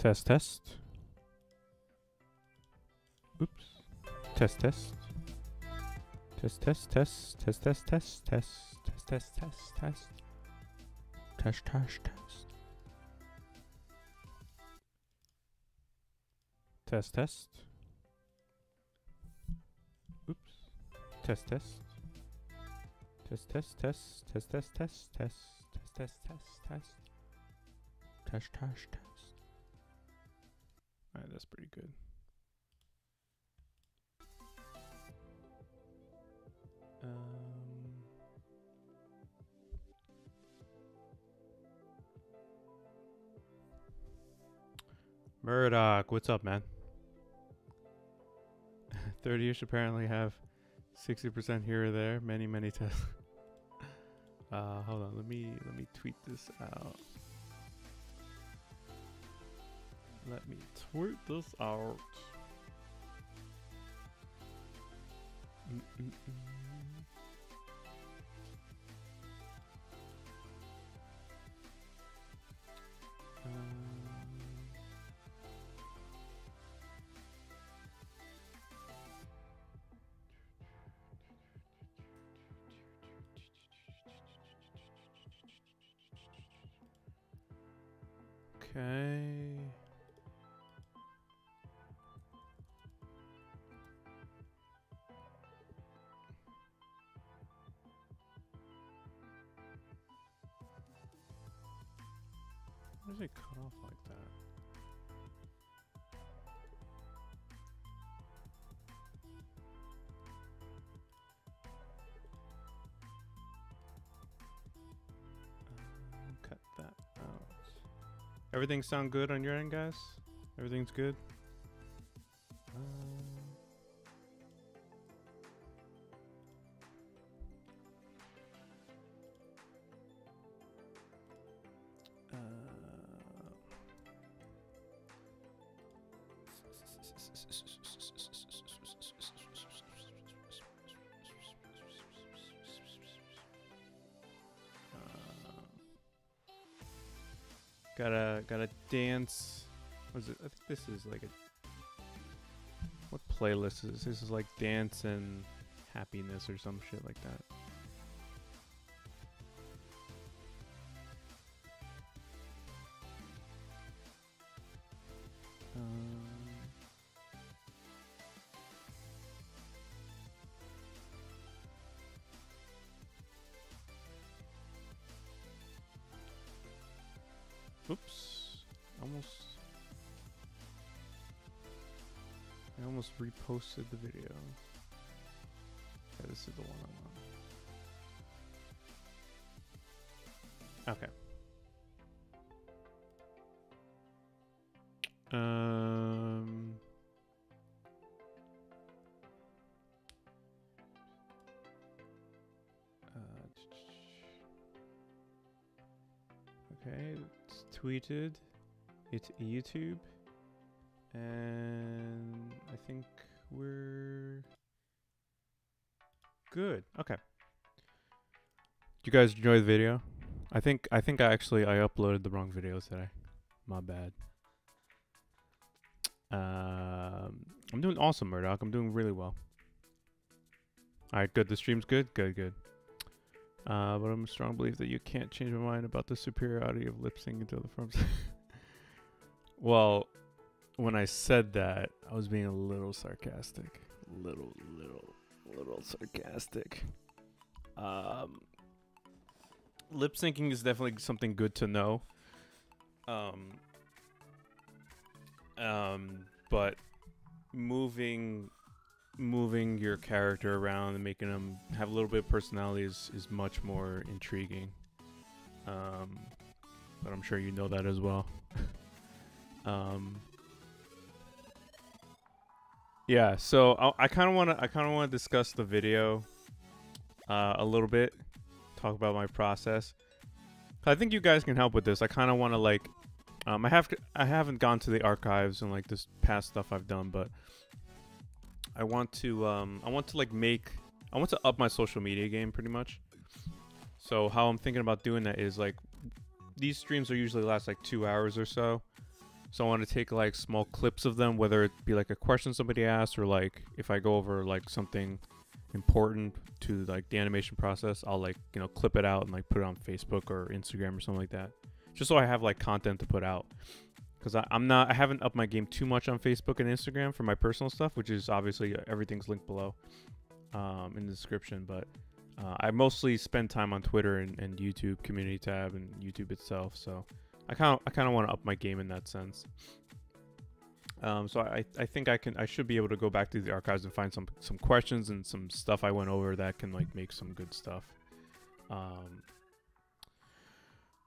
Test, test. Oops. Test, test. Test, test, test. Test, test, test. Test, test, test, test, test. Test, test, test. Test, test. Oops. Test, test. Test, test, test. Test, test, test. Test, test, test, test, test. Test, test, test. Alright, that's pretty good. Murdoch, what's up, man? 30ish apparently have 60% here or there. Many tests. Hold on, let me tweet this out. Let me tweet this out. Okay. Why does it cut off like that? Cut that out. Everything sound good on your end, guys? Everything's good? Gotta dance. What is it? I think this is like a... What playlist is this? This is like dance and happiness or some shit like that. Oops. I almost reposted the video. Okay, this is the one I want. Okay. Okay, it's tweeted. It's YouTube. And I think we're good. Okay. Did you guys enjoy the video? I think I uploaded the wrong video today. My bad. I'm doing awesome, Murdoch. I'm doing really well. Alright, good. The stream's good? Good. But I'm a strong belief that you can't change my mind about the superiority of lip sync until the forms. Well, when I said that, I was being a little sarcastic. Little sarcastic. Lip syncing is definitely something good to know. But moving your character around and making them have a little bit of personality is much more intriguing. But I'm sure you know that as well. Yeah, so I kind of want to discuss the video a little bit, talk about my process. I think you guys can help with this. I kind of want to like I haven't gone to the archives and like this past stuff I've done, but I want to up my social media game pretty much. So how I'm thinking about doing that is like these streams are usually last like 2 hours or so. So I want to take like small clips of them, whether it be like a question somebody asked, or like if I go over like something important to like the animation process, I'll like, you know, clip it out and like put it on Facebook or Instagram or something like that, just so I have like content to put out. Because I haven't upped my game too much on Facebook and Instagram for my personal stuff, which is obviously everything's linked below in the description. But I mostly spend time on Twitter and YouTube community tab and YouTube itself. So I kind of want to up my game in that sense. So I think I should be able to go back to the archives and find some questions and some stuff I went over that can like make some good stuff.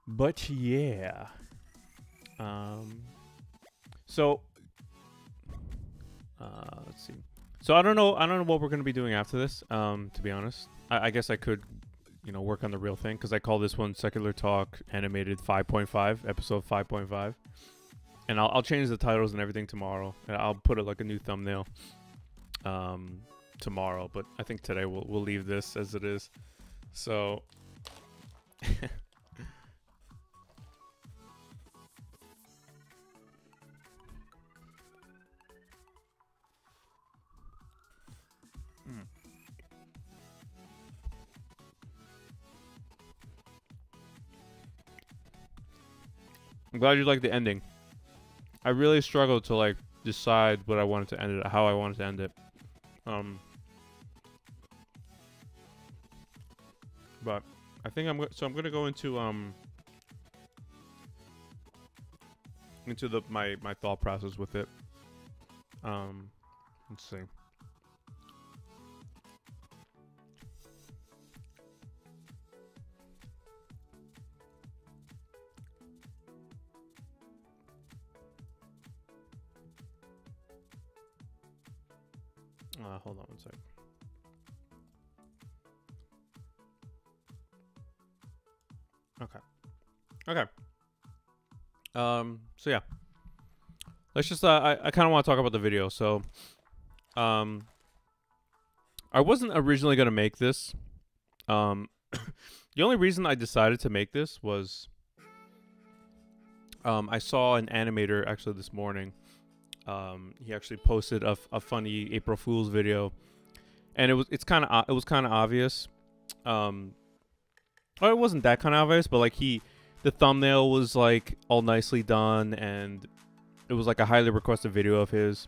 But yeah. So let's see. So I don't know what we're gonna be doing after this. To be honest, I guess I could, you know, work on the real thing, because I call this one Secular Talk Animated 5.5, episode 5.5, and I'll change the titles and everything tomorrow. And I'll put it like a new thumbnail tomorrow. But I think today we'll leave this as it is. So. I'm glad you like the ending. I really struggled to like decide what I wanted to end it, how I wanted to end it. But I think I'm gonna go into my thought process with it. Let's see. Hold on one second. Okay. So yeah. Let's just I kind of want to talk about the video. So I wasn't originally going to make this. The only reason I decided to make this was I saw an animator actually this morning. He actually posted a funny April Fool's video, and it was kind of obvious. Well, it wasn't that kind of obvious, but like the thumbnail was like all nicely done, and it was like a highly requested video of his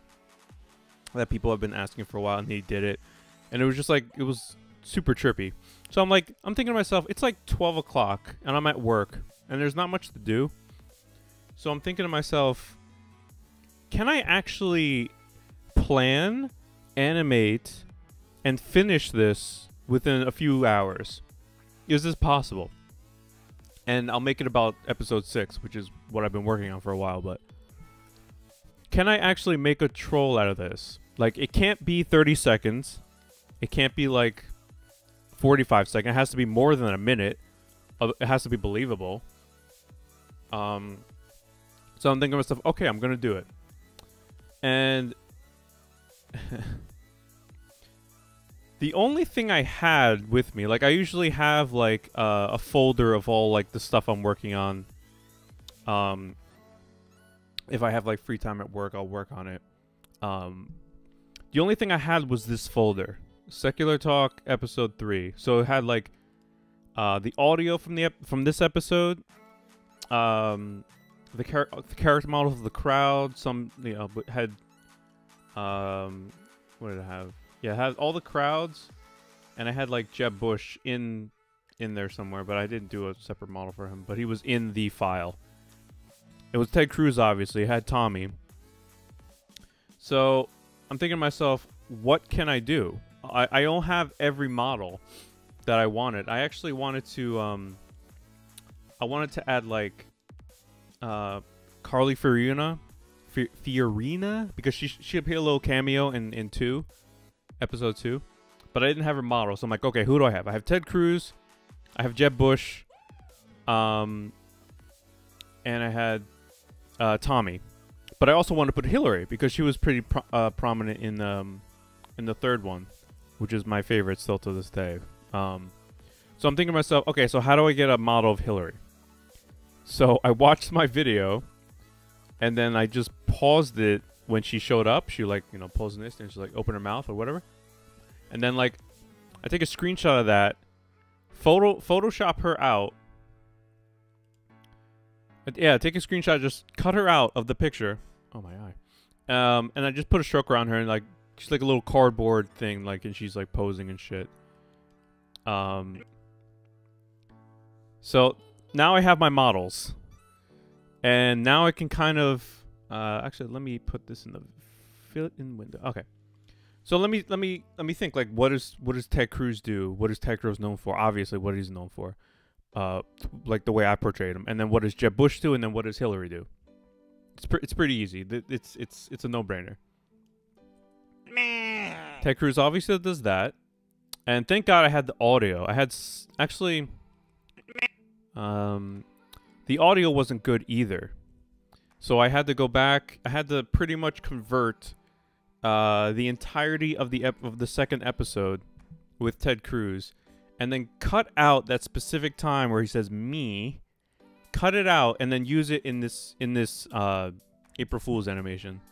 that people have been asking for a while, and he did it, and it was just like, it was super trippy. So I'm thinking to myself, it's like 12 o'clock, and I'm at work, and there's not much to do. So I'm thinking to myself, can I actually plan, animate, and finish this within a few hours? Is this possible? And I'll make it about episode 6, which is what I've been working on for a while, but can I actually make a troll out of this? Like, it can't be 30 seconds. It can't be like 45 seconds. It has to be more than a minute. It has to be believable. So I'm thinking to myself, okay, I'm going to do it. And the only thing I had with me, like I usually have like a folder of all like the stuff I'm working on. If I have like free time at work, I'll work on it. The only thing I had was this folder, Secular Talk episode 3. So it had like the audio from this episode, the character models of the crowd, some, you know, but had what did it have? Yeah, it had all the crowds, and I had like Jeb Bush in there somewhere, but I didn't do a separate model for him, but he was in the file. It was Ted Cruz, obviously. It had Tommy. So I'm thinking to myself, what can I do? I don't have every model that I wanted. I actually wanted to add like Carly Fiorina, because she appeared a little cameo in episode 2, but I didn't have her model. So I'm like, okay, who do I have? I have Ted Cruz, I have Jeb Bush, and I had Tommy, but I also wanted to put Hillary because she was pretty prominent in the third one, which is my favorite still to this day. So I'm thinking to myself, okay, so how do I get a model of Hillary? So I watched my video and then I just paused it when she showed up. She like, you know, pausing this, and she like open her mouth or whatever, and then like I take a screenshot of that, Photoshop her out. Yeah, take a screenshot, just cut her out of the picture. Oh my eye. And I just put a stroke around her, and like she's like a little cardboard thing, like, and she's like posing and shit. So now I have my models, and now I can kind of actually let me put this in the fill-in window. Okay, so let me think, like, what does Ted Cruz do? What is Ted Cruz known for? Obviously, what he's known for, like the way I portrayed him, and then what does Jeb Bush do, and then what does Hillary do? It's pretty easy. It's a no-brainer. Ted Cruz obviously does that. And thank God I had the audio. I had actually, the audio wasn't good either. So I had to go back. I had to pretty much convert the entirety of the second episode with Ted Cruz, and then cut out that specific time where he says "me," cut it out, and then use it in this April Fool's animation.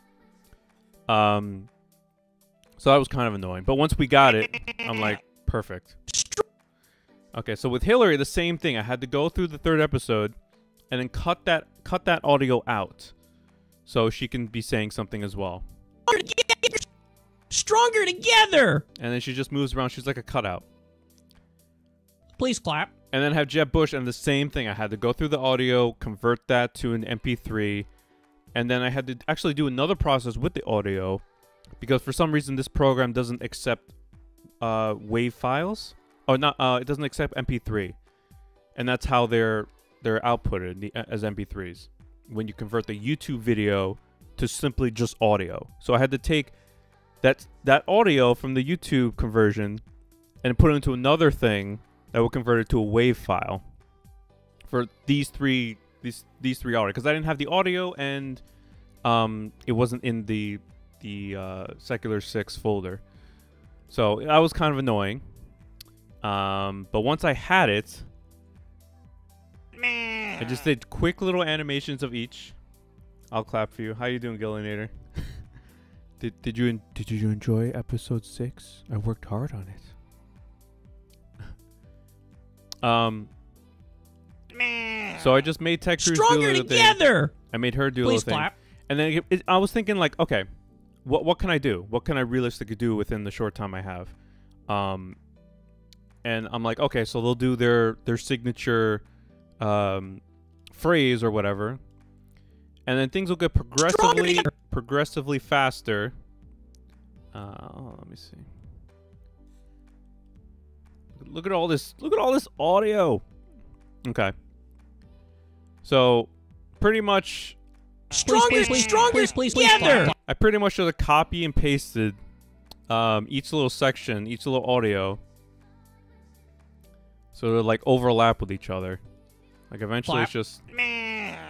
So that was kind of annoying. But once we got it, I'm like, perfect. Okay, so with Hillary, the same thing. I had to go through the third episode and then cut that audio out so she can be saying something as well. Stronger together! And then she just moves around. She's like a cutout. Please clap. And then have Jeb Bush, and the same thing. I had to go through the audio, convert that to an MP3, and then I had to actually do another process with the audio, because for some reason this program doesn't accept WAV files. Or not, it doesn't accept MP3. And that's how they're outputted as MP3s when you convert the YouTube video to simply just audio. So I had to take that audio from the YouTube conversion and put it into another thing that will convert it to a WAV file for these three audio, because I didn't have the audio, and it wasn't in the Secular 6 folder. So that was kind of annoying. But once I had it, I just did quick little animations of each. I'll clap for you. How you doing, Gillinator? Did you enjoy episode 6? I worked hard on it. So I just made Ted Cruz do a little together. thing. I made her do a Please little clap. thing. And then I was thinking, like, okay, what can I do? What can I realistically do within the short time I have? And I'm like, okay, so they'll do their signature phrase or whatever, and then things will get progressively faster. Let me see. Look at all this audio. Okay. So pretty much Please, together. I pretty much just copy and pasted each little section, each little audio, so they like overlap with each other. Like eventually Clap. it's just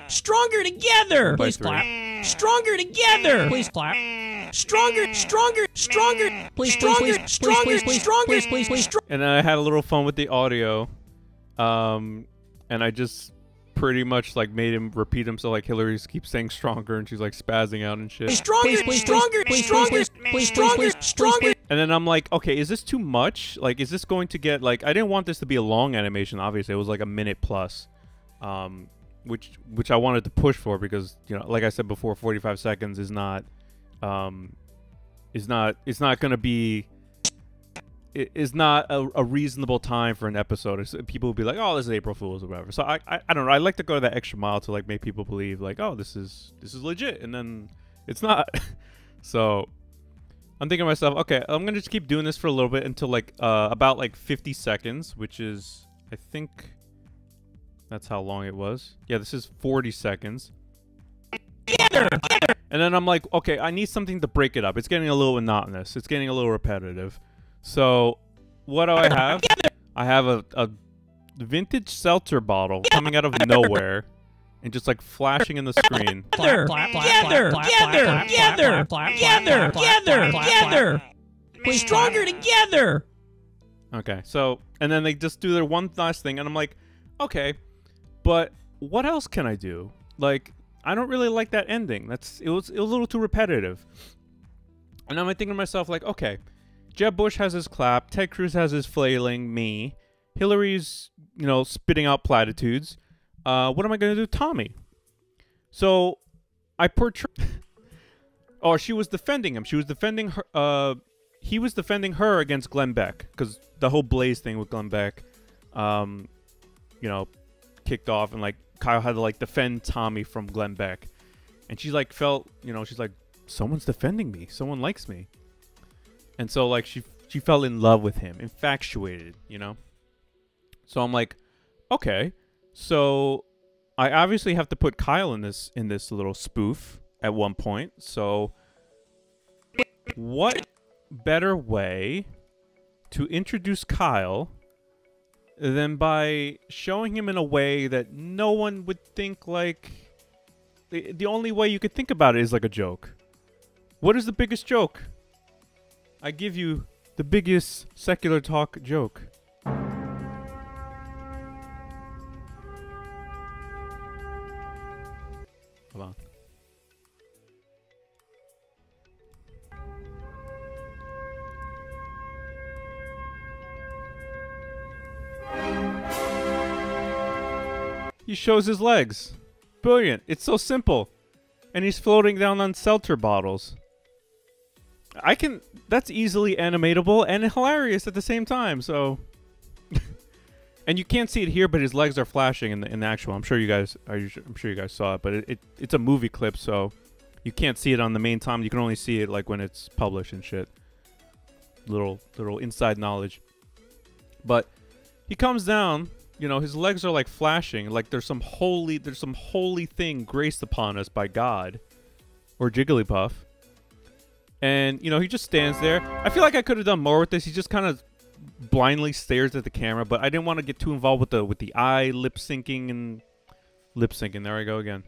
Stronger together. Please three. clap. Stronger together. Please clap. Stronger. Please, stronger. And then I had a little fun with the audio, and I just pretty much like made him repeat himself, like Hillary keeps saying stronger, and she's like spazzing out and shit. Stronger. And then I'm like, okay, is this too much? Like, is this going to get, like, I didn't want this to be a long animation, obviously. It was like a minute plus, which I wanted to push for, because, you know, like I said before, 45 seconds is not it's not going to be, is not a reasonable time for an episode. People will be like, oh, this is April Fool's or whatever. So I don't know. I like to go that extra mile to like make people believe like, oh, this is legit, and then it's not. So I'm thinking to myself, okay, I'm going to just keep doing this for a little bit until like about like 50 seconds, which is, I think that's how long it was. Yeah, this is 40 seconds. And then I'm like, okay, I need something to break it up. It's getting a little monotonous. It's getting a little repetitive. So what do I have? I have a vintage seltzer bottle coming out of nowhere and just like flashing in the screen. Together. Please, stronger together. Okay, so, and then they just do their one last thing, and I'm like, okay, but what else can I do? Like, I don't really like that ending. It was a little too repetitive. And I'm thinking to myself, like, okay, Jeb Bush has his clap, Ted Cruz has his flailing me, Hillary's, you know, spitting out platitudes. What am I going to do, Tommy? So I portrayed. Oh, she was defending him. She was defending her. He was defending her against Glenn Beck, because the whole Blaze thing with Glenn Beck, you know, kicked off, and like Kyle had to like defend Tommy from Glenn Beck, and she like felt, you know, she's like, someone's defending me, someone likes me, and so like she fell in love with him, infatuated, you know. So I'm like, okay, so I obviously have to put Kyle in this little spoof at one point. So what better way to introduce Kyle than by showing him in a way that no one would think, like, the only way you could think about it is like a joke. What is the biggest joke? I give you the biggest secular talk joke. Hold on. He shows his legs. Brilliant. It's so simple. And he's floating down on seltzer bottles. That's easily animatable and hilarious at the same time, so. And you can't see it here, but his legs are flashing in the actual. I'm sure you guys saw it, but it's a movie clip, so you can't see it on the main time. You can only see it like when it's published and shit. Little inside knowledge. But he comes down, you know, his legs are like flashing, like there's some holy thing graced upon us by God or Jigglypuff. And, you know, he just stands there. I feel like I could have done more with this. He just kind of blindly stares at the camera, but I didn't want to get too involved with the eye lip syncing. There I go again.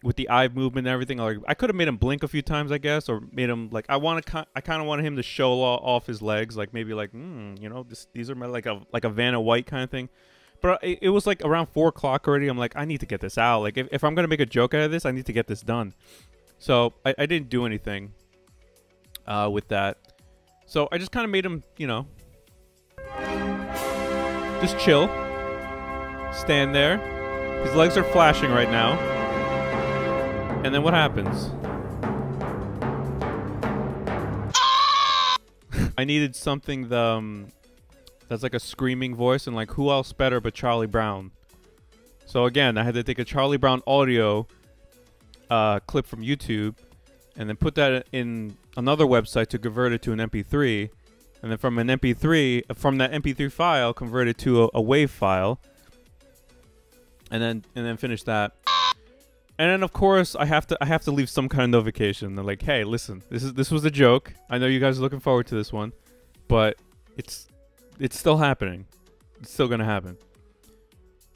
With the eye movement and everything. Like, I could have made him blink a few times, I guess, or made him like, I kind of wanted him to show off his legs, like maybe like, you know, these are my, like a Vanna White kind of thing. But it was like around 4 o'clock already. I'm like, I need to get this out. Like, if I'm gonna make a joke out of this, I need to get this done. So I didn't do anything with that. So I just kind of made him, you know, just chill, stand there. His legs are flashing right now. And then what happens? I needed something that's like a screaming voice, and like, who else better but Charlie Brown? So again, I had to take a Charlie Brown audio clip from YouTube and then put that in another website to convert it to an MP3, and then from that MP3 file, convert it to a WAV file, and then finish that. And then of course I have to leave some kind of notification. They're like, hey, listen, this was a joke. I know you guys are looking forward to this one, but it's still happening. It's still gonna happen.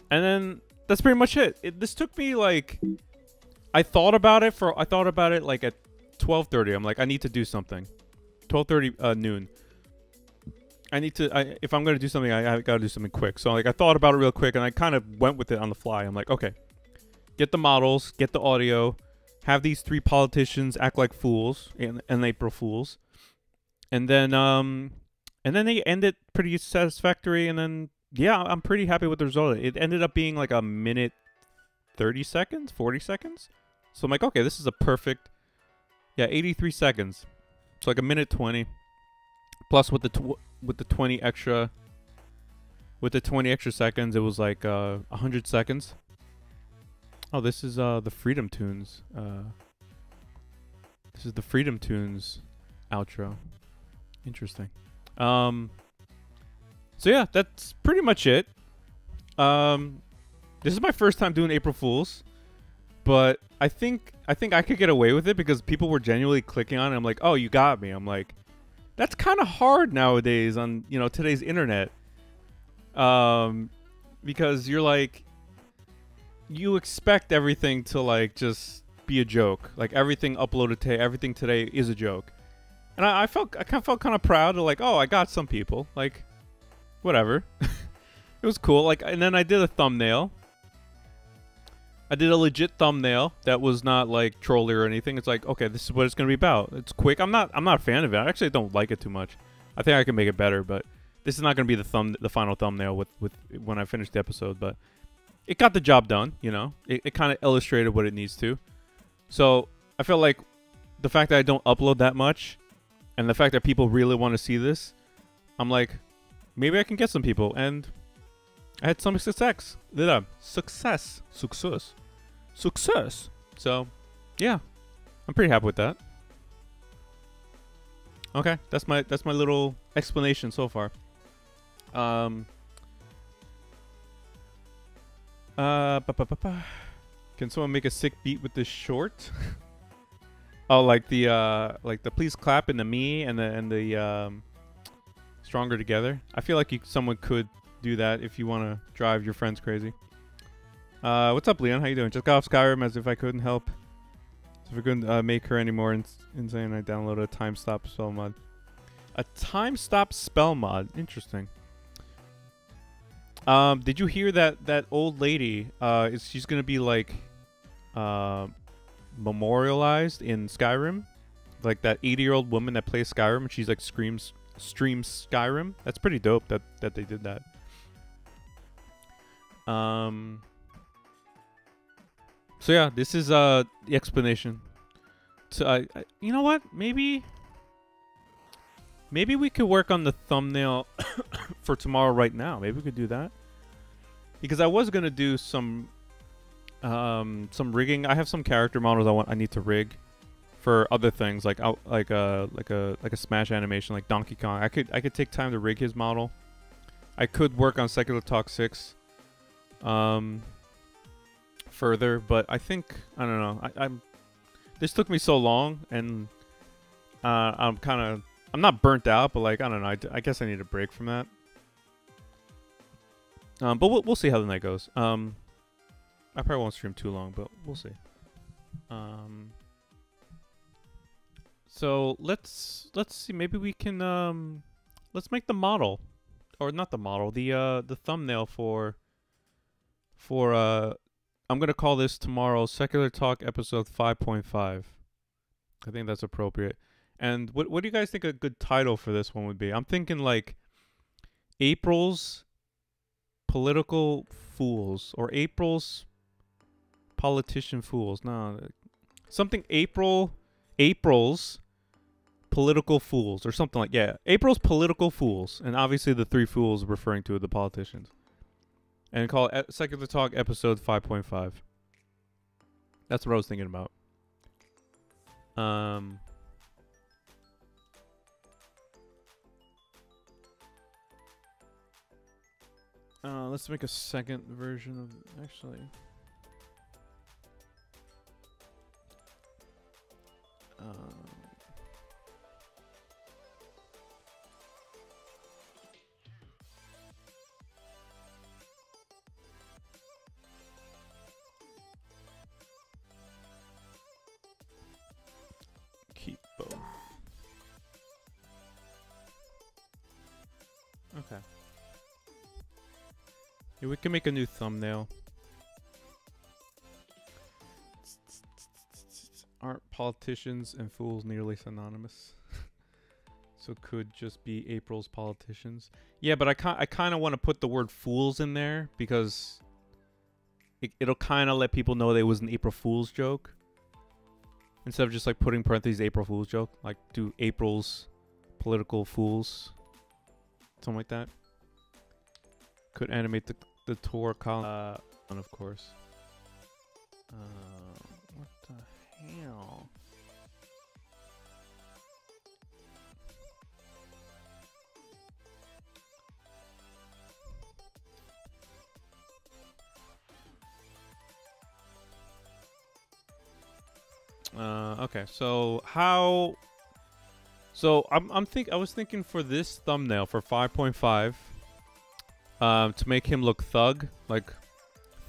And then that's pretty much it. This took me like, I thought about it like at 12:30. I'm like, I need to do something. 12:30 noon. If I'm gonna do something, I gotta do something quick. So like, I thought about it real quick, and I kind of went with it on the fly. I'm like, okay, get the models, get the audio, have these 3 politicians act like fools and April Fools, and then they end it pretty satisfactory. And then yeah, I'm pretty happy with the result. It ended up being like a minute 30 seconds, 40 seconds. So I'm like, okay, this is a perfect, yeah, 83 seconds. So like a minute 20, plus with the 20 extra seconds, it was like 100 seconds. Oh, this is the Freedom Tunes. This is the Freedom Tunes outro. Interesting. So yeah, that's pretty much it. This is my first time doing April Fools, but I think I could get away with it because people were genuinely clicking on it. I'm like, oh, you got me. I'm like, that's kind of hard nowadays on, you know, today's internet. Because you're like, you expect everything to like just be a joke. Like everything uploaded today, everything today is a joke. And I felt kind of proud of like, oh, I got some people. Like, whatever. It was cool. Like, and then I did a thumbnail. I did a legit thumbnail that was not like trolly or anything. It's like, okay, this is what it's gonna be about. It's quick. I'm not a fan of it. I actually don't like it too much. I think I can make it better, but this is not gonna be the final thumbnail with when I finish the episode. But it got the job done. You know, it kind of illustrated what it needs to. So I felt like the fact that I don't upload that much, and the fact that people really want to see this, I'm like, maybe I can get some people, and I had some success. Success. So, yeah, I'm pretty happy with that. Okay, that's my little explanation so far. Can someone make a sick beat with this short? Oh, like the please clap and the me and the stronger together. I feel like someone could do that if you want to drive your friends crazy. What's up, Leon? How you doing? Just got off Skyrim as if I couldn't help. If I couldn't make her any more insane, I downloaded a time stop spell mod. A time stop spell mod. Interesting. Did you hear that old lady? She's gonna be like memorialized in Skyrim, like that 80-year-old woman that plays Skyrim, and she's like streams Skyrim. That's pretty dope that they did that. So yeah, this is the explanation. So you know what? Maybe we could work on the thumbnail for tomorrow right now. Maybe we could do that. Because I was gonna do some rigging. I have some character models I need to rig for other things like a Smash animation like Donkey Kong. I could take time to rig his model. I could work on Secular Talk 6 further, but I think I don't know. This took me so long, and I'm not burnt out, but like I don't know. I guess I need a break from that. But we'll see how the night goes. I probably won't stream too long, but we'll see. So let's see. Maybe we can let's make the model, or not the model, the thumbnail for I'm gonna call this tomorrow Secular Talk episode 5.5. I think that's appropriate. And what do you guys think a good title for this one would be? I'm thinking like April's Political Fools, or April's Politician Fools. No, something April's Political Fools, or something like, yeah, April's Political Fools, and obviously the three fools referring to the politicians. And call it Secular Talk episode 5.5. That's what I was thinking about. Let's make a second version of actually. Keep both. Okay. Yeah, we can make a new thumbnail. Aren't politicians and fools nearly synonymous? So could just be April's politicians. Yeah, but I kind of want to put the word fools in there because it'll kind of let people know that it was an April Fool's joke. Instead of just like putting parentheses April Fool's joke, like do April's political fools, something like that. Could animate the tour column, of course. What the hell? Okay, so how? So I was thinking for this thumbnail for 5.5, to make him look thug, like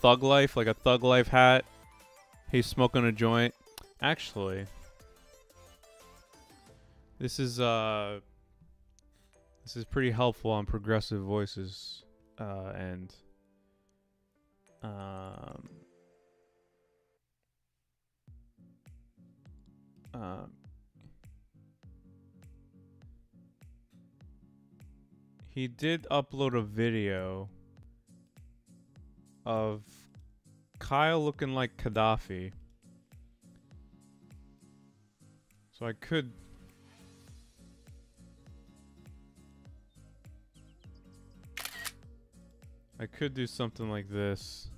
thug life, like a thug life hat. He's smoking a joint. Actually, this is pretty helpful on Progressive Voices, and He did upload a video of Kyle looking like Gaddafi. So I could do something like this.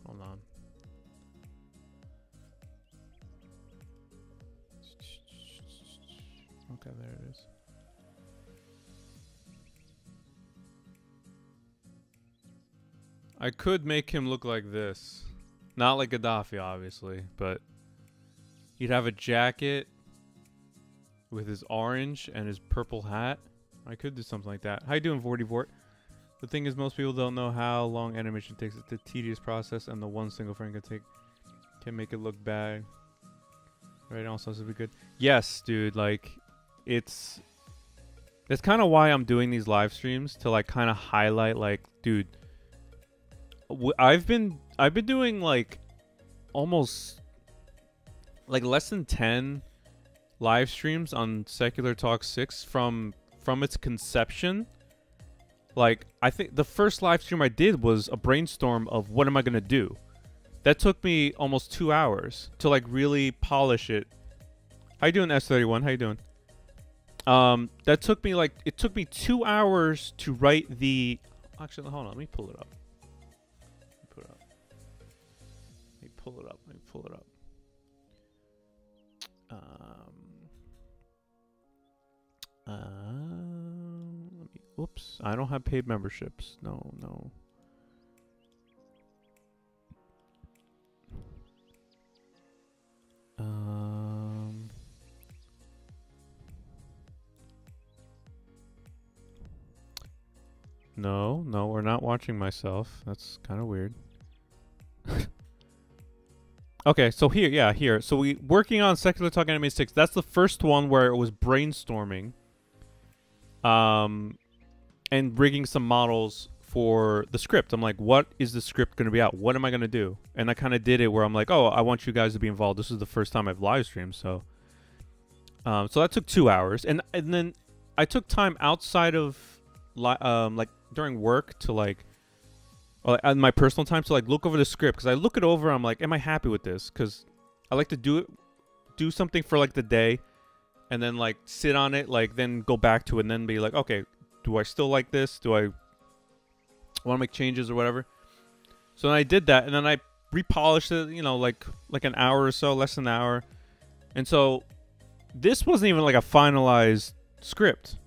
Hold on. Okay, there it is. I could make him look like this. Not like Gaddafi, obviously, but he'd have a jacket with his orange and his purple hat. I could do something like that. How you doing, Vortivort? The thing is, most people don't know how long animation takes. It's a tedious process, and the one single frame can make it look bad. Right? Also, to be good. Yes, dude. Like, that's kind of why I'm doing these live streams, to like kind of highlight, like, dude. I've been doing like almost like less than 10 live streams on Secular Talk 6 from its conception. Like, I think the first live stream I did was a brainstorm of what am I gonna do. That took me almost 2 hours to like really polish it. How you doing, S31? How you doing? That took me like, it took me 2 hours to write the. Actually, hold on, let me pull it up. Let me pull it up. Whoops, I don't have paid memberships. No. No, we're not watching myself. That's kind of weird. Okay, so here. So we working on Secular Talk Anime 6. That's the first one where it was brainstorming. And rigging some models for the script. I'm like, what is the script going to be out? What am I going to do? And I kind of did it where I'm like, oh, I want you guys to be involved. This is the first time I've live streamed, so so that took 2 hours. And then I took time outside of like during work to like on my personal time to like look over the script, because I look it over, I'm like, am I happy with this? Because I like to do something for like the day, and then like sit on it, like then go back to it, and then be like, okay, do I still like this? Do I want to make changes or whatever? So then I did that, and then I repolished it, you know, like an hour or so, less than an hour. And so this wasn't even like a finalized script.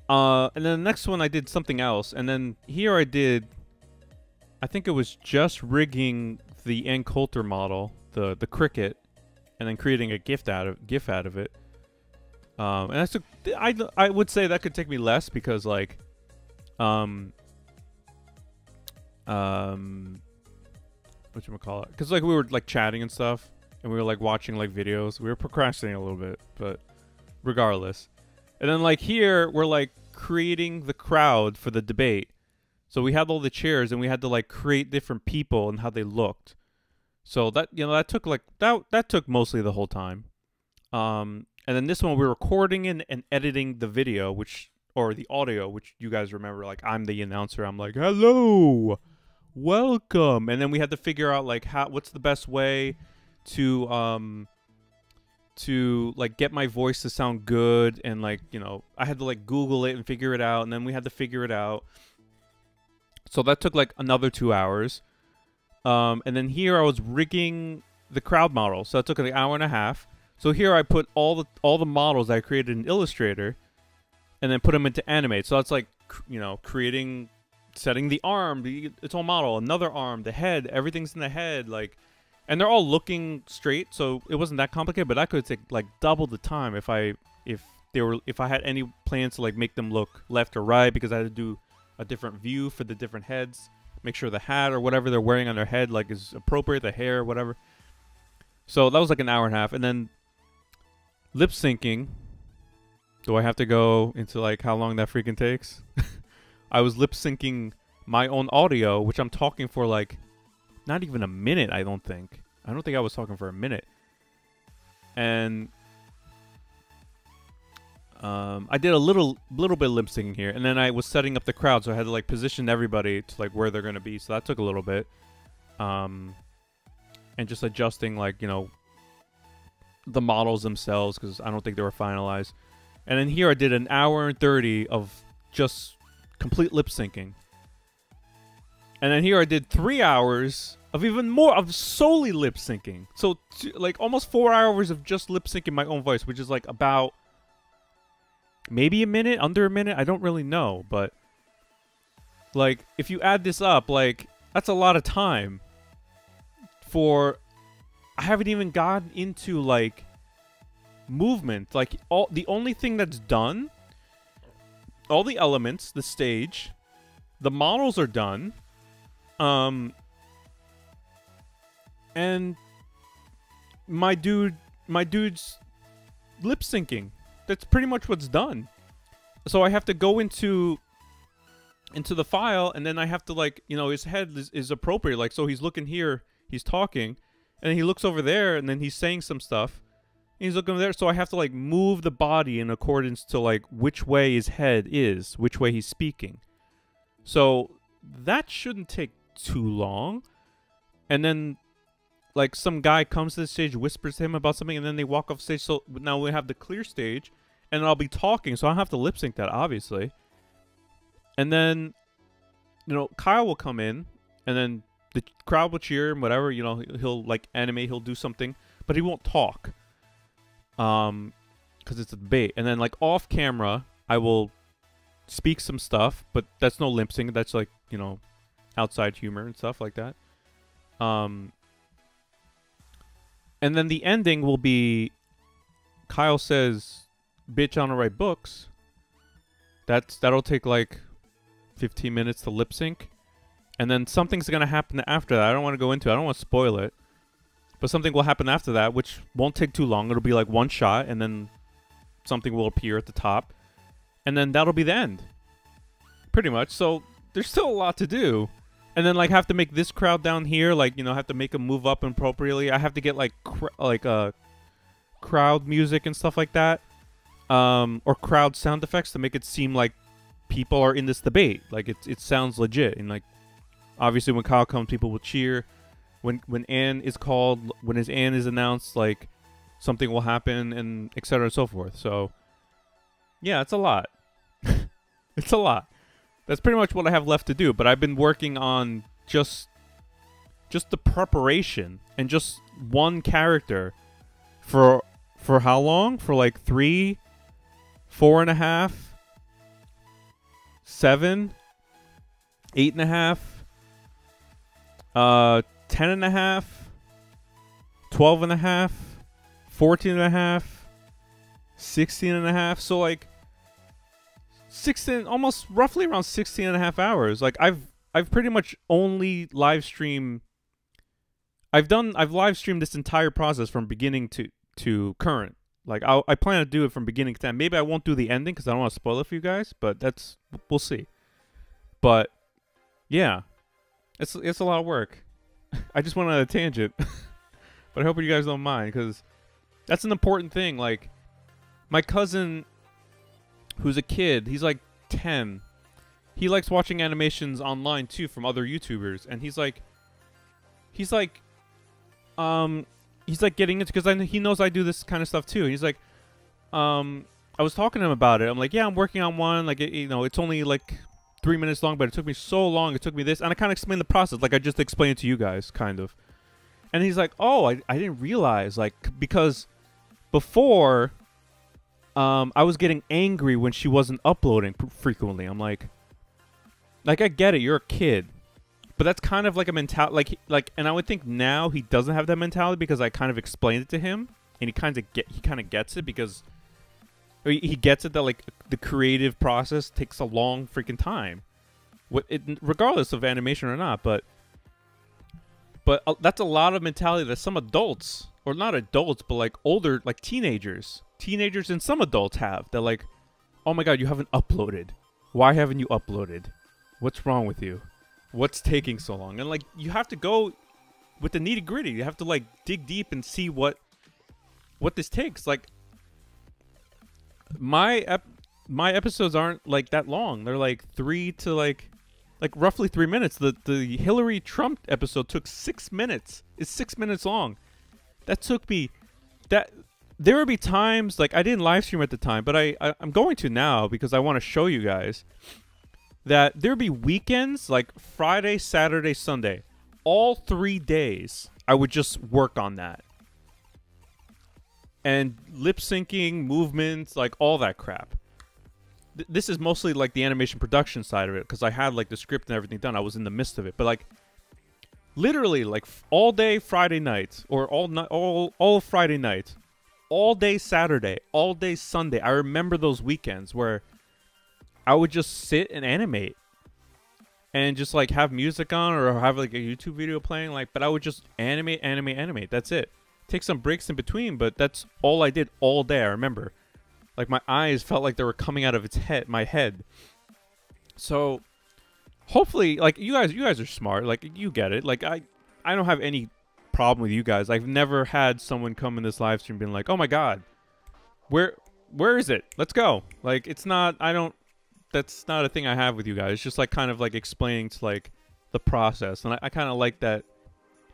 And then the next one I did something else, and then here I think it was just rigging the Ann Coulter model, the cricket, and then creating a GIF out of it. And that's I would say that could take me less, because like whatchamacallit, because like we were like chatting and stuff, and we were like watching like videos. We were procrastinating a little bit, but regardless. And then like here we're like creating the crowd for the debate. So we had all the chairs, and we had to like create different people and how they looked. So that, you know, that took like that took mostly the whole time. And then this one we're recording and editing the video, or the audio, which you guys remember, like I'm the announcer. I'm like, hello, welcome. And then we had to figure out like what's the best way to like get my voice to sound good, and like, you know, I had to like Google it and figure it out, and then we had to figure it out. So that took like another 2 hours. And then here I was rigging the crowd model, so that took like an hour and a half. So here I put all the models that I created in Illustrator, and then put them into Animate. So that's like, you know, setting the arm, its own model, another arm, the head, everything's in the head, like. And they're all looking straight, so it wasn't that complicated. But I could take like double the time if I had any plans to like make them look left or right, because I had to do a different view for the different heads, make sure the hat or whatever they're wearing on their head like is appropriate, the hair, whatever. So that was like an hour and a half, and then lip syncing. Do I have to go into like how long that freaking takes? I was lip syncing my own audio, which I'm talking for like. Not even a minute, I don't think. I don't think I was talking for a minute. And I did a little bit of lip syncing here, and then I was setting up the crowd, so I had to like position everybody to like where they're gonna be. So that took a little bit, and just adjusting like, you know, the models themselves, because I don't think they were finalized. And then here I did an hour and 30 of just complete lip syncing, and then here I did 3 hours of even more of solely lip syncing. So like almost 4 hours of just lip syncing my own voice, which is like about maybe a minute, under a minute. I don't really know, but like if you add this up, like that's a lot of time for. I haven't even gotten into like movement. Like the only thing that's done, all the elements, the stage, the models are done, and my dude's lip syncing. That's pretty much what's done. So I have to go into the file, and then I have to, like, you know, his head is appropriate. Like, so he's looking here, he's talking, and then he looks over there, and then he's saying some stuff, and he's looking over there. So I have to like move the body in accordance to like which way his head is, which way he's speaking. So that shouldn't take too long. And then like some guy comes to the stage, whispers to him about something, and then they walk off stage. So now we have the clear stage, and I'll be talking, so I don't have to lip sync that, obviously. And then, you know, Kyle will come in, and then the crowd will cheer and whatever. You know, he'll like animate, he'll do something, but he won't talk, because it's a debate. And then like off camera, I will speak some stuff, but that's no lip sync. That's like, you know, outside humor and stuff like that. And then the ending will be Kyle says, "Bitch, I don't write books." That'll take like 15 minutes to lip sync. And then something's going to happen after that. I don't want to go into it. I don't want to spoil it. But something will happen after that, which won't take too long. It'll be like one shot, and then something will appear at the top. And then that'll be the end. Pretty much. So there's still a lot to do. And then like have to make this crowd down here, like, you know, have to make them move up appropriately. I have to get like crowd music and stuff like that. Or crowd sound effects to make it seem like people are in this debate. Like it sounds legit. And like obviously when Kyle comes, people will cheer. When Anne is called, when his Anne is announced, like something will happen, and etc. and so forth. So yeah, it's a lot. It's a lot. That's pretty much what I have left to do. But I've been working on just the preparation and just one character for how long? For like 3, 4.5, 7, 8.5, 10.5, 12.5, 14.5, 16.5. So like 16, almost roughly around 16.5 hours. Like I've pretty much only live stream. I've live streamed this entire process from beginning to current. Like I plan to do it from beginning to end. Maybe I won't do the ending because I don't want to spoil it for you guys, but we'll see. But yeah, it's a lot of work. I just went on a tangent, but I hope you guys don't mind, because that's an important thing. Like my cousin, who's a kid, he's like 10. He likes watching animations online too from other YouTubers, and he's like getting into, because he knows I do this kind of stuff too. And he's like, I was talking to him about it. I'm like, yeah, I'm working on one. Like, you know, it's only like 3 minutes long, but it took me so long. It took me this, and I kind of explained the process, like I just explained it to you guys, kind of. And he's like, oh, I didn't realize, like, because before, I was getting angry when she wasn't uploading frequently. I'm like, I get it, you're a kid. But that's kind of like a mentality, like, and I would think now he doesn't have that mentality because I kind of explained it to him, and he kind of gets it, because he gets it that like the creative process takes a long freaking time, regardless of animation or not. But that's a lot of mentality that some adults, or not adults, but like older, like teenagers and some adults have. They're like, oh my god, you haven't uploaded. Why haven't you uploaded? What's wrong with you? What's taking so long? And like, you have to go with the nitty gritty. You have to like dig deep and see what this takes. Like my episodes aren't like that long. They're like 3 to like roughly 3 minutes. The Hillary Trump episode took 6 minutes. It's 6 minutes long. That took me there would be times like I didn't live stream at the time, but I'm going to now because I want to show you guys that there would be weekends like Friday, Saturday, Sunday. All 3 days I would just work on that. And lip syncing, movements, like all that crap. This is mostly like the animation production side of it because I had like the script and everything done. I was in the midst of it. But like literally like all day Friday night or all Friday night, all day Saturday, all day Sunday. I remember those weekends where I would just sit and animate and just like have music on or have like a YouTube video playing, like, but I would just animate. That's it. Take some breaks in between, but that's all I did all day. I remember like my eyes felt like they were coming out of my head. So hopefully like you guys are smart. Like you get it. Like I don't have any problem with you guys. I've never had someone come in this live stream being like, "Oh my god, where is it? Let's go." Like it's not. That's not a thing I have with you guys. It's just like kind of like explaining to like the process, and I kind of like that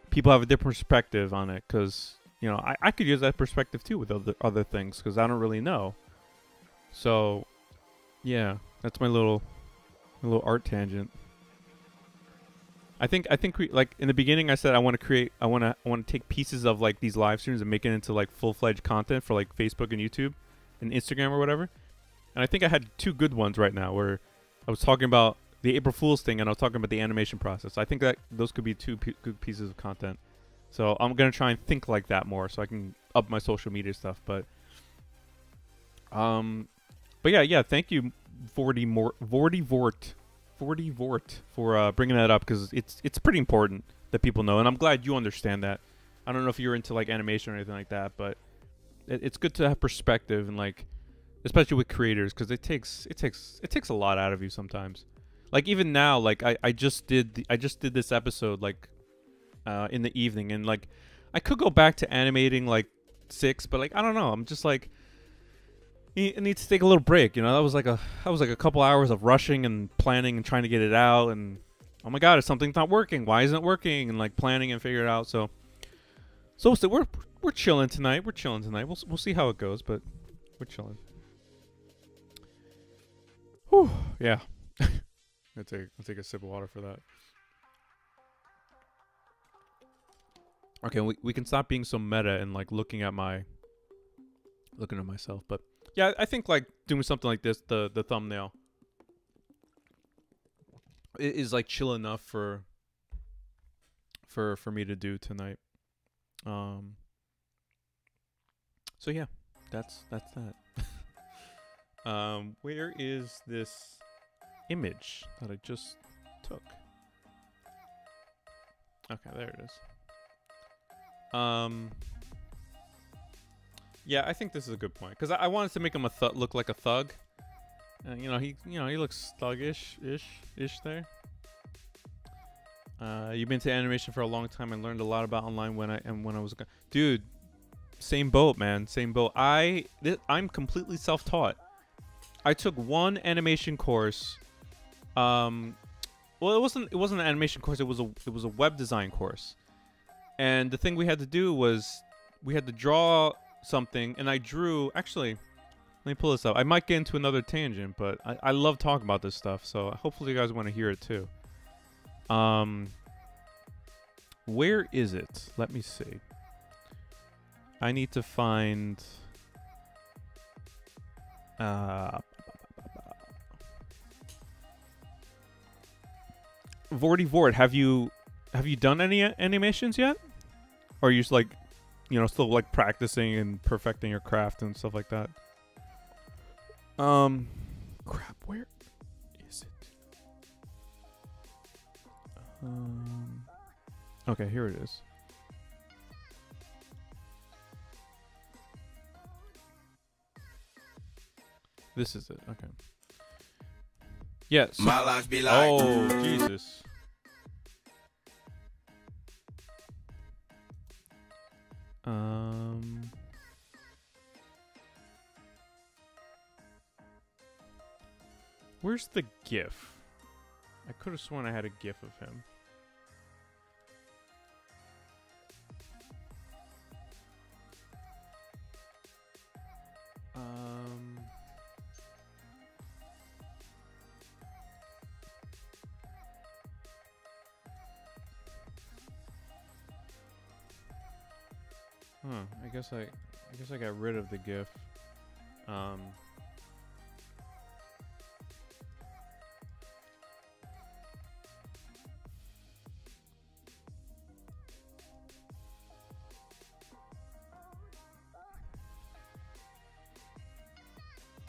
people have a different perspective on it because you know I could use that perspective too with other things because I don't really know. So yeah, that's my little art tangent. I think we like in the beginning I said I want to take pieces of like these live streams and make it into like full-fledged content for like Facebook and YouTube and Instagram or whatever. And I think I had 2 good ones right now where I was talking about the April Fool's thing and I was talking about the animation process. I think that those could be 2 good pieces of content. So I'm going to try and think like that more so I can up my social media stuff, but yeah, thank you Vortivort for bringing that up because it's pretty important that people know, and I'm glad you understand that. I don't know if you're into like animation or anything like that, but it's good to have perspective and like, especially with creators, because it takes a lot out of you sometimes. Like even now, like I just did this episode like in the evening, and like I could go back to animating like 6, but like I don't know, I'm just like it needs to take a little break, you know. That was like a couple hours of rushing and planning and trying to get it out, and oh my god, if something's not working, why isn't it working, and like planning and figure it out. So we're chilling tonight. We'll see how it goes, but we're chilling. Whew, yeah. I'll take a sip of water for that. Okay, we can stop being so meta and like looking at myself, but yeah, I think like doing something like this, the thumbnail is like chill enough for me to do tonight. So yeah, that's that. Where is this image that I just took? Okay, there it is. Yeah, I think this is a good point because I wanted to make him look like a thug. He looks thuggish there. You've been to animation for a long time and learned a lot about online when I was dude. Same boat, man. Same boat. I'm completely self-taught. I took one animation course. Well, it wasn't an animation course. It was a web design course. And the thing we had to do was we had to draw something, and I drew. Actually, let me pull this up. I might get into another tangent, but I love talking about this stuff, so hopefully you guys want to hear it too. Where is it? Let me see. I need to find. Vortivort, have you done any animations yet? Or are you just like, still like practicing and perfecting your craft and stuff like that? Crap, where is it? Okay, here it is. This is it. Okay. Yes. My life be like. Oh, Jesus. Where's the GIF? I could have sworn I had a GIF of him. I guess I got rid of the GIF.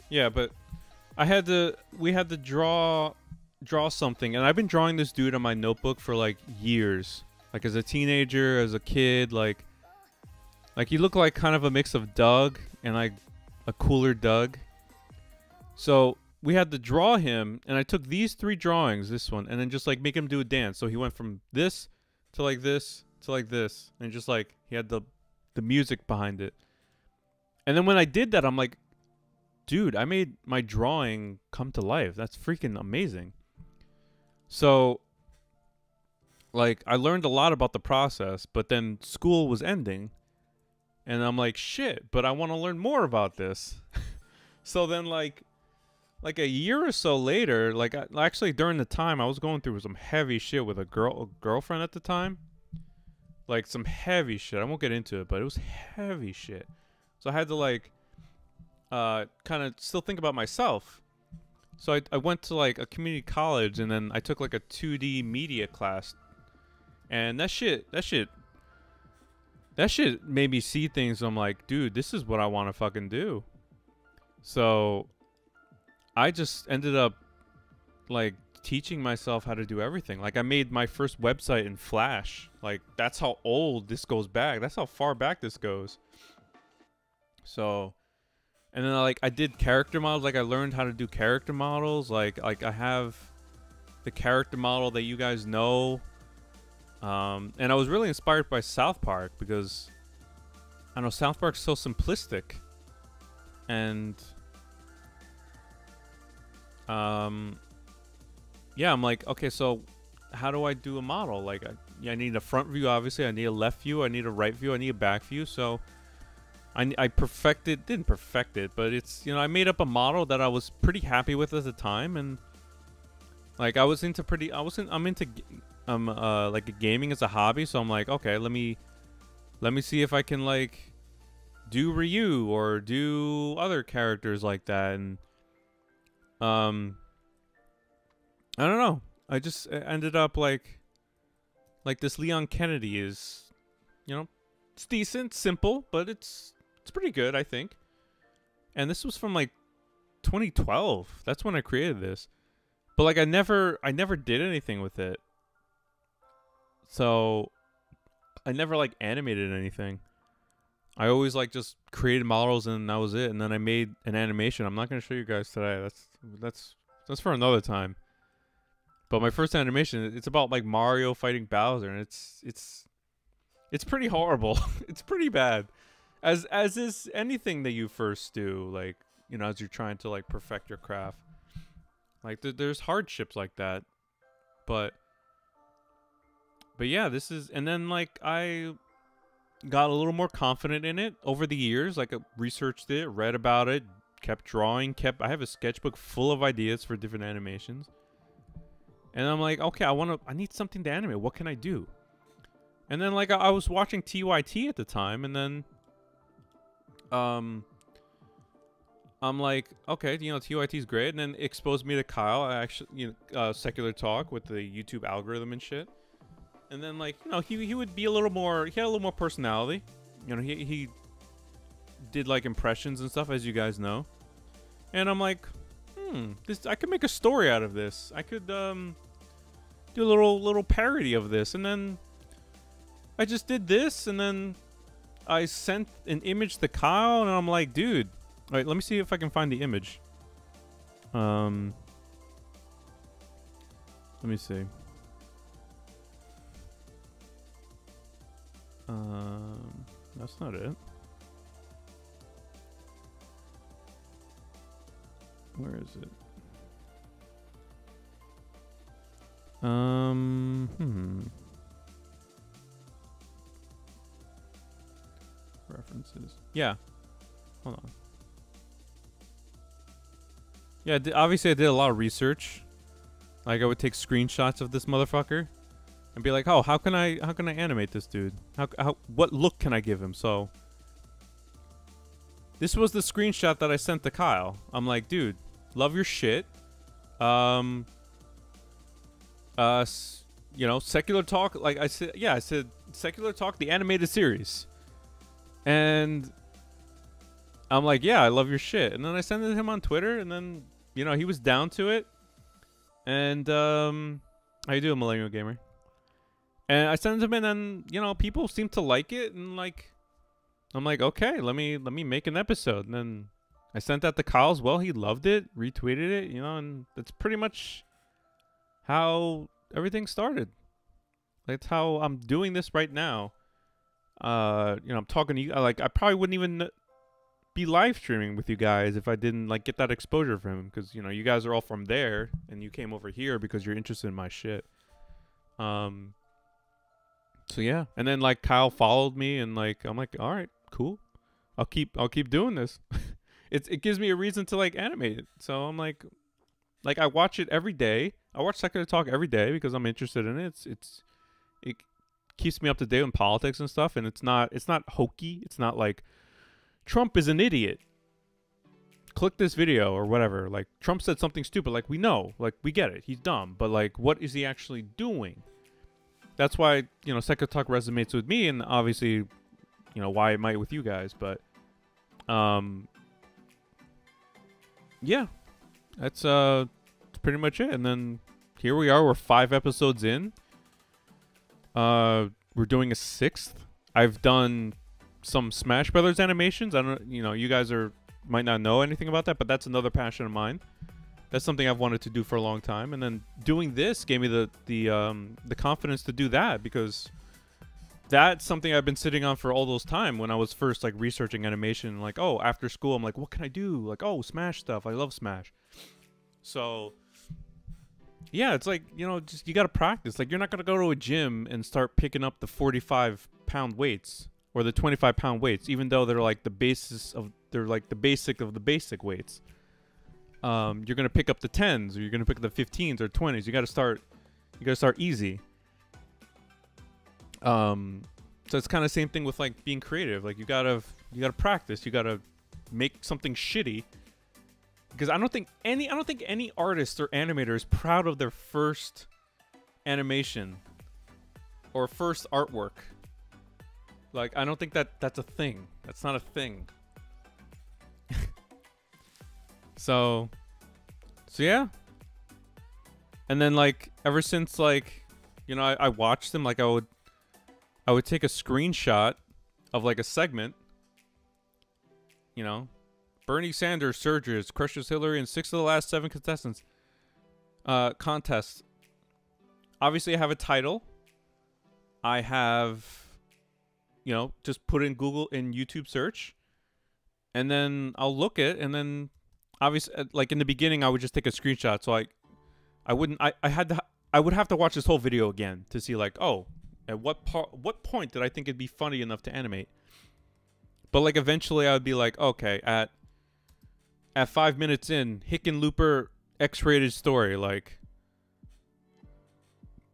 Yeah, but we had to draw something, and I've been drawing this dude on my notebook for like years. Like as a teenager, as a kid, like he looked like kind of a mix of Doug and like a cooler Doug. So we had to draw him, and I took these 3 drawings, this one, and then just like make him do a dance. So he went from this to like this to like this, and just like he had the music behind it. And then when I did that, I'm like, dude, I made my drawing come to life. That's freaking amazing. So, like, I learned a lot about the process, but then school was ending. And I'm like, shit, but I want to learn more about this. So then, like a year or so later, like, actually during the time, I was going through some heavy shit with a girlfriend at the time. Like, some heavy shit. I won't get into it, but it was heavy shit. So I had to, like, kind of still think about myself. So I went to like a community college, and then I took like a 2D media class, and that shit made me see things. I'm like, dude, this is what I want to fucking do. So I just ended up like teaching myself how to do everything. Like I made my first website in Flash. Like that's how old this goes back. That's how far back this goes. So, and then like I did character models. Like I learned how to do character models. Like I have the character model that you guys know. And I was really inspired by South Park because I know South Park's so simplistic. And yeah, I'm like, okay, so how do I do a model? Like I need a front view, obviously. I need a left view. I need a right view. I need a back view. So I didn't perfect it, but it's, you know, I made up a model that I was pretty happy with at the time. And like I'm into like gaming as a hobby. So I'm like, okay, let me see if I can like do Ryu or do other characters like that. And I don't know. I just ended up like this Leon Kennedy is, you know, it's decent, simple, but it's pretty good, I think. And this was from like 2012. That's when I created this. But like I never did anything with it. So I never like animated anything. I always like just created models and that was it. And then I made an animation. I'm not going to show you guys today. That's for another time. But my first animation, it's about like Mario fighting Bowser, and it's pretty horrible. It's pretty bad. As is anything that you first do, like, you know, as you're trying to like perfect your craft. Like there's hardships like that. But yeah, this is, and then like I got a little more confident in it over the years. Like I researched it, read about it, kept drawing, I have a sketchbook full of ideas for different animations. And I'm like, okay, I need something to animate. What can I do? And then like I was watching TYT at the time, and then I'm like, okay, you know, TYT's great. And then it exposed me to Kyle. I actually, you know, Secular Talk with the YouTube algorithm and shit. And then like, you know, he would be he had a little more personality. You know, he did like impressions and stuff, as you guys know. And I'm like, I could make a story out of this. I could do a little parody of this. And then I just did this, and then I sent an image to Kyle, and I'm like, dude, all right, let me see if I can find the image. Let me see. That's not it. Where is it? References. Yeah. Hold on. Yeah, obviously I did a lot of research. Like I would take screenshots of this motherfucker and be like, "Oh, how can I animate this dude? What look can I give him?" So this was the screenshot that I sent to Kyle. I'm like, "Dude, love your shit. You know, Secular Talk, like I said, yeah, I said Secular Talk, the animated series." And I'm like, "Yeah, I love your shit." And then I sent it to him on Twitter, and then, you know, he was down to it. And how you doing, Millennial Gamer? And I sent him, and then, you know, people seem to like it, and like, I'm like, okay, let me make an episode. And then I sent that to Kyle as well. He loved it, retweeted it, you know, and that's pretty much how everything started. That's how I'm doing this right now. You know, I'm talking to you. Like, I probably wouldn't even be live streaming with you guys if I didn't like get that exposure from him, because, you know, you guys are all from there and you came over here because you're interested in my shit. So yeah, and then like Kyle followed me, and like I'm like, all right, cool, I'll keep doing this. It gives me a reason to like animate it. So I'm like I watch it every day. I watch Secular Talk every day because I'm interested in it. It keeps me up to date on politics and stuff, and it's not hokey. It's not like Trump is an idiot, click this video or whatever. Like, Trump said something stupid. Like, we know, like, we get it, he's dumb, but like, what is he actually doing? That's why, you know, Secular Talk resonates with me, and obviously, you know, why it might with you guys. But yeah, that's pretty much it. And then here we are, we're 5 episodes in. We're doing a 6th. I've done some Smash Brothers animations. I don't, you know, you guys might not know anything about that, but that's another passion of mine. That's something I've wanted to do for a long time, and then doing this gave me the confidence to do that, because that's something I've been sitting on for all those time when I was first like researching animation. Like, oh, after school, I'm like, what can I do? Like, oh, Smash stuff. I love Smash. So yeah, it's like, you know, just you gotta practice. Like, you're not gonna go to a gym and start picking up the 45-pound weights or the 25-pound weights, even though they're like the basic of the basic weights. You're gonna pick up the 10s, or you're gonna pick up the 15s or 20s. You gotta start easy. So it's kind of same thing with like being creative. Like, you gotta practice. You gotta make something shitty, because I don't think any artist or animator is proud of their first animation or first artwork. Like, I don't think that's a thing. That's not a thing. So yeah. And then like ever since, like, you know, I watched them, like I would take a screenshot of like a segment, you know, Bernie Sanders surges, crushes Hillary in 6 of the last 7 contests. Obviously I have a title. I have, you know, just put in Google in YouTube search, and then I'll look at, and then obviously, like in the beginning, I would just take a screenshot. So I would have to watch this whole video again to see like, oh, at what point did I think it'd be funny enough to animate? But like eventually I would be like, okay, at 5 minutes in, Hickenlooper X-rated story, like,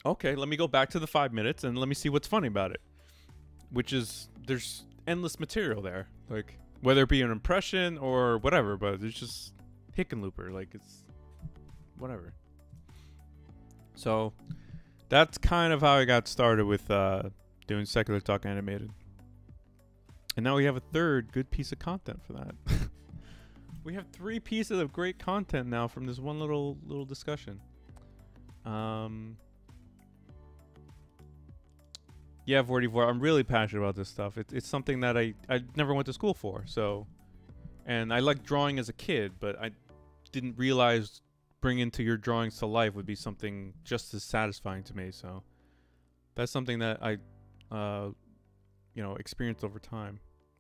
okay, let me go back to the 5 minutes and let me see what's funny about it. Which is, there's endless material there, like, whether it be an impression or whatever, but it's just Hickenlooper, like, it's whatever. So that's kind of how I got started with doing Secular Talk animated. And now we have a third good piece of content for that. We have 3 pieces of great content now from this one little discussion. Yeah, 44. I'm really passionate about this stuff. It's something that I never went to school for. So, and I liked drawing as a kid, but I didn't realize bringing to your drawings to life would be something just as satisfying to me. So, that's something that I you know, experienced over time,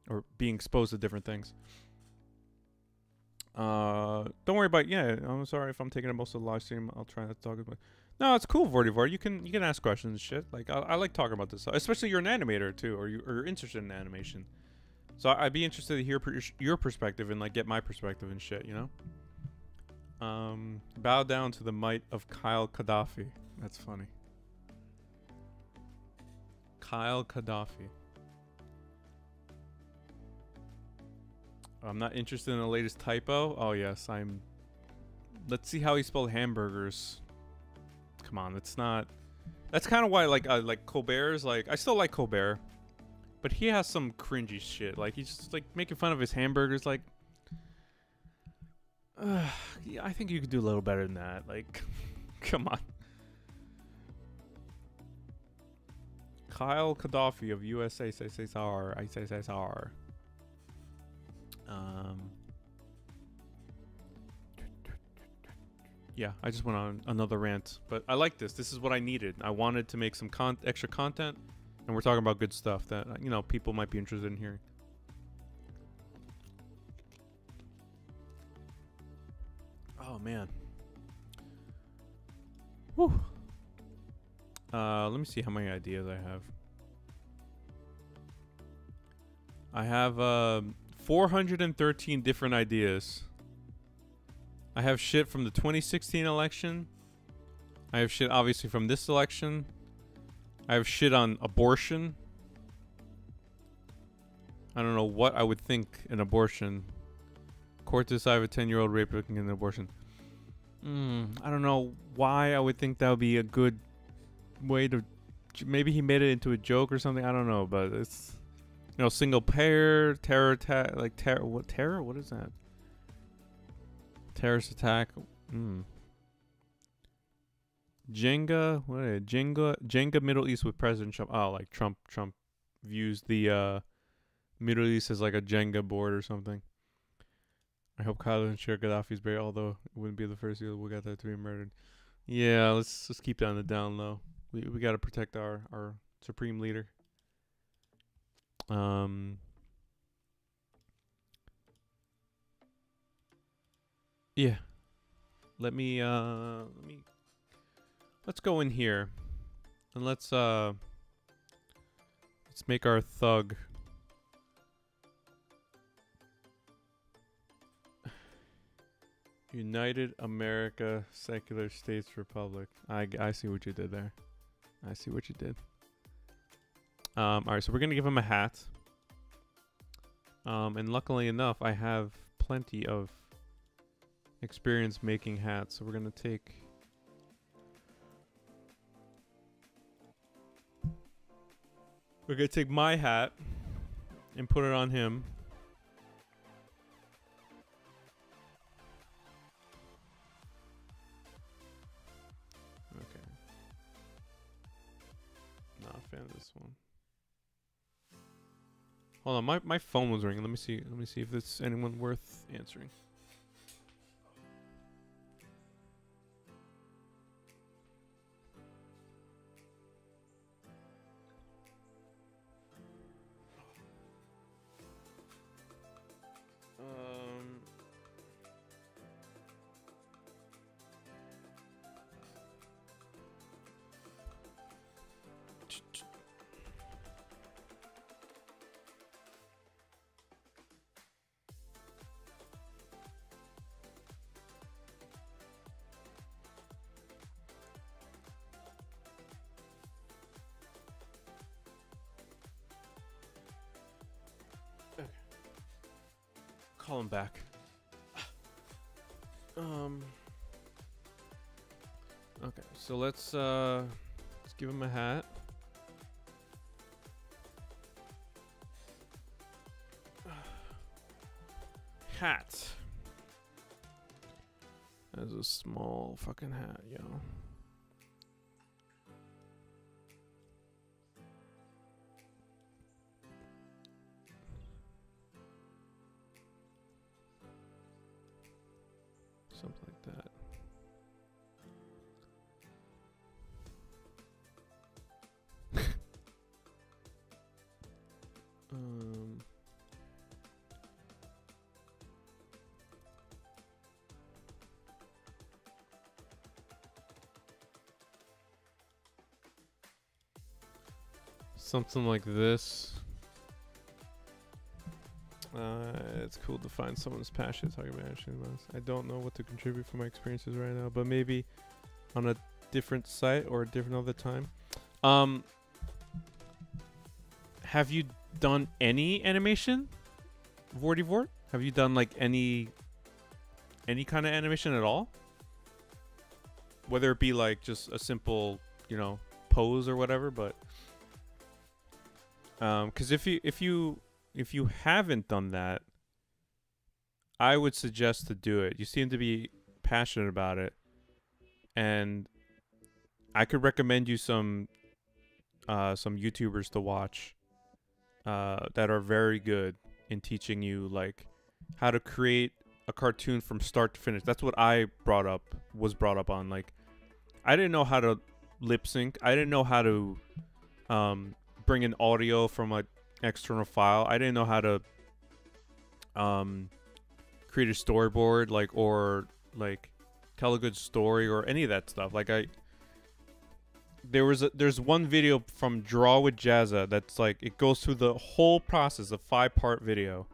or being exposed to different things. Don't worry about. Yeah, I'm sorry if I'm taking up most of the live stream. I'll try not to talk about. No, it's cool, Vortivore. You can ask questions and shit. Like I like talking about this stuff, especially you're an animator too, or you're interested in animation. So I'd be interested to hear your perspective and like get my perspective and shit. You know. Bow down to the might of Kyle Gaddafi. That's funny. Kyle Gaddafi. I'm not interested in the latest typo. Oh yes, I'm. Let's see how he spelled hamburgers. Come on, that's not. That's kind of why like Colbert's like I still like Colbert, but he has some cringy shit. Like he's just like making fun of his hamburgers. Like, yeah, I think you could do a little better than that. Like, come on. Kyle Gaddafi of USSR. Yeah, I just went on another rant, but I like this. This is what I needed. I wanted to make some extra content, and we're talking about good stuff that, you know, people might be interested in hearing. Oh man. Whew. Let me see how many ideas I have. I have 413 different ideas. I have shit from the 2016 election. I have shit obviously from this election. I have shit on abortion. I don't know what I would think an abortion. Court to decide if a 10-year-old raper can get an abortion. I don't know why I would think that would be a good way to. Maybe he made it into a joke or something. I don't know, but it's, you know, single payer terror attack, like terror. What terror? What is that? Terrorist attack. Jenga. What is it? Jenga Middle East with President Trump. Oh, like Trump views the Middle East as like a Jenga board or something. I hope Kyle doesn't share Gaddafi's buried, although it wouldn't be the first year we got that to be murdered. Yeah, let's just keep that on the down low. We got to protect our supreme leader. Yeah. Let's go in here. And let's make our thug. United America Secular States Republic. I see what you did there. I see what you did. Alright, so we're gonna give him a hat. And luckily enough, I have plenty of experience making hats, so we're gonna take my hat and put it on him. Okay. Not a fan of this one. Hold on, my phone was ringing. Let me see if it's anyone worth answering. Call him back. Okay, so let's give him a hat. Hat. That's a small fucking hat, yo. Something like that. Something like this. It's cool to find someone's passionate talking about action. I don't know what to contribute from my experiences right now, but maybe on a different site or a different other time. Have you done any animation, Vortivort? Have you done like any kind of animation at all? Whether it be like just a simple, you know, pose or whatever, but because if you haven't done that, I would suggest to do it. You seem to be passionate about it, and I could recommend you some YouTubers to watch that are very good in teaching you like how to create a cartoon from start to finish. That's what I was brought up on. Like, I didn't know how to lip sync. I didn't know how to bring in audio from an external file. I didn't know how to create a storyboard, like, or like tell a good story or any of that stuff. Like, there's one video from Draw with Jazza that's like, it goes through the whole process, a 5-part video,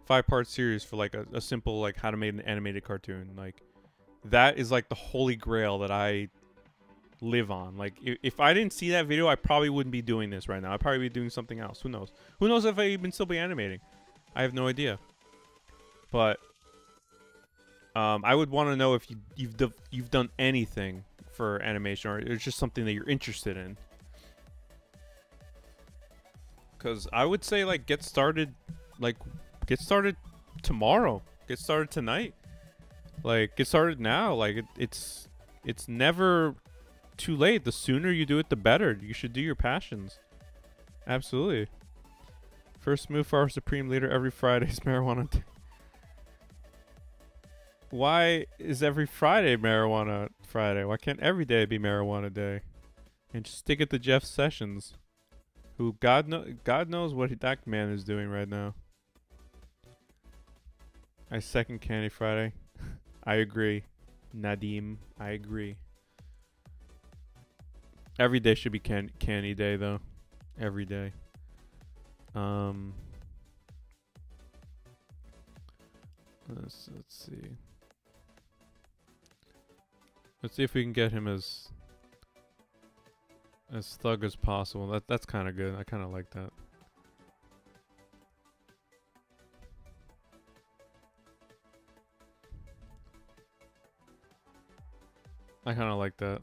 5-part series for like a simple like how to make an animated cartoon. Like, that is like the holy grail that I live on. Like, if I didn't see that video, I probably wouldn't be doing this right now. I'd probably be doing something else. Who knows? Who knows if I even still be animating? I have no idea. But I would want to know if you've done anything for animation, or it's just something that you're interested in. Because I would say, like, get started tomorrow. Get started tonight. Like, get started now. Like, it's never too late. The sooner you do it, the better. You should do your passions. Absolutely. First move for our supreme leader every Friday is marijuana day. Why is every Friday marijuana Friday? Why can't every day be marijuana day? And just stick it to Jeff Sessions, who God knows what that man is doing right now. I second Candy Friday. I agree. Nadim, I agree. Every day should be candy day, though. Every day. Let's see. Let's see if we can get him as thug as possible. That's kind of good. I kind of like that. I kind of like that.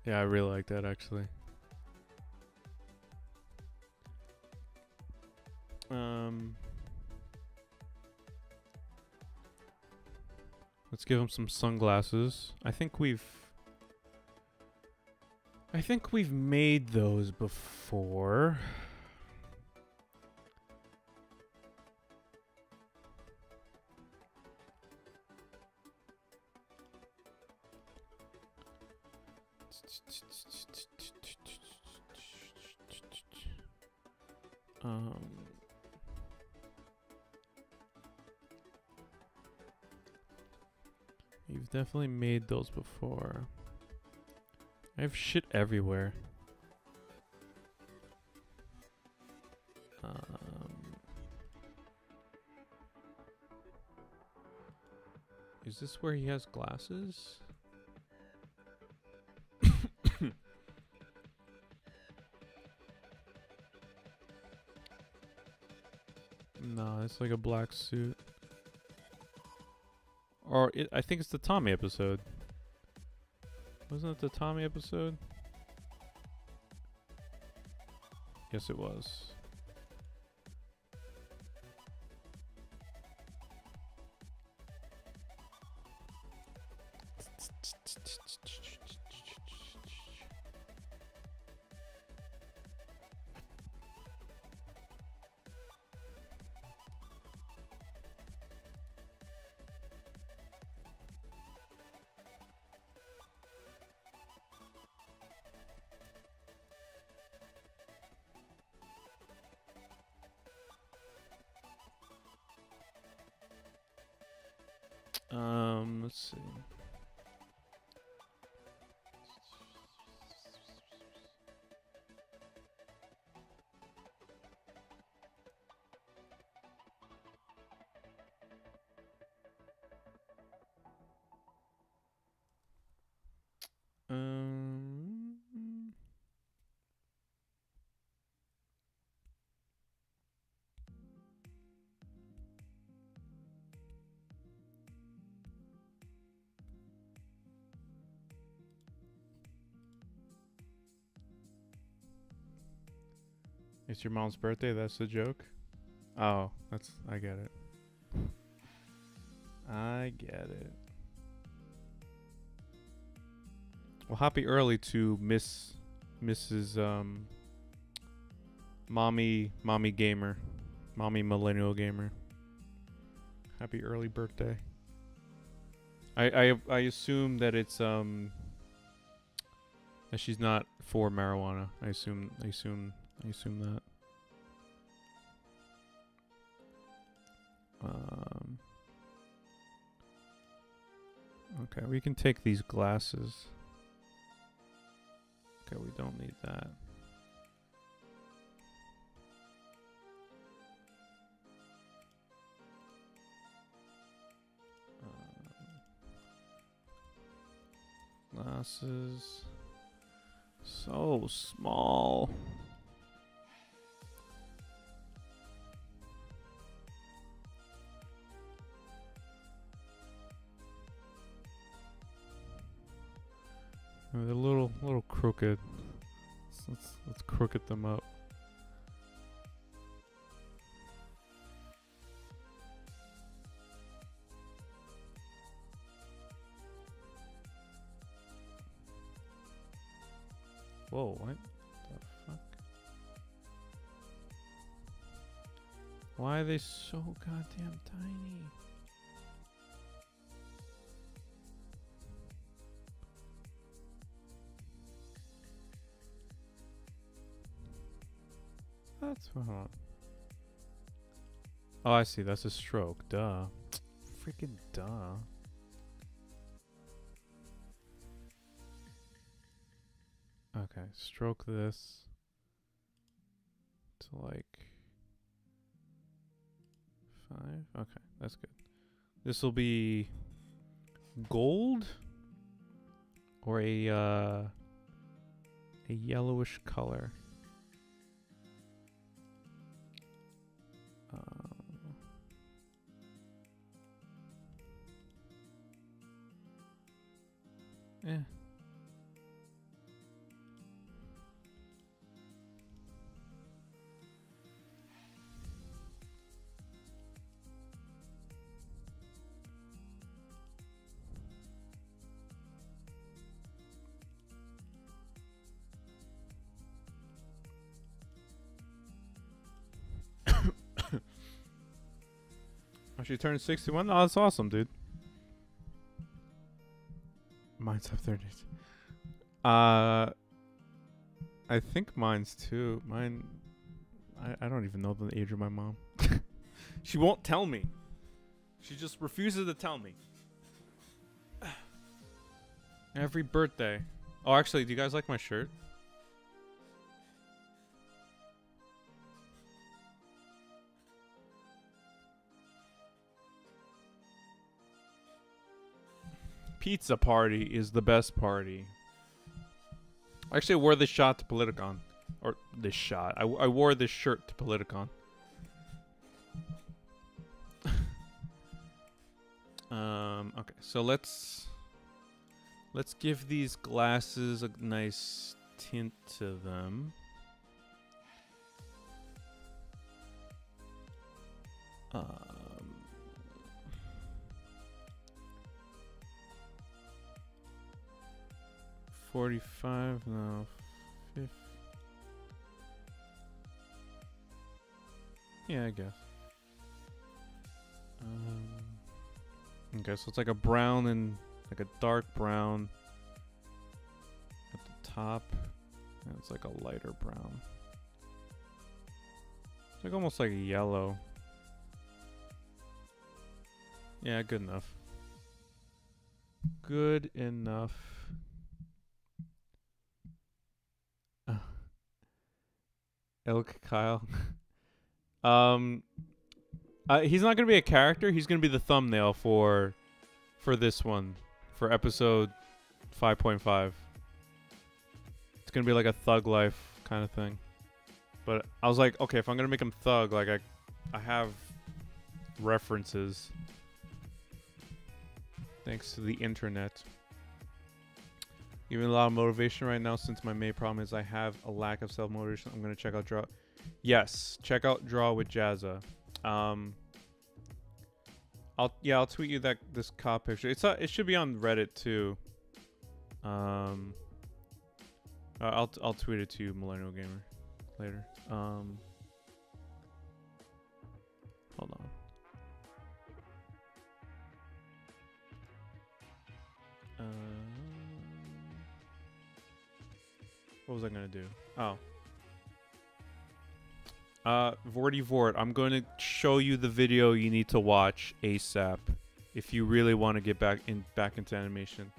Yeah, I really like that, actually. Let's give him some sunglasses. I think we've made those before. You've definitely made those before. I have shit everywhere. Is this where he has glasses? No, it's like a black suit. Or I think it's the Tommy episode. Wasn't it the Tommy episode? Yes, it was. Let's see. It's your mom's birthday. That's the joke. Oh, I get it. I get it. Well, happy early to Mrs. Mommy gamer, mommy millennial gamer. Happy early birthday. I assume that it's that she's not for marijuana. I assume that. Okay, we can take these glasses. Okay, we don't need that. Glasses. So small. They're a little crooked. Let's crooked them up. Whoa, what the fuck? Why are they so goddamn tiny? That's what. Oh, I see. That's a stroke. Duh. Freaking duh. Okay, stroke this to like 5. Okay, that's good. This will be gold or a yellowish color. Yeah. Oh, she turned 61? Oh, that's awesome, dude. Mine's up 30. I think mine's too. Mine, I don't even know the age of my mom. She won't tell me. She just refuses to tell me. Every birthday. Oh, actually, do you guys like my shirt? Pizza party is the best party. I actually wore this shot to Politicon. Or this shot. I wore this shirt to Politicon. Okay, so let's give these glasses a nice tint to them. 45, no, 50. Yeah, I guess. Okay, so it's like a brown and like a dark brown at the top, and it's like a lighter brown. It's like almost like a yellow. Yeah, good enough. Good enough. Elk Kyle. He's not gonna be a character. He's gonna be the thumbnail for this one, for episode 5.5. It's gonna be like a thug life kind of thing. But I was like, okay, if I'm gonna make him thug, like I have references. Thanks to the internet. Even a lot of motivation right now, since my main problem is I have a lack of self-motivation. I'm gonna check out Yes, check out Draw with Jazza. I'll tweet you this cop picture. It should be on Reddit too. I'll tweet it to you, Millennial Gamer, later. Hold on. What was I gonna do? Oh. Vorty Vort, I'm going to show you the video you need to watch ASAP if you really want to get back into animation.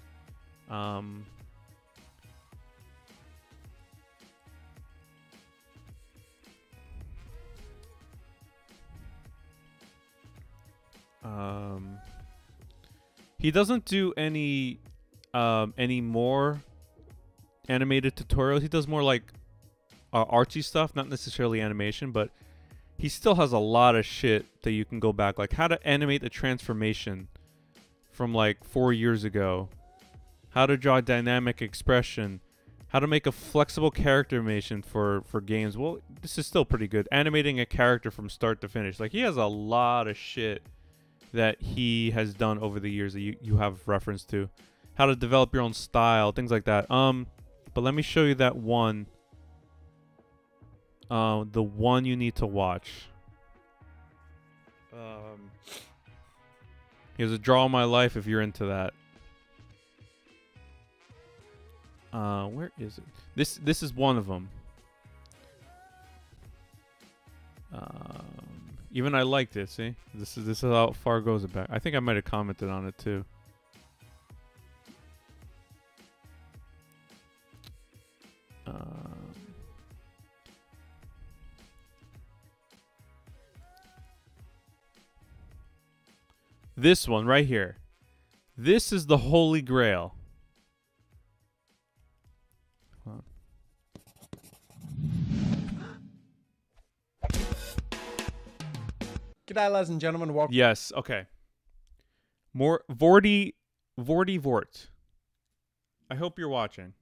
He doesn't do any more animated tutorials. He does more like artsy stuff, not necessarily animation, but he still has a lot of shit that you can go back, like how to animate a transformation from like 4 years ago, how to draw dynamic expression, how to make a flexible character animation for games. Well, this is still pretty good. Animating a character from start to finish. Like, he has a lot of shit that he has done over the years that you have reference to. How to develop your own style, things like that. But let me show you that one. The one you need to watch. Here's a Draw My Life if you're into that. Where is it? This is one of them. Even I liked it. See, this is how far goes it back. I think I might have commented on it too. This one right here. This is the Holy Grail. G'day, ladies and gentlemen. Welcome. Yes. Okay. More Vorty Vort. I hope you're watching.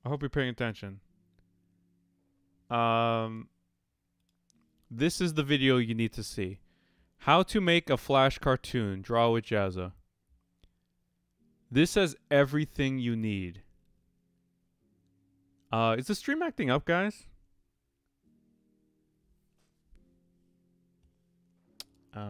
I hope you're paying attention. This is the video you need to see. How to make a Flash cartoon. Draw with Jazza. This has everything you need. Is the stream acting up, guys? Let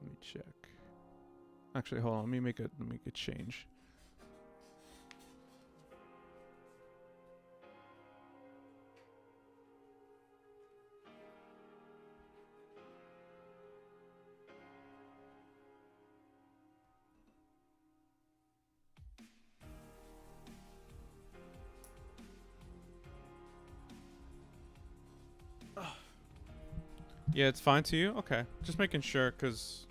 me check. Actually, hold on. Let me make a change. Yeah, it's fine to you? Okay. Just making sure, because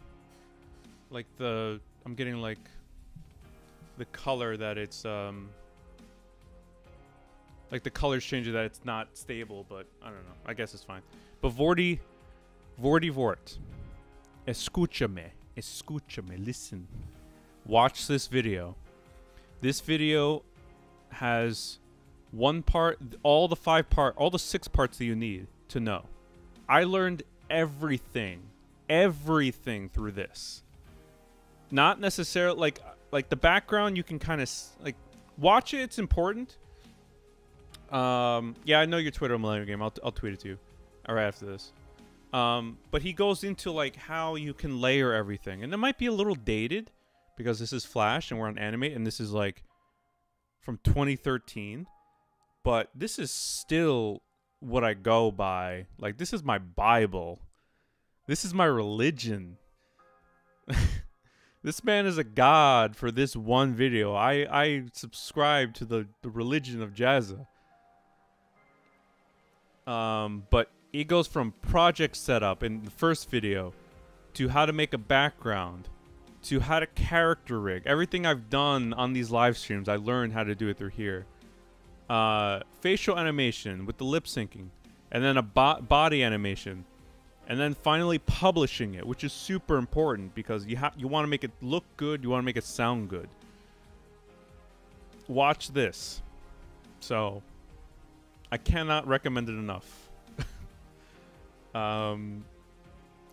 like I'm getting like the color that it's like the color's changing, that it's not stable, but I don't know. I guess it's fine. But Vorty Vort. Escúchame, listen. Watch this video. This video has one part, all the 6 parts that you need to know. I learned everything through this. Not necessarily like the background. You can kind of like watch it. It's important. Yeah, I know your Twitter, Millennial Game. I'll tweet it to you right after this. But he goes into like how you can layer everything, and it might be a little dated because this is Flash and we're on Animate, and this is like from 2013. But this is still what I go by. Like, this is my Bible. This is my religion. This man is a god for this one video. I subscribe to the religion of Jazza. But it goes from project setup in the first video to how to make a background to how to character rig. Everything I've done on these live streams, I learned how to do it through here. Facial animation with the lip syncing, and then a body animation, and then finally publishing it, which is super important because you want to make it look good, you want to make it sound good. Watch this. So I cannot recommend it enough. And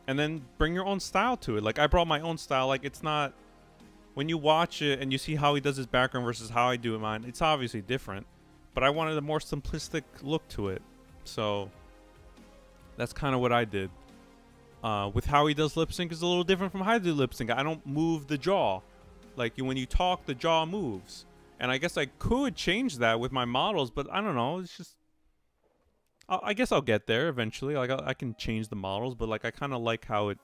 then bring your own style to it. Like, I brought my own style. Like, it's not, when you watch it and you see how he does his background versus how I do mine, it's obviously different, but I wanted a more simplistic look to it. So that's kind of what I did. With how he does lip sync is a little different from how I do lip sync. I don't move the jaw. Like, when you talk, the jaw moves. And I guess I could change that with my models, but I don't know. It's just, I guess I'll get there eventually. Like, I can change the models, but like, I kind of like how it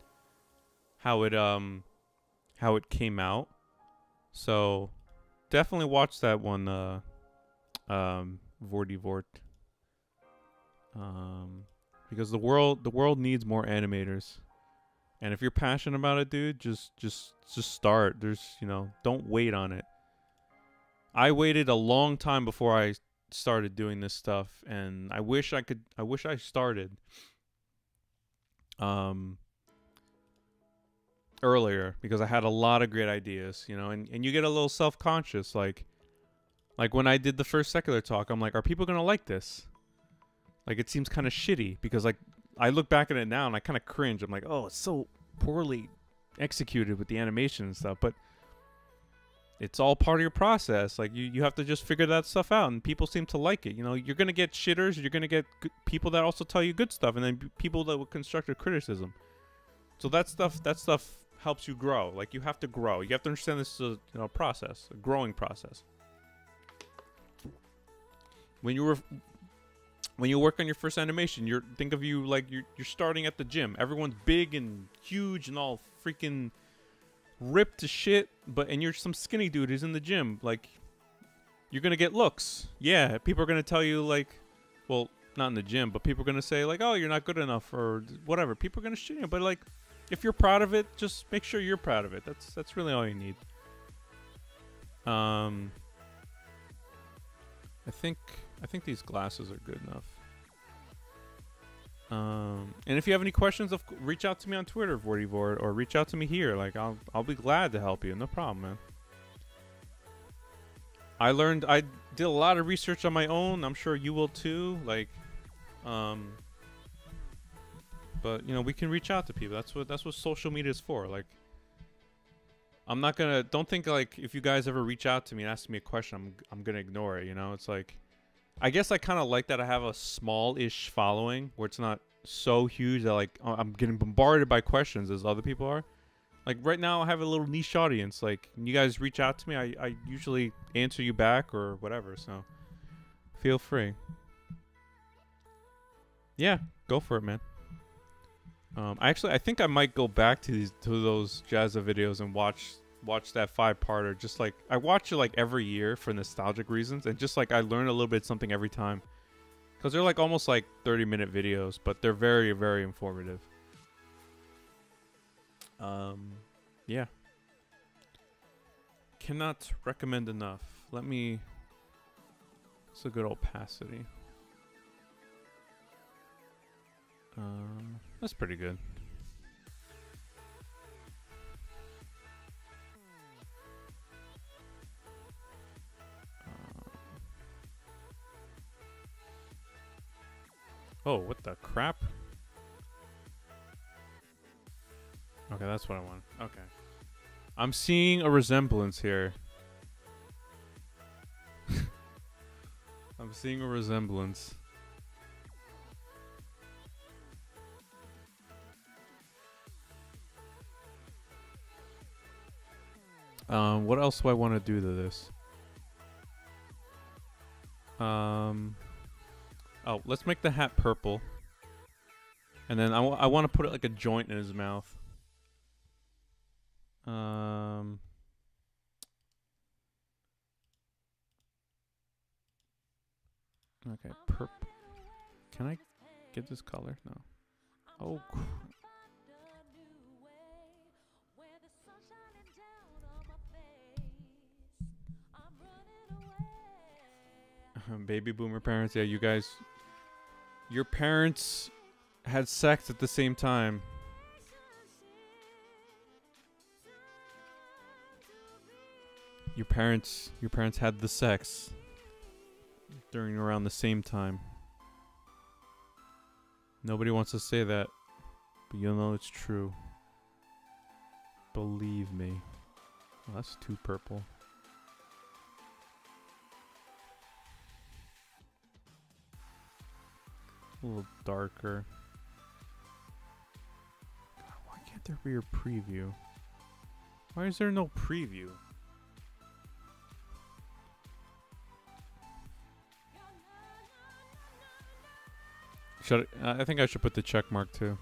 came out. So definitely watch that one, Vortivort. Because the world needs more animators. And if you're passionate about it, dude, just start. There's, don't wait on it. I waited a long time before I started doing this stuff, and I wish I started earlier, because I had a lot of great ideas, and you get a little self-conscious, like when I did the first Secular Talk, I'm like, are people gonna like this? Like, it seems kind of shitty, because like I look back at it now and I kind of cringe. I'm like, oh, it's so poorly executed with the animation and stuff, but it's all part of your process. Like, you have to just figure that stuff out, and people seem to like it. You're gonna get shitters, you're gonna get people that also tell you good stuff, and then people that will constructive criticism. So that stuff helps you grow. Like, you have to grow. You have to understand this is a process, a growing process. When you work on your first animation, think of you like you're starting at the gym. Everyone's big and huge and all freaking ripped to shit, and you're some skinny dude who's in the gym. Like, you're gonna get looks. Yeah, people are gonna tell you, like, well, not in the gym, but people are gonna say, like, oh, you're not good enough or whatever. People are gonna shit you, but like, if you're proud of it, just make sure you're proud of it. That's really all you need. I think these glasses are good enough. And if you have any questions, reach out to me on Twitter, Vortivort, or reach out to me here. Like, I'll be glad to help you. No problem, man. I did a lot of research on my own. I'm sure you will too. Like, but we can reach out to people. That's what social media is for. Like, don't think like if you guys ever reach out to me and ask me a question, I'm gonna ignore it. It's like, I guess I kind of like that I have a small-ish following where it's not so huge that like I'm getting bombarded by questions as other people are. Like, right now I have a little niche audience. Like, when you guys reach out to me, I usually answer you back or whatever. So feel free. Yeah, go for it, man. I think I might go back to those Jazza videos and watch that 5-parter. Just like, I watch it like every year for nostalgic reasons, and just like I learn a little bit something every time, because they're like almost like 30-minute videos, but they're very, very informative. Yeah, cannot recommend enough. It's a good opacity. That's pretty good. Oh, what the crap? Okay, that's what I want. Okay. I'm seeing a resemblance here. I'm seeing a resemblance. What else do I want to do to this? Oh, let's make the hat purple. And then I want to put it like a joint in his mouth. Okay, purple. Can I get this color? No. Oh, baby boomer parents. Yeah, you guys, your parents had sex at the same time. Your parents had the sex during around the same time. Nobody wants to say that, but you'll know it's true. Believe me. Oh, that's too purple. A little darker. God, why can't there be a preview? Why is there no preview? I think I should put the check mark too.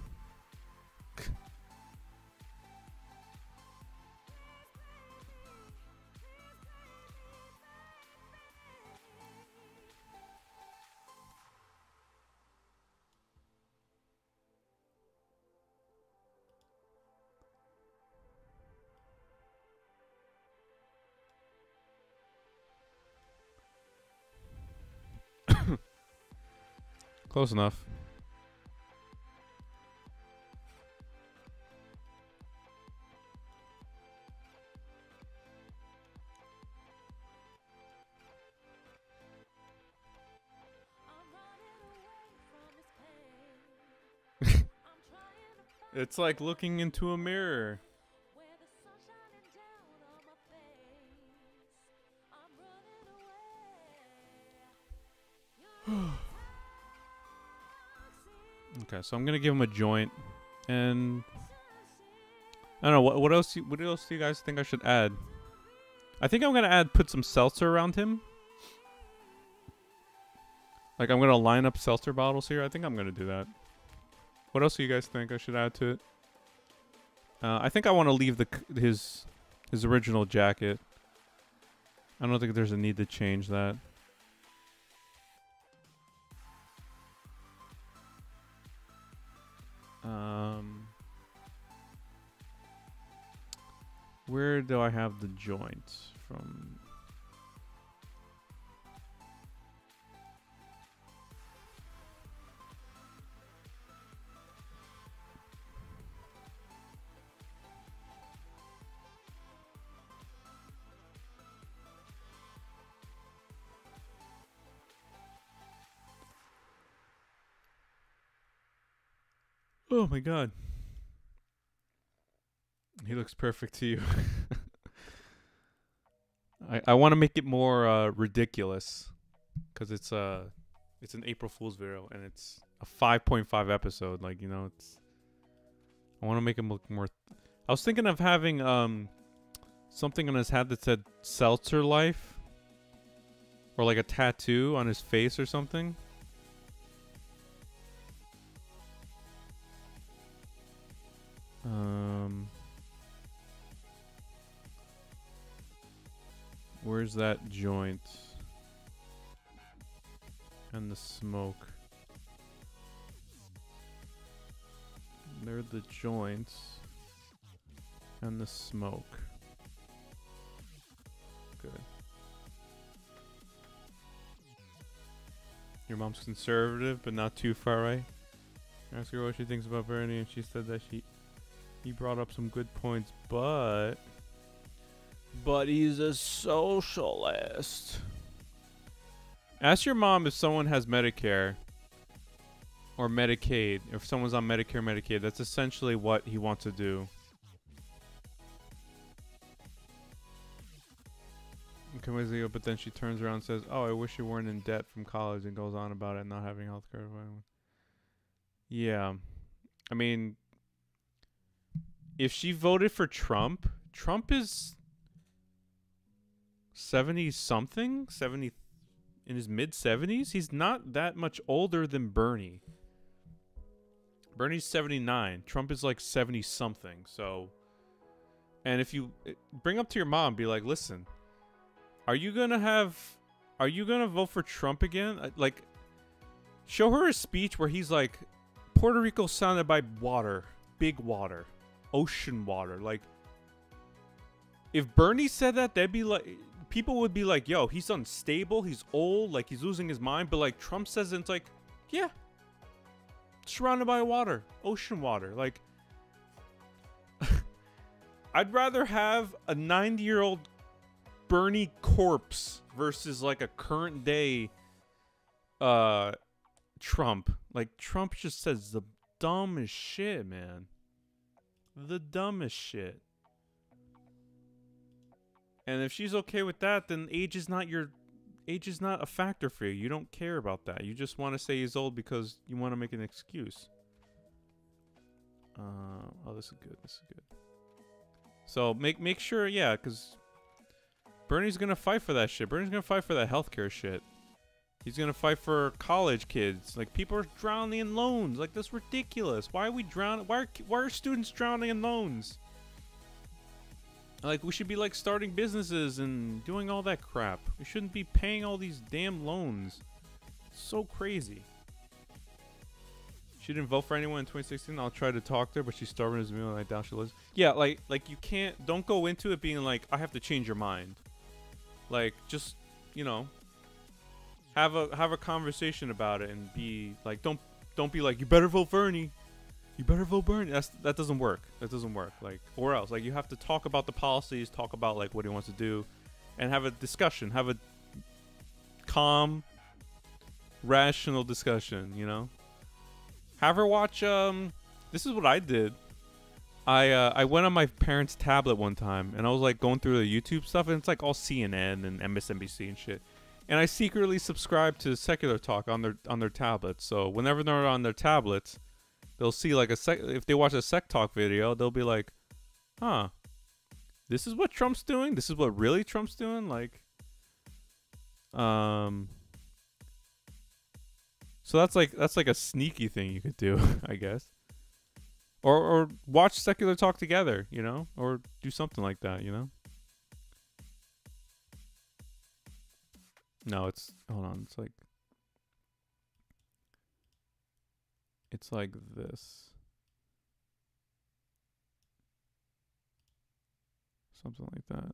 Close enough. It's like looking into a mirror. Okay, so I'm gonna give him a joint, and I don't know what else. What else do you guys think I should add? I think I'm gonna put some seltzer around him. Like I'm gonna line up seltzer bottles here. I think I'm gonna do that. What else do you guys think I should add to it? I think I want to leave his original jacket. I don't think there's a need to change that. Where do I have the joints from? Oh my god. He looks perfect to you. I want to make it more ridiculous, because it's an April Fool's video and it's a 5.5 episode. Like, you know, I want to make him look more. I was thinking of having something on his head that said Seltzer Life, or like a tattoo on his face or something. Where's that joint? And the smoke. They're the joints. And the smoke. Good. Your mom's conservative, but not too far right. I asked her what she thinks about Bernie, and she said that he brought up some good points, but he's a socialist. Ask your mom if someone has Medicare or Medicaid. If someone's on Medicare, Medicaid, that's essentially what he wants to do. Okay, but then she turns around and says, "Oh, I wish you weren't in debt from college," and goes on about it not having health care. Yeah. I mean, if she voted for Trump is 70 something, 70 in his mid 70s. He's not that much older than Bernie. Bernie's 79. Trump is like 70 something. So, and if you bring up to your mom, be like, "Listen, are you going to vote for Trump again?" Like, show her a speech where he's like, "Puerto Rico surrounded by water, big water, ocean water." Like, if Bernie said that, they'd be like, people would be like, "Yo, he's unstable, he's old, like he's losing his mind." But like Trump says it, it's like, yeah, surrounded by water, ocean water. Like, I'd rather have a 90-year-old Bernie corpse versus like a current day Trump. Like, Trump just says the dumbest shit, man. The dumbest shit. And if she's okay with that, then age is not a factor for you. You don't care about that. You just want to say he's old because you want to make an excuse. Oh, this is good. This is good. So make sure, yeah, because Bernie's gonna fight for that shit. Bernie's gonna fight for that healthcare shit. He's gonna fight for college kids. Like, people are drowning in loans. Like, that's ridiculous. Why are we drowning? Why are students drowning in loans? Like, we should be like starting businesses and doing all that crap. We shouldn't be paying all these damn loans. It's so crazy. She didn't vote for anyone in 2016. I'll try to talk to her, but she's starving as a meal and I doubt she lives. Yeah, like you can't, don't go into it being like, I have to change your mind. Like, just, you know, have a conversation about it and be like, don't be like, you better vote Bernie. You better vote Bernie. That doesn't work. That doesn't work. Like, or else, like, you have to talk about the policies, talk about like what he wants to do, and have a discussion. Have a calm, rational discussion. You know. Have her watch. This is what I did. I went on my parents' tablet one time, and I was like going through the YouTube stuff, and it's like all CNN and MSNBC and shit. And I secretly subscribed to Secular Talk on their tablets. So whenever they're on their tablets, they'll see like if they watch a Sec Talk video, they'll be like, huh, this is what Trump's doing? This is what really Trump's doing? Like, so that's like a sneaky thing you could do, I guess. Or watch Secular Talk together, you know? Or do something like that, you know? No, it's, hold on, it's like this. Something like that.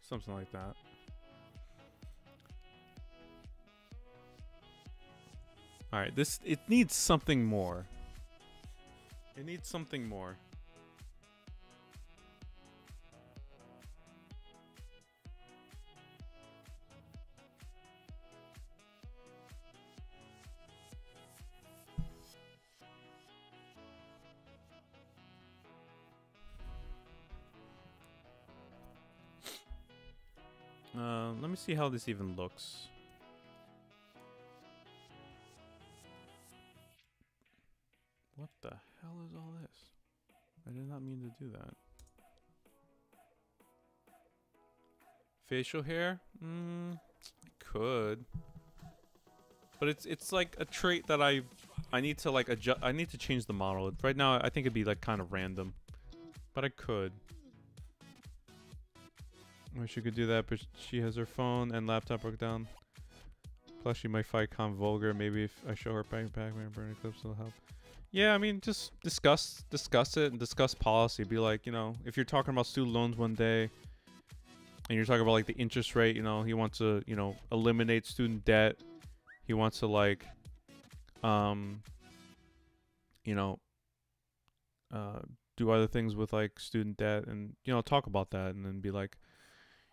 Something like that. Alright, it needs something more. It needs something more. Let me see how this even looks. What the hell is all this? I did not mean to do that. Facial hair? I could. But it's like a trait that I need to like adjust. I need to change the model. Right now I think it'd be like kind of random. But I could. I wish you could do that, but she has her phone and laptop broke down. Plus, she might find vulgar. Maybe if I show her backpack and burning clips, it'll help. Yeah, I mean, just discuss it and discuss policy. Be like, you know, if you're talking about student loans one day, and you're talking about like the interest rate, you know, he wants to, you know, eliminate student debt. He wants to like, you know, do other things with like student debt, and you know, talk about that, and then be like,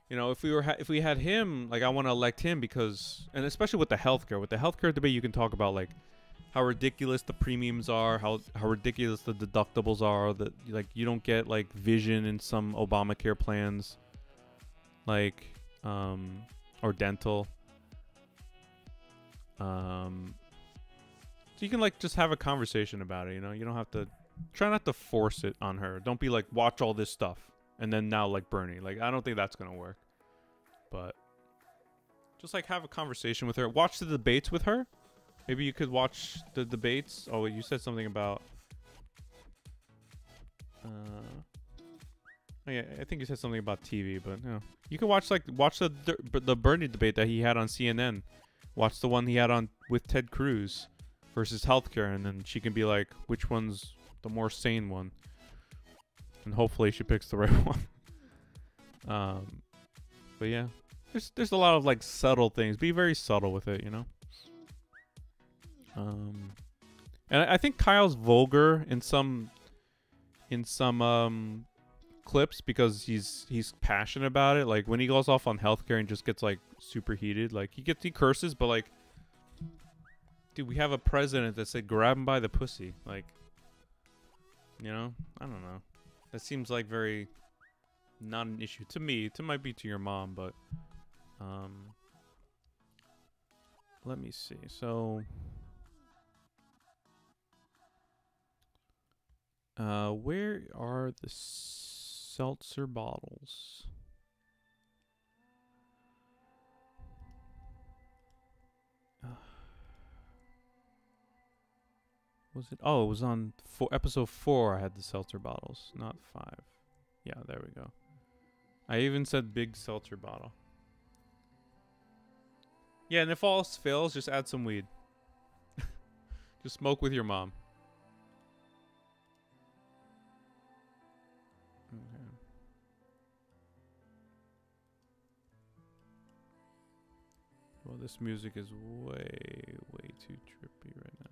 you know, if we had him, like, I want to elect him because, and especially with the healthcare debate, you can talk about like how ridiculous the premiums are, how ridiculous the deductibles are, that like you don't get like vision in some Obamacare plans, like or dental. So you can like just have a conversation about it, you know. You don't have to, try not to force it on her. Don't be like, watch all this stuff and then now like Bernie. Like, I don't think that's gonna work. But just like have a conversation with her. Watch the debates with her. Maybe you could watch the debates. Oh, you said something about Oh, yeah, I think you said something about TV, but you can watch the Bernie debate that he had on CNN. Watch the one he had on with Ted Cruz versus healthcare, and then she can be like, which one's the more sane one, and hopefully she picks the right one. But yeah, there's a lot of like subtle things. Be very subtle with it, you know. And I think Kyle's vulgar in some clips because he's passionate about it. Like when he goes off on healthcare and just gets like super heated, like he curses, but like, dude, we have a president that said grab him by the pussy. Like, you know, I don't know. That seems like very not an issue to me. It might be to your mom, but let me see. So where are the seltzer bottles? Was it? Oh, it was on episode 4. I had the seltzer bottles, not 5. Yeah, there we go. I even said big seltzer bottle. Yeah, and if all else fails, just add some weed. Just smoke with your mom. Okay. Well, this music is way too trippy right now.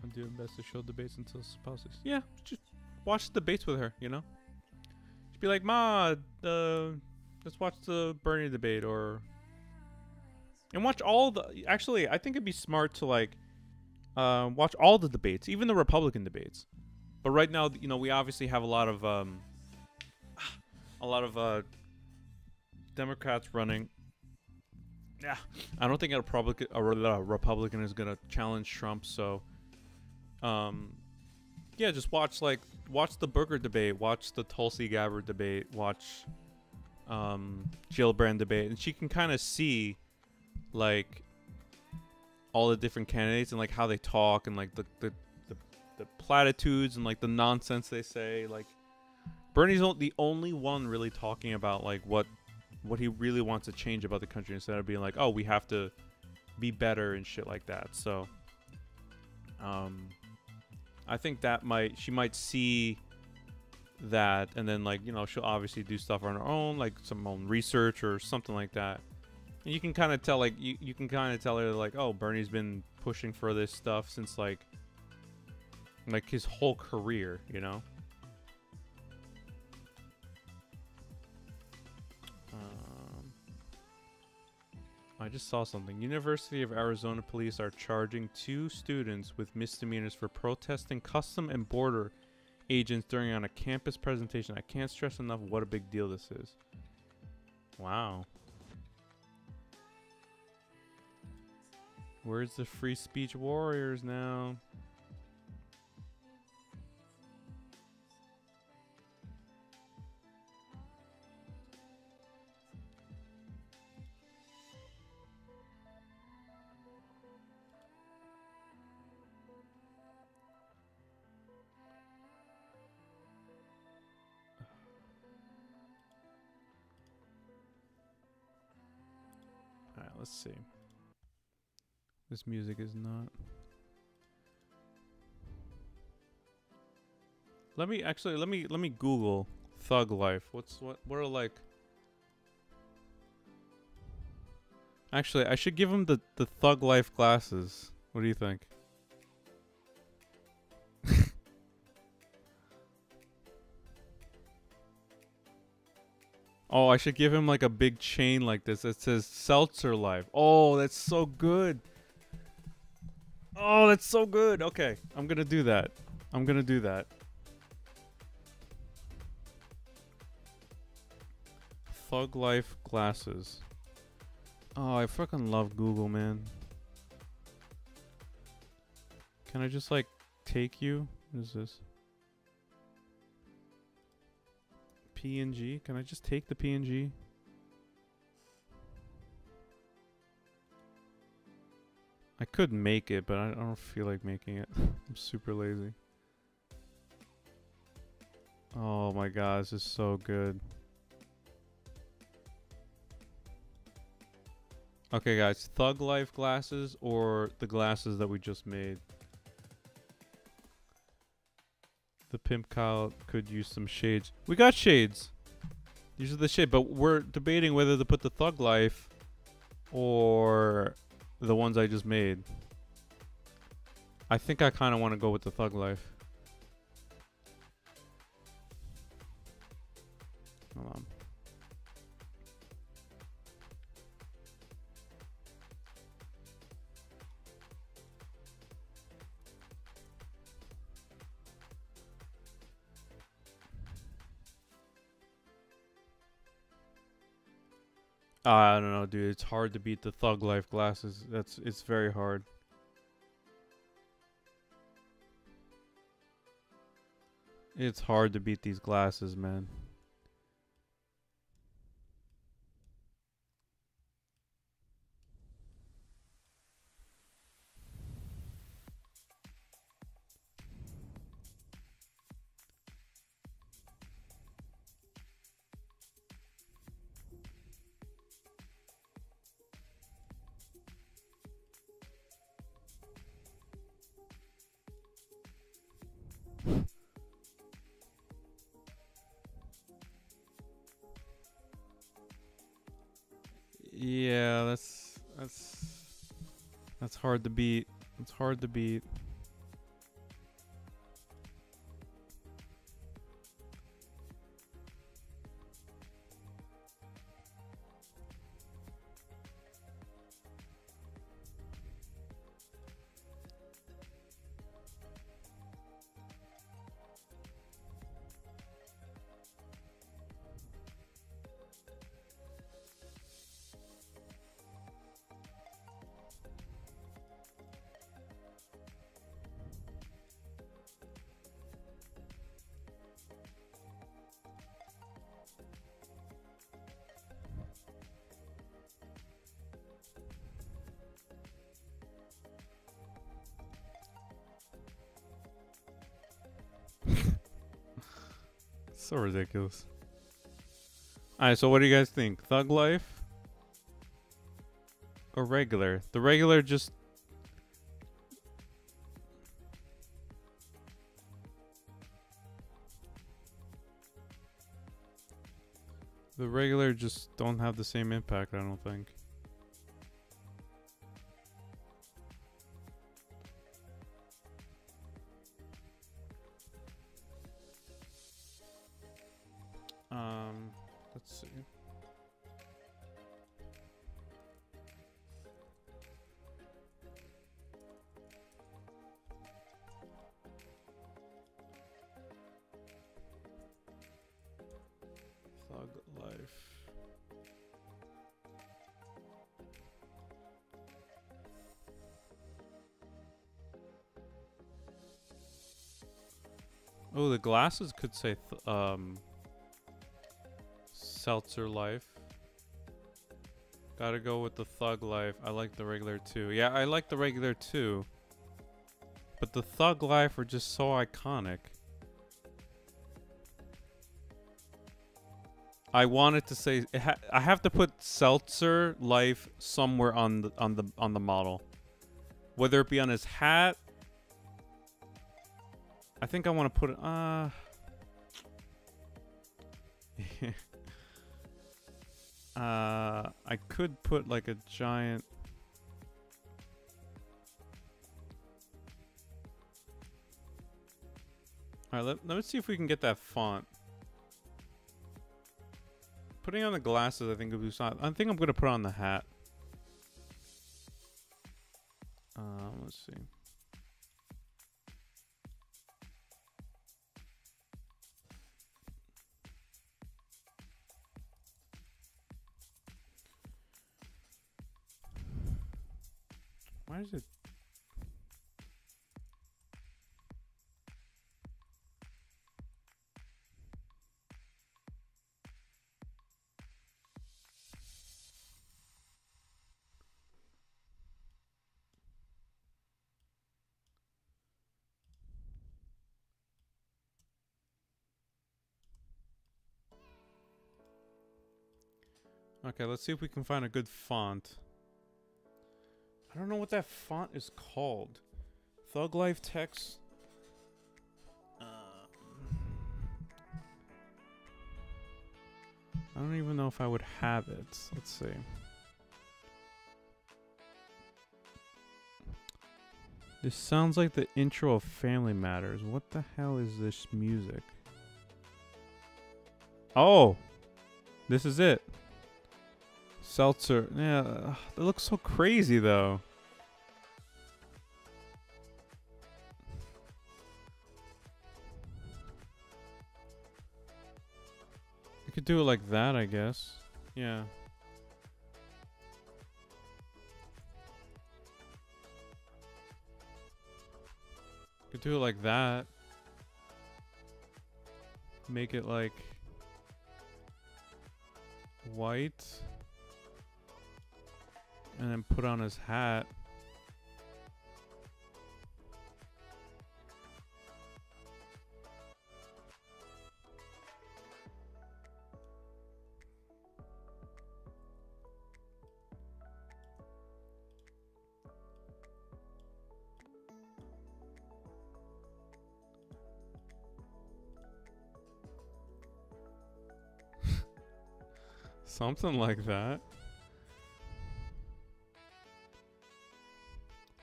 I'm doing best to show debates until spouses. Yeah, just watch the debates with her, you know? Just be like, Ma, let's watch the Bernie debate, and watch all the, actually, I think it'd be smart to like, watch all the debates, even the Republican debates. But right now, you know, we obviously have a lot of Democrats running. Yeah, I don't think a Republican is gonna challenge Trump, so yeah, just watch the Booker debate, watch the Tulsi Gabbard debate, watch Gillibrand debate, and she can kind of see like all the different candidates and like how they talk and like the platitudes and like the nonsense they say. Like Bernie's the only one really talking about like what he really wants to change about the country, instead of being like, oh, we have to be better and shit like that. So I think that she might see that, and then like, you know, she'll obviously do stuff on her own, like some own research or something like that. And you can kind of tell, like, you can kind of tell her like, oh, Bernie's been pushing for this stuff since like his whole career, you know. I just saw something. University of Arizona police are charging 2 students with misdemeanors for protesting custom and border agents during a campus presentation. I can't stress enough what a big deal this is. Wow. Where's the free speech warriors now? Alright, let's see. This music is not. Let me Google Thug Life. What are like? Actually, I should give him the Thug Life glasses. What do you think? Oh, I should give him like a big chain like this that says Seltzer Life. Oh, that's so good. Oh, that's so good. Okay, I'm gonna do that. I'm gonna do that. Thug Life glasses. Oh, I fucking love Google, man. Can I just like take you? What is this? PNG? Can I just take the PNG? I could make it, but I don't feel like making it. I'm super lazy. Oh my god, this is so good. Okay guys, Thug Life glasses or the glasses that we just made. The Pimp Kyle could use some shades. We got shades. These are the shades, but we're debating whether to put the Thug Life or the ones I just made. I think I kind of want to go with the Thug Life. Hold on. I don't know, dude. It's hard to beat the Thug Life glasses. It's very hard. It's hard to beat these glasses, man. Yeah, that's hard to beat. It's hard to beat. So ridiculous. Alright, so what do you guys think? Thug Life? Or regular? The regular just... The regular just don't have the same impact, I don't think. Let's see. Thug Life. Oh, the glasses could say Seltzer Life. Gotta go with the Thug Life. I like the regular too. Yeah, I like the regular too. But the Thug Life are just so iconic. I wanted to say I have to put Seltzer Life somewhere on the model, whether it be on his hat. I think I want to put it. I could put like a giant. All right, let me see if we can get that font. Putting on the glasses, I think would be fine. I think I'm gonna put on the hat. Let's see. Why is it? Okay, let's see if we can find a good font. I don't know what that font is called. Thug Life Text. I don't even know if I would have it. Let's see. This sounds like the intro of Family Matters. What the hell is this music? Oh! This is it. Seltzer. Yeah, that looks so crazy though. You could do it like that, I guess. Yeah. Could do it like that. Make it like white. And then put on his hat. Something like that.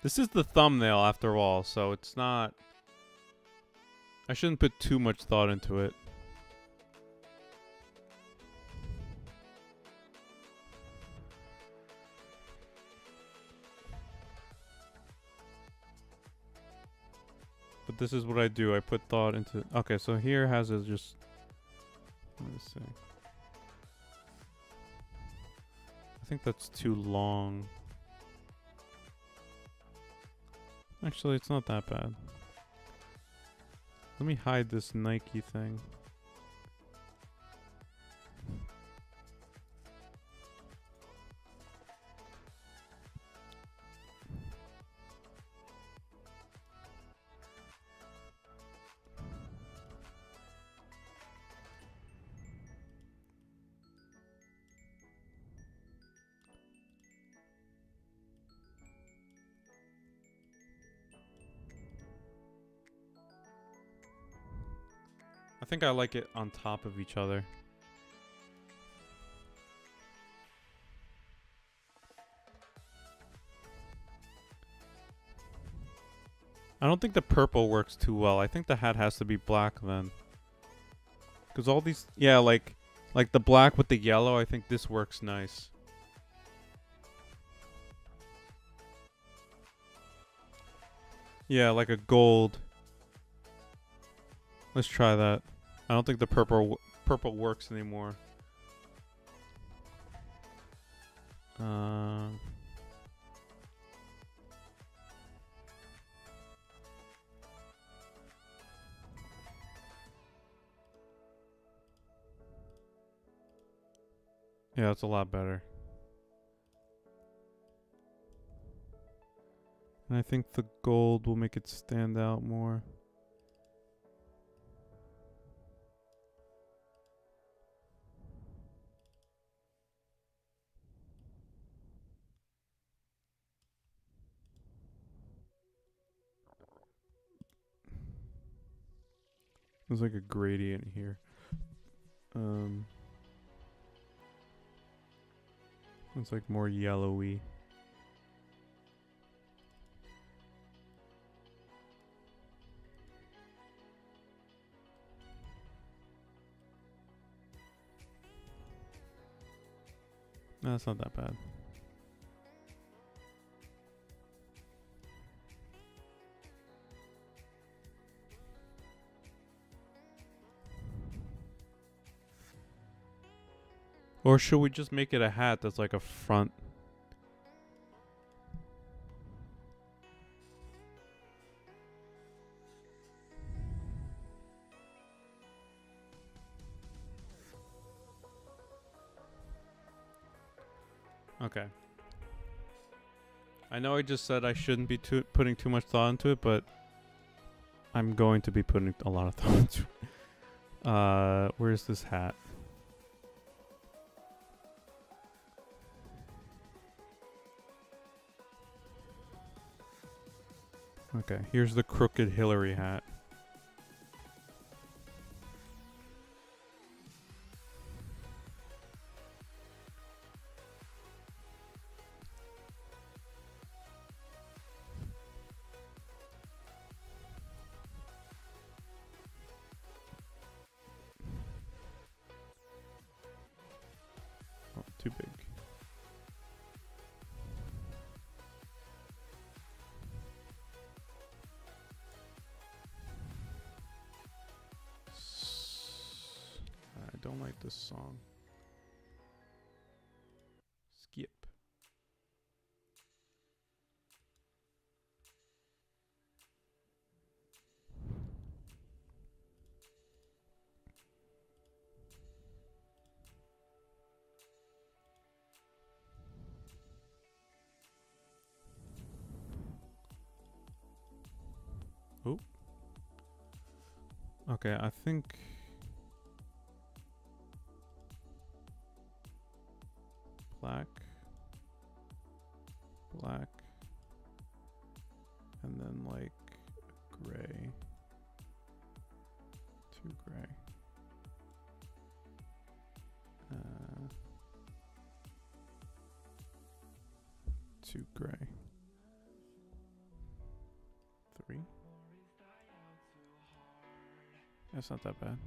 This is the thumbnail after all, so it's not... I shouldn't put too much thought into it. But this is what I do. I put thought into... Okay, so here has it just... Let me see. I think that's too long. Actually, it's not that bad. Let me hide this Nike thing. I think I like it on top of each other. I don't think the purple works too well. I think the hat has to be black then. Because all these... Yeah, like the black with the yellow, I think this works nice. Yeah, like a gold. Let's try that. I don't think the purple works anymore. Yeah, it's a lot better. And I think the gold will make it stand out more. There's like a gradient here. It's like more yellowy. No, that's not that bad. Or should we just make it a hat that's like a front? Okay. I know I just said I shouldn't be putting too much thought into it, but I'm going to be putting a lot of thought into it. Where's this hat? Okay, here's the crooked Hillary hat. Oh, too big. I don't like this song. Skip. Oh. Okay, I think black, black, and then like gray, too gray. Too gray. 3. That's not that bad.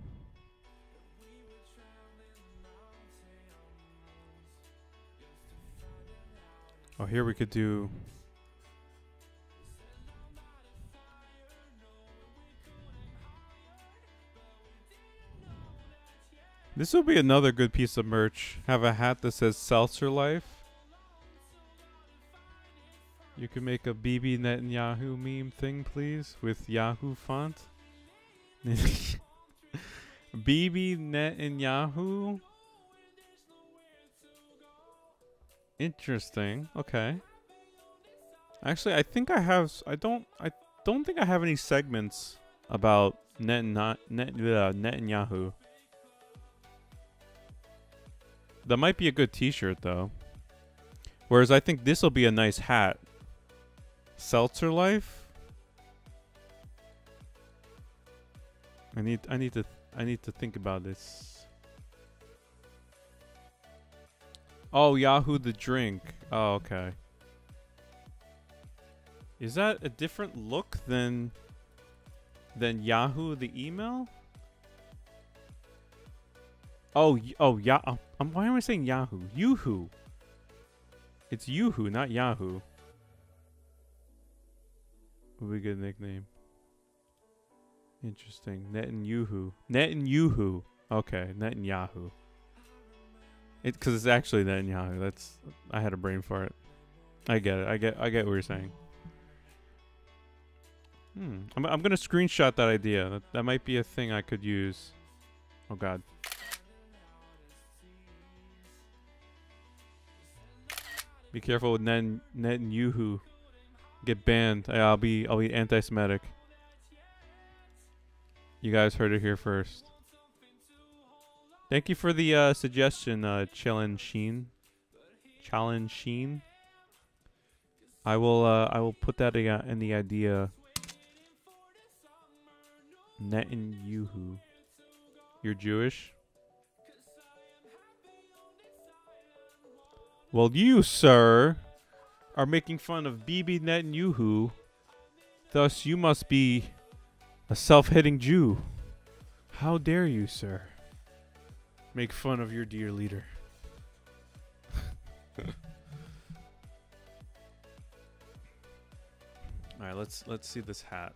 Oh, here we could do. This will be another good piece of merch. Have a hat that says Seltzer Life. You can make a Bibi Netanyahu meme thing, please, with Yahoo font. Bibi Netanyahu. Interesting. Okay. Actually, I think I have. I don't think I have any segments about Netanyahu. That might be a good T-shirt though. Whereas I think this will be a nice hat. Seltzer Life. I need to think about this. Oh, Yahoo the drink. Oh, okay. Is that a different look than Yahoo the email? Oh, yeah. Why am I saying Yahoo? Yoo-hoo. It's Yoo-hoo, not Yahoo. Would be a good nickname. Interesting. Netanyahu. Netanyahu. Okay, Netanyahu. Because it's actually Netanyahu. That's. I had a brain for it. I get it. I get what you're saying. I'm gonna screenshot that idea. That might be a thing I could use. Oh God. Be careful with Netanyahu. Get banned. I'll be anti-Semitic. You guys heard it here first. Thank you for the suggestion, Challenge Sheen. Challenge Sheen. I will put that in the idea. Netanyahu. You're Jewish? Well, you, sir, are making fun of Bibi Netanyahu. Thus, you must be a self-hating Jew. How dare you, sir, make fun of your dear leader? All right, let's see this hat.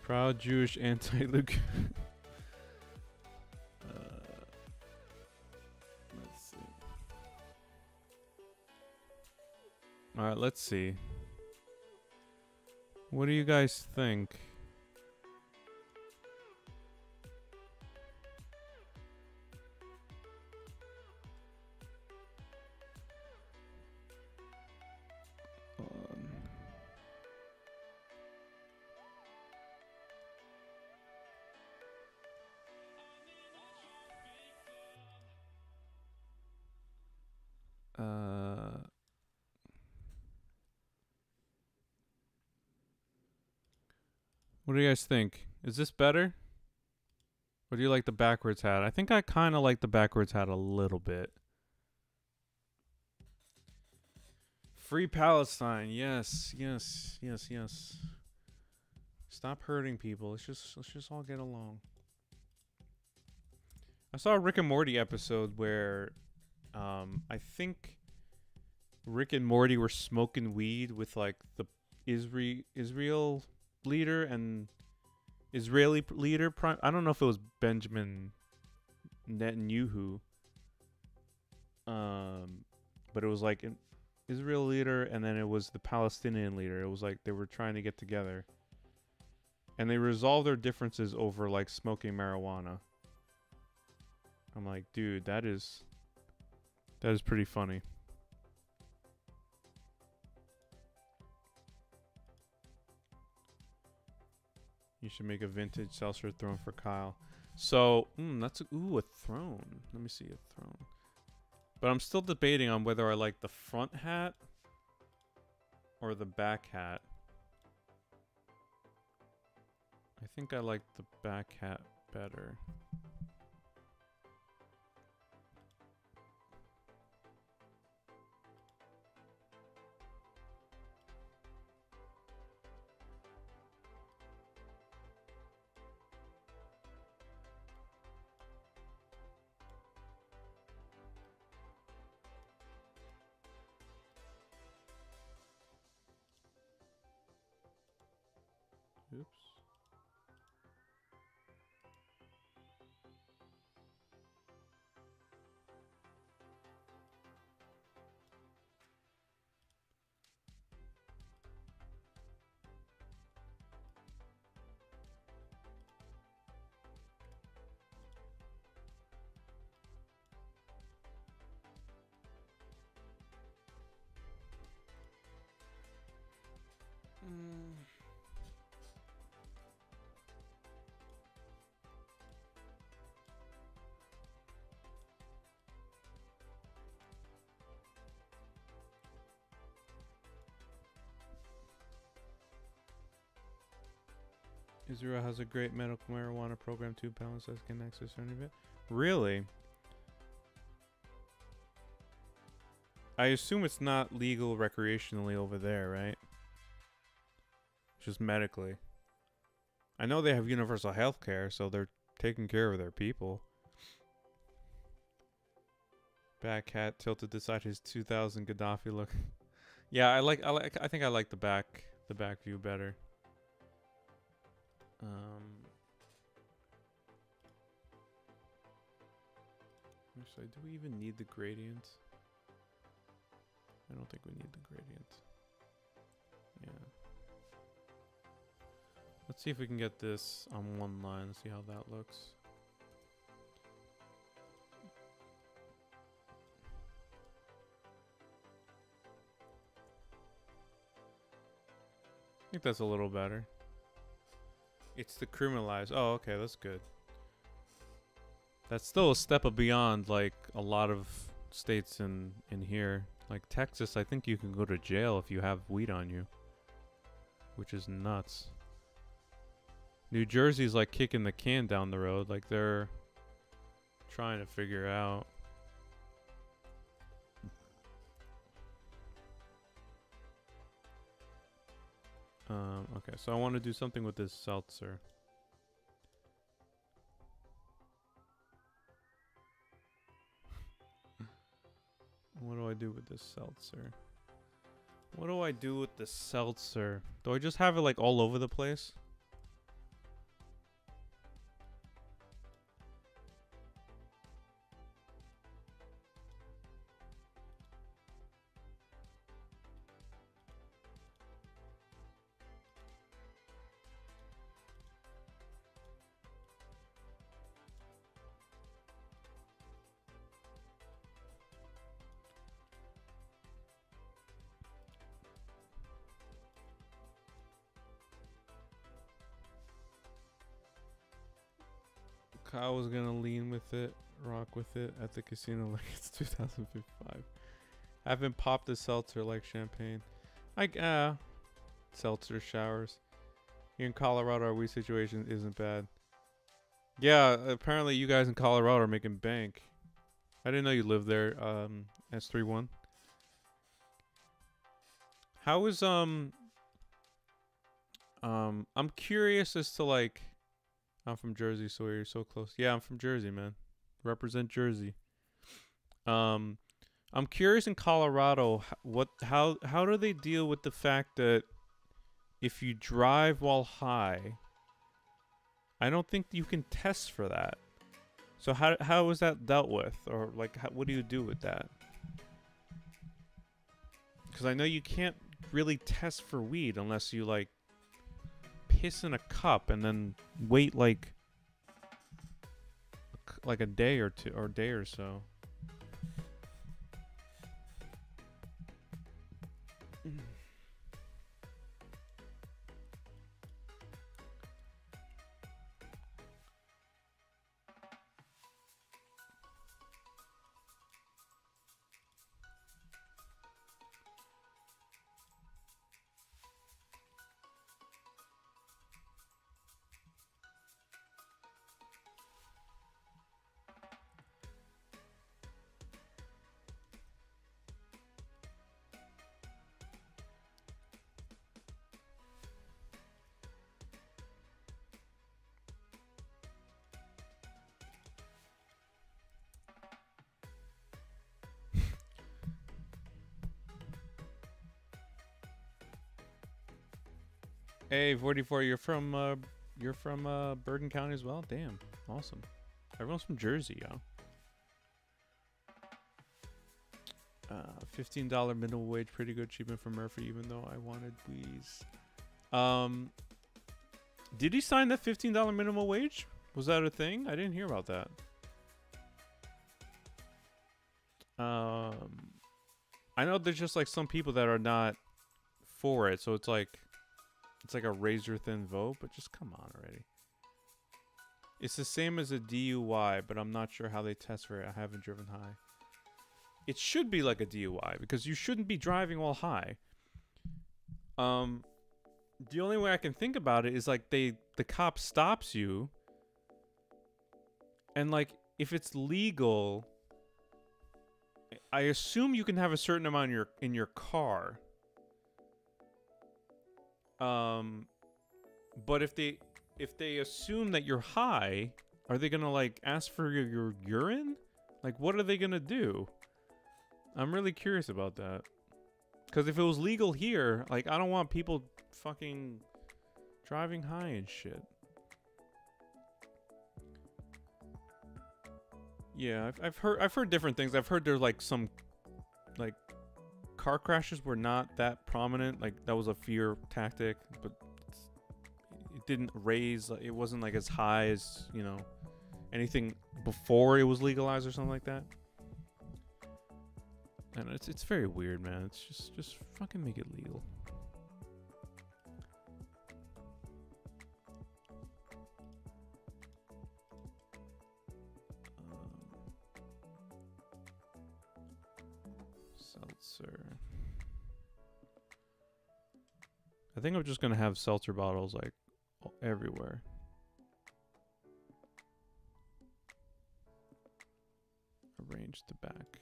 Proud Jewish anti-Luke. Let's see. All right, let's see. What do you guys think? What do you guys think? Is this better? Or do you like the backwards hat? I think I kind of like the backwards hat a little bit. Free Palestine. Yes, yes, yes, yes. Stop hurting people. Let's just all get along. I saw a Rick and Morty episode where I think Rick and Morty were smoking weed with like the Israel leader and Israeli leader. I don't know if it was Benjamin Netanyahu. But it was like an Israel leader and then it was the Palestinian leader. It was like they were trying to get together. And they resolved their differences over like smoking marijuana. I'm like, dude, that is pretty funny. You should make a vintage Seltzer throne for Kyle. So, that's a throne. Let me see a throne. But I'm still debating on whether I like the front hat or the back hat. I think I like the back hat better. Oops. Israel has a great medical marijuana program too. Palestine can access any of it. Really? I assume it's not legal recreationally over there, right? Just medically. I know they have universal health care, so they're taking care of their people. Back hat tilted to side his 2000 Gaddafi look. Yeah, I think I like the back view better. Actually, do we even need the gradient? I don't think we need the gradient. Yeah. Let's see if we can get this on one line, see how that looks. I think that's a little better. It's the criminalized. Oh, okay, that's good. That's still a step beyond like a lot of states in here. Like Texas, I think you can go to jail if you have weed on you, which is nuts. New Jersey's like kicking the can down the road, like they're trying to figure out. Okay, so I want to do something with this seltzer. What do I do with this seltzer? What do I do with the seltzer? Do I just have it like all over the place? Kyle was gonna lean with it, rock with it at the casino like it's 2005. Haven't popped a seltzer like champagne. Like, seltzer showers. Here in Colorado, our weed situation isn't bad. Yeah, apparently you guys in Colorado are making bank. I didn't know you lived there, S31. How is, I'm curious as to, like, I'm from Jersey, so you're so close. Yeah, I'm from Jersey, man. Represent Jersey. I'm curious in Colorado, how do they deal with the fact that if you drive while high, I don't think you can test for that. So how is that dealt with, or like what do you do with that? Because I know you can't really test for weed unless you like piss in a cup and then wait like a day or two or day or so. Hey, 44, you're from Bergen County as well? Damn, awesome. Everyone's from Jersey, yo. $15 minimum wage, pretty good achievement for Murphy, even though I wanted Wheeze. Did he sign that $15 minimum wage? Was that a thing? I didn't hear about that. I know there's just like some people that are not for it, so it's like a razor thin vote, but just come on already. It's the same as a DUI, but I'm not sure how they test for it. I haven't driven high. It should be like a DUI because you shouldn't be driving while high. The only way I can think about it is like the cop stops you, and like if it's legal, I assume you can have a certain amount in your car. But if they assume that you're high, are they gonna like ask for your urine? Like, what are they gonna do? I'm really curious about that. Because if it was legal here, like, I don't want people fucking driving high and shit. Yeah, I've heard different things. I've heard there's like some like car crashes were not that prominent. Like that was a fear tactic, but it didn't raise. It wasn't like as high as, you know, anything before it was legalized or something like that. And it's very weird, man. It's just fucking make it legal. Seltzer. I think I'm just gonna have seltzer bottles like everywhere. Arrange the back.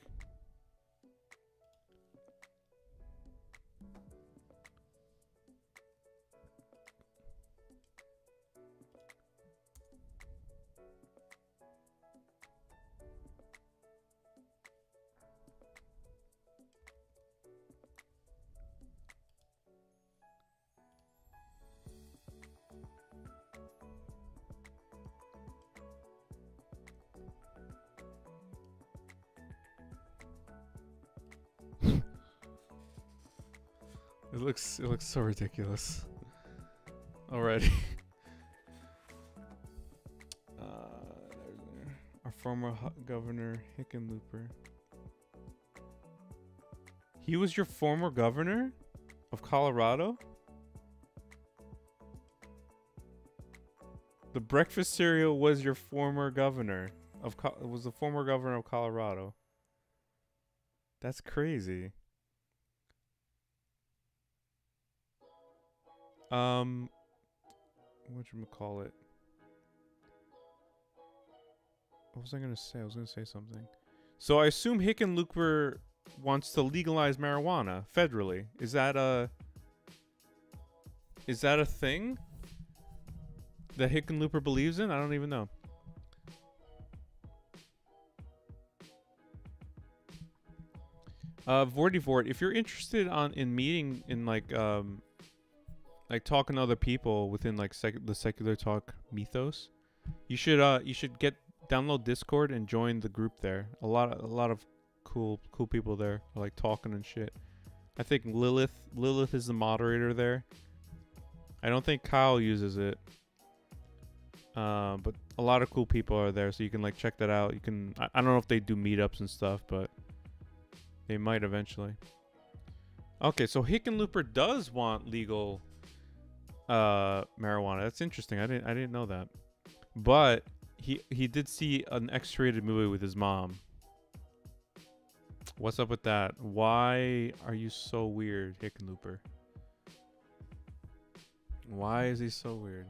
It looks so ridiculous already. Our former governor Hickenlooper. He was your former governor of Colorado? The breakfast cereal was your former governor of was the former governor of Colorado. That's crazy. Whatchamacallit? What was I gonna say? I was gonna say something. So I assume Hickenlooper wants to legalize marijuana federally. Is that a thing that Hickenlooper believes in? I don't even know. Vortivort, if you're interested in meeting in like talking to other people within like the secular talk mythos, you should download Discord and join the group there. A lot of cool people there are like talking and shit. I think Lilith is the moderator there. I don't think Kyle uses it. But a lot of cool people are there, so you can like check that out. You can I don't know if they do meetups and stuff, but they might eventually. Okay, so Hickenlooper does want legal marijuana. That's interesting. I didn't know that. But he did see an X-rated movie with his mom. What's up with that? Why are you so weird, Hickenlooper? Why is he so weird?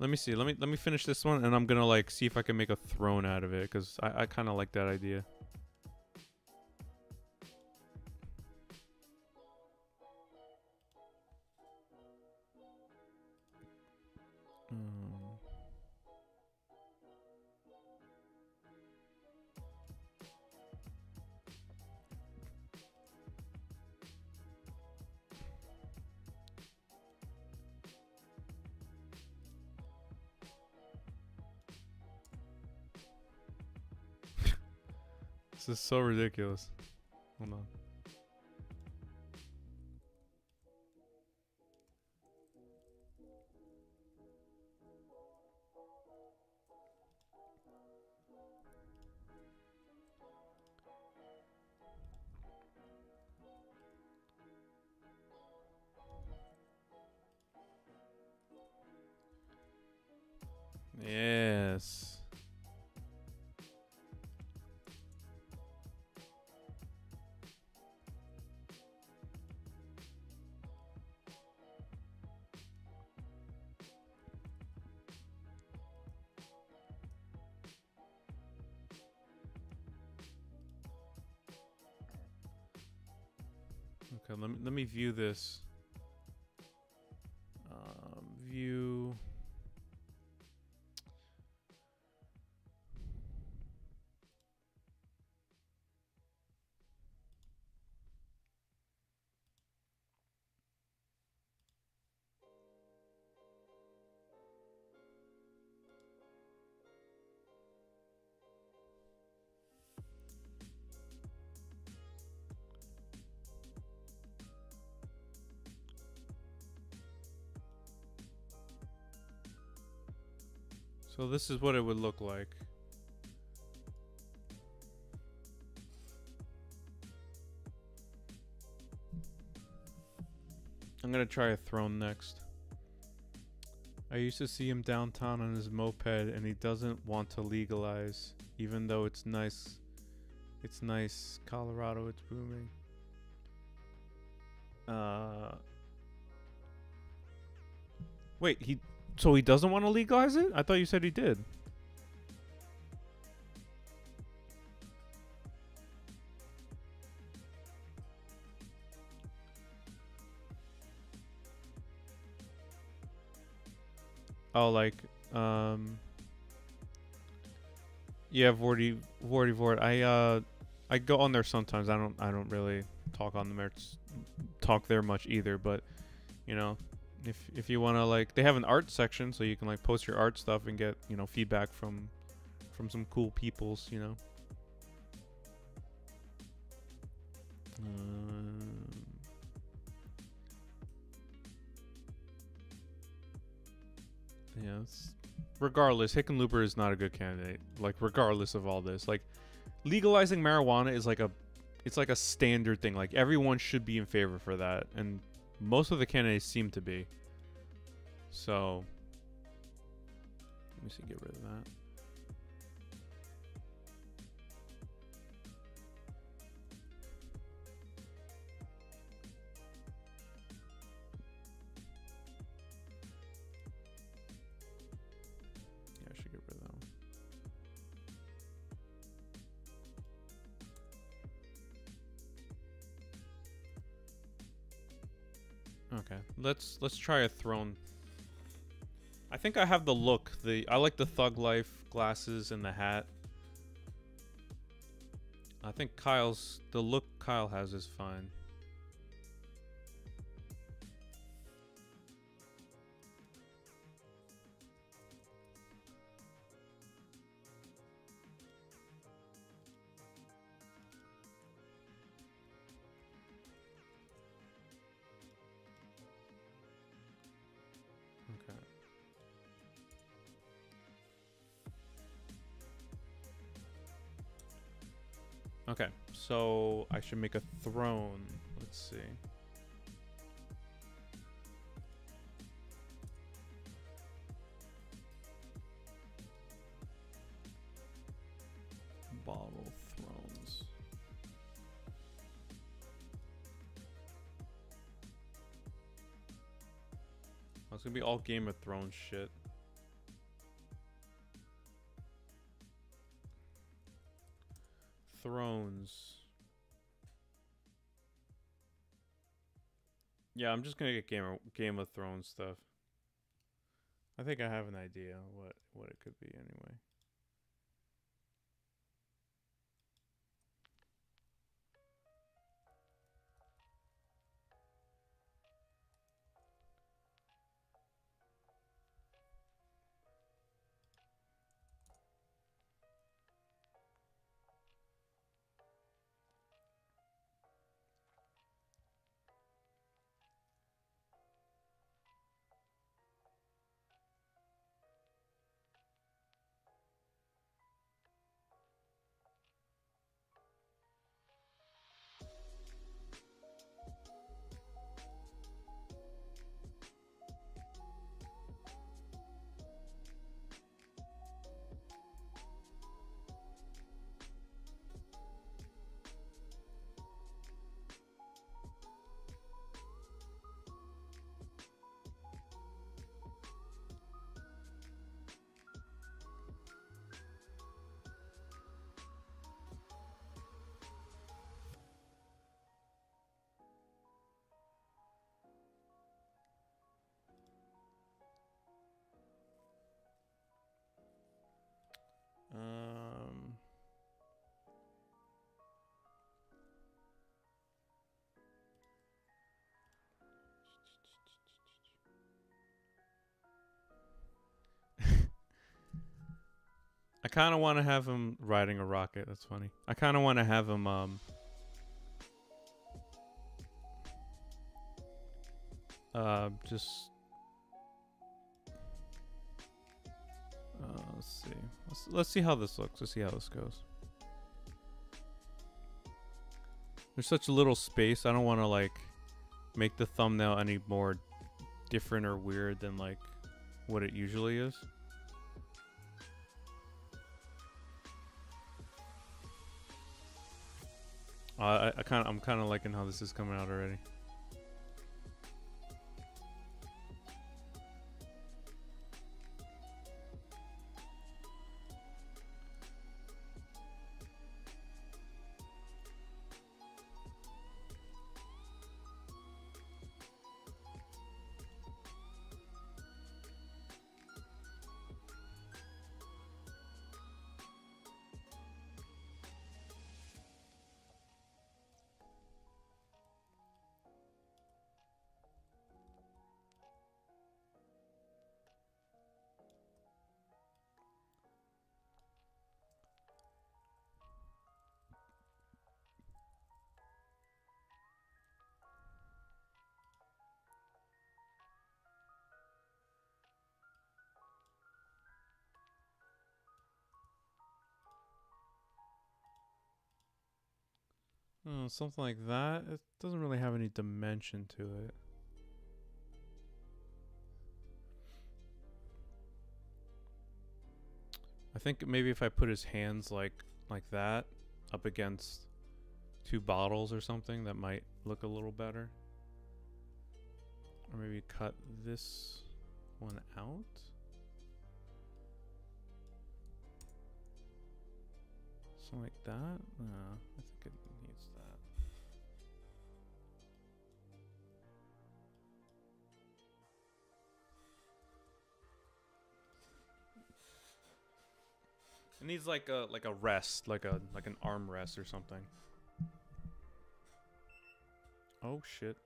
Let me see. Let me finish this one, and I'm gonna like see if I can make a throne out of it, because I kind of like that idea. This is so ridiculous. Hold on. Yes. Okay, let me view this. View. So this is what it would look like. I'm gonna try a throne next. I used to see him downtown on his moped, and he doesn't want to legalize, even though it's nice. It's nice. Colorado, it's booming. Wait, so he doesn't want to legalize it? I thought you said he did. Oh, like, yeah, Vorty. I go on there sometimes. I don't really talk on them talk there much either, but you know, if you want to, like, they have an art section, so you can like post your art stuff and get, you know, feedback from some cool peoples, you know. Yeah, regardless, Hickenlooper is not a good candidate. Like, regardless of all this, like, legalizing marijuana is like it's like a standard thing. Like, everyone should be in favor for that, and most of the candidates seem to be. So, let me see, get rid of that. Yeah, I should get rid of that one. Okay, let's try a throne. I think I have the look. I like the thug life glasses and the hat. I think the look Kyle has is fine. Okay, so I should make a throne. Let's see. Bottle thrones. Oh, it's gonna be all Game of Thrones shit. Thrones. Yeah, I'm just gonna get Game of Thrones stuff. I think I have an idea what it could be anyway. I kind of want to have him riding a rocket. That's funny. I kind of want to have him just let's see. Let's see how this looks. Let's see how this goes. There's such a little space. I don't want to like make the thumbnail any more different or weird than like what it usually is. I'm kind of liking how this is coming out already. Oh, something like that. It doesn't really have any dimension to it. I think maybe if I put his hands like that up against two bottles or something, that might look a little better. Or maybe cut this one out. Something like that. I think it needs that. It needs like a rest, like an arm rest or something. Oh shit.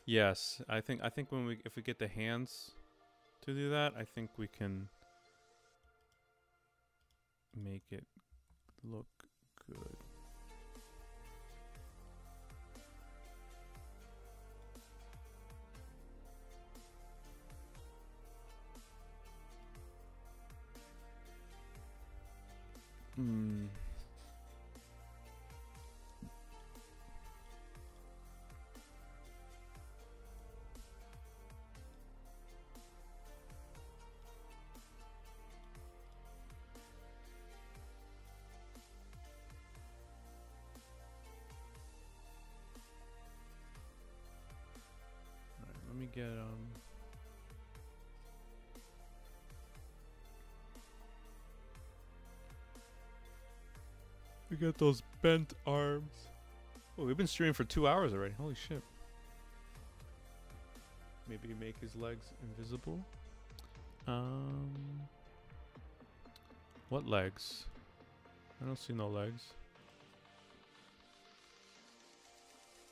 Yes, I think when if we get the hands to do that, I think we can make it look good. Let me get we got those bent arms. Oh, we've been streaming for 2 hours already. Holy shit. Maybe make his legs invisible. What legs? I don't see no legs.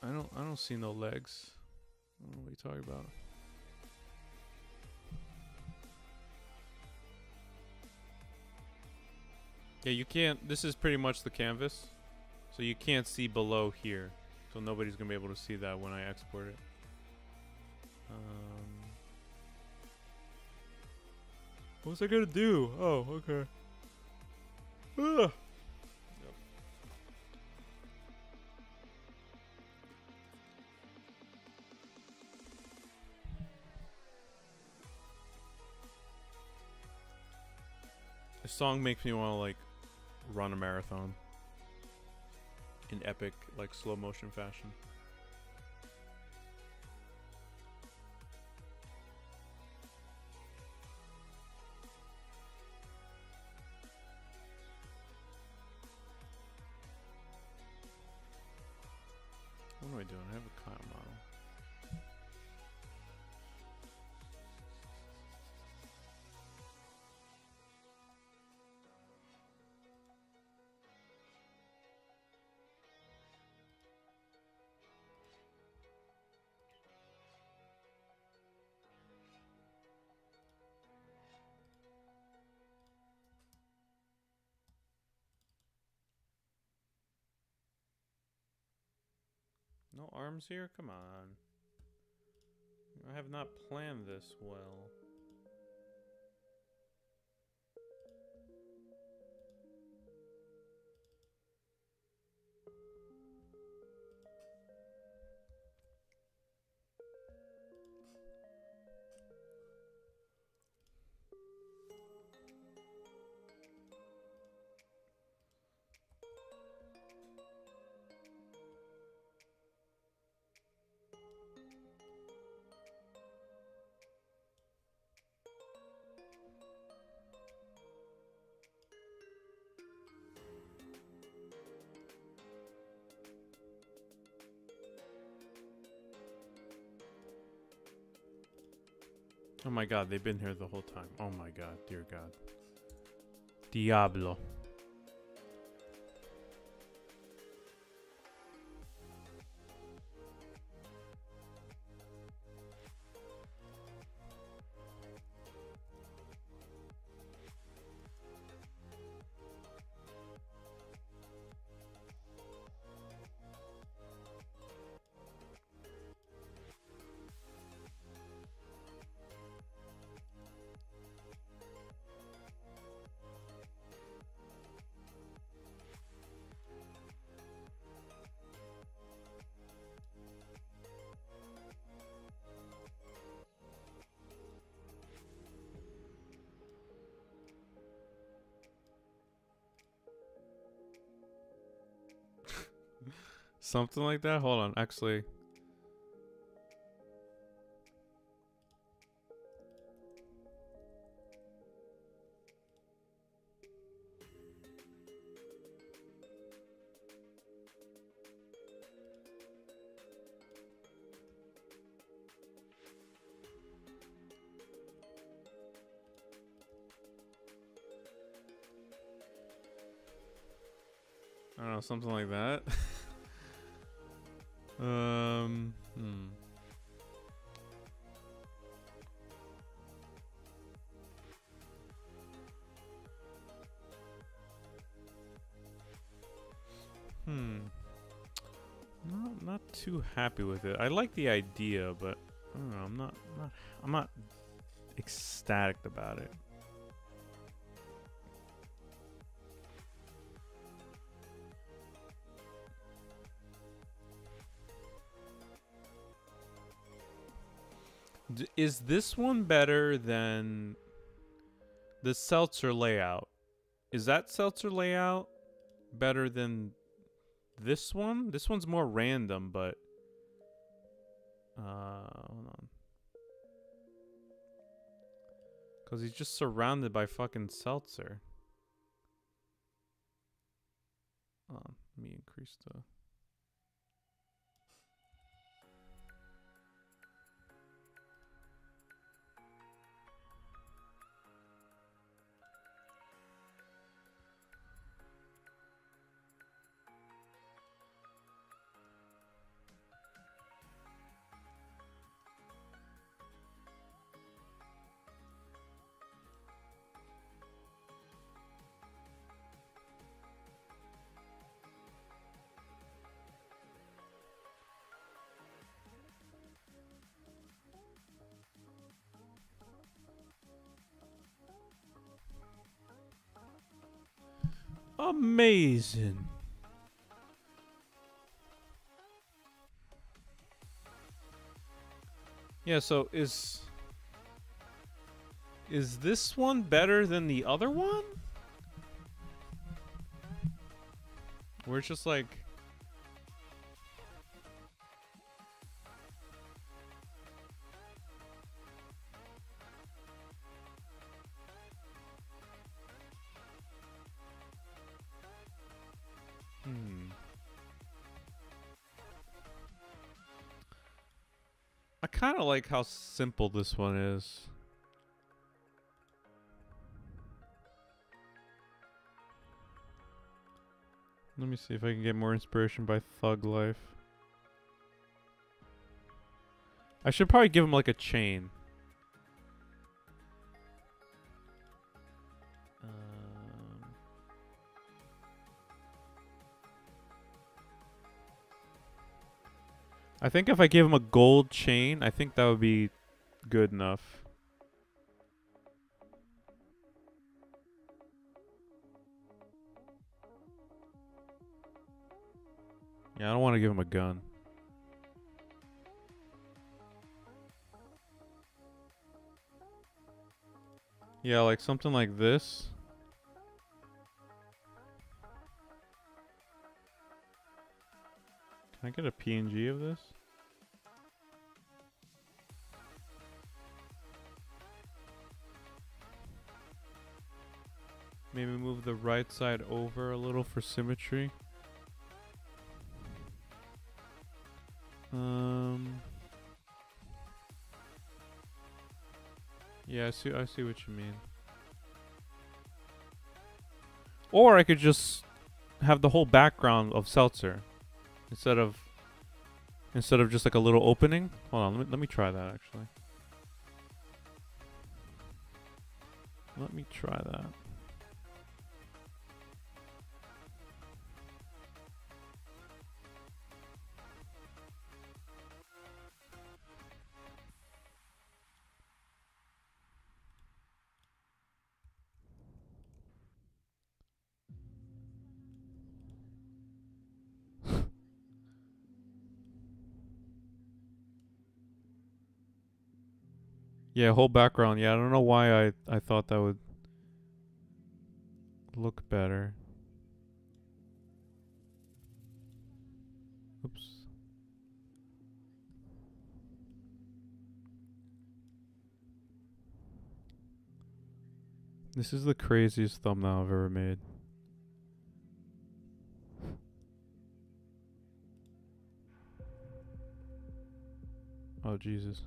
I don't see no legs. I don't know what you're talking about. Yeah, you can't. This is pretty much the canvas, so you can't see below here. So nobody's gonna be able to see that when I export it. What was I gonna do? Oh, okay. Ugh. This song makes me want to like run a marathon in epic, like slow motion fashion. What am I doing? I have a Kyle model. No arms here? Come on. I have not planned this well. Oh my god, they've been here the whole time. Oh my god, dear god. Diablo. Something like that? Hold on, actually. I don't know, something like that. Hmm. Not too happy with it. I like the idea, but I don't know, I'm not ecstatic about it. Is this one better than the seltzer layout? Is that seltzer layout better than this one? This one's more random, but hold on. Cause he's just surrounded by fucking seltzer. Let me increase the amazing. Yeah, so is this one better than the other one? Where it's just like I kind of like how simple this one is. Let me see if I can get more inspiration by Thug Life. I should probably give him like a chain. I think if I gave him a gold chain, I think that would be good enough. Yeah, I don't want to give him a gun. Yeah, like something like this. Can I get a PNG of this? Maybe move the right side over a little for symmetry. Yeah, I see what you mean. Or I could just have the whole background of seltzer instead of just like a little opening. Hold on, let me try that actually. Let me try that. Yeah, whole background. Yeah, I don't know why I thought that would look better. Oops. This is the craziest thumbnail I've ever made. Oh, Jesus.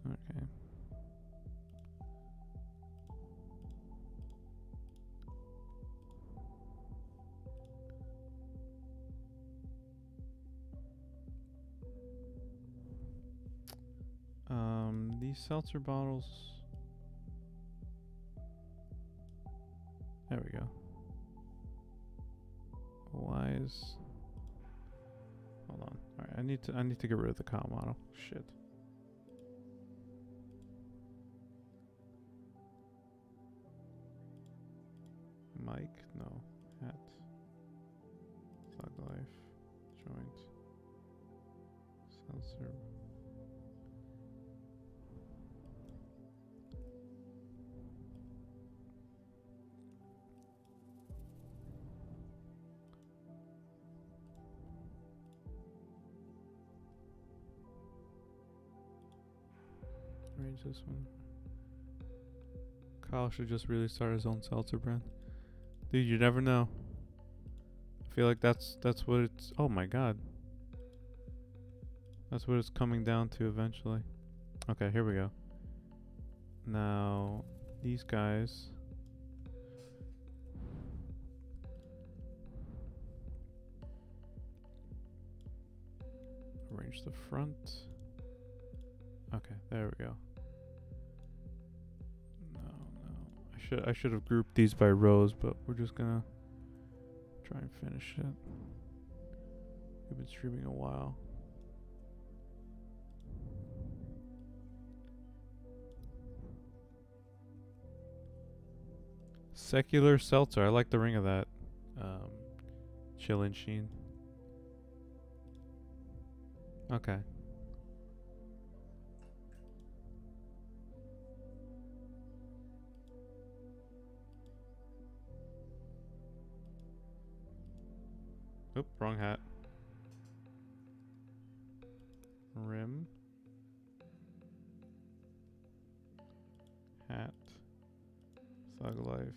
Okay. These seltzer bottles. There we go. Why is? Hold on. All right, I need to get rid of the cow model. Shit. Mic, no. Hat. Thug life. Joint. Seltzer. Arrange this one. Kyle should just really start his own seltzer brand. Dude, you never know. I feel like that's what it's. Oh my god. That's what it's coming down to eventually. Okay, here we go. Now, these guys. Arrange the front. Okay, there we go. I should have grouped these by rows, but we're just gonna try and finish it. We've been streaming a while. Secular seltzer. I like the ring of that. Chillin' sheen. Okay. Oop, wrong hat. Rim. Hat. Thug life.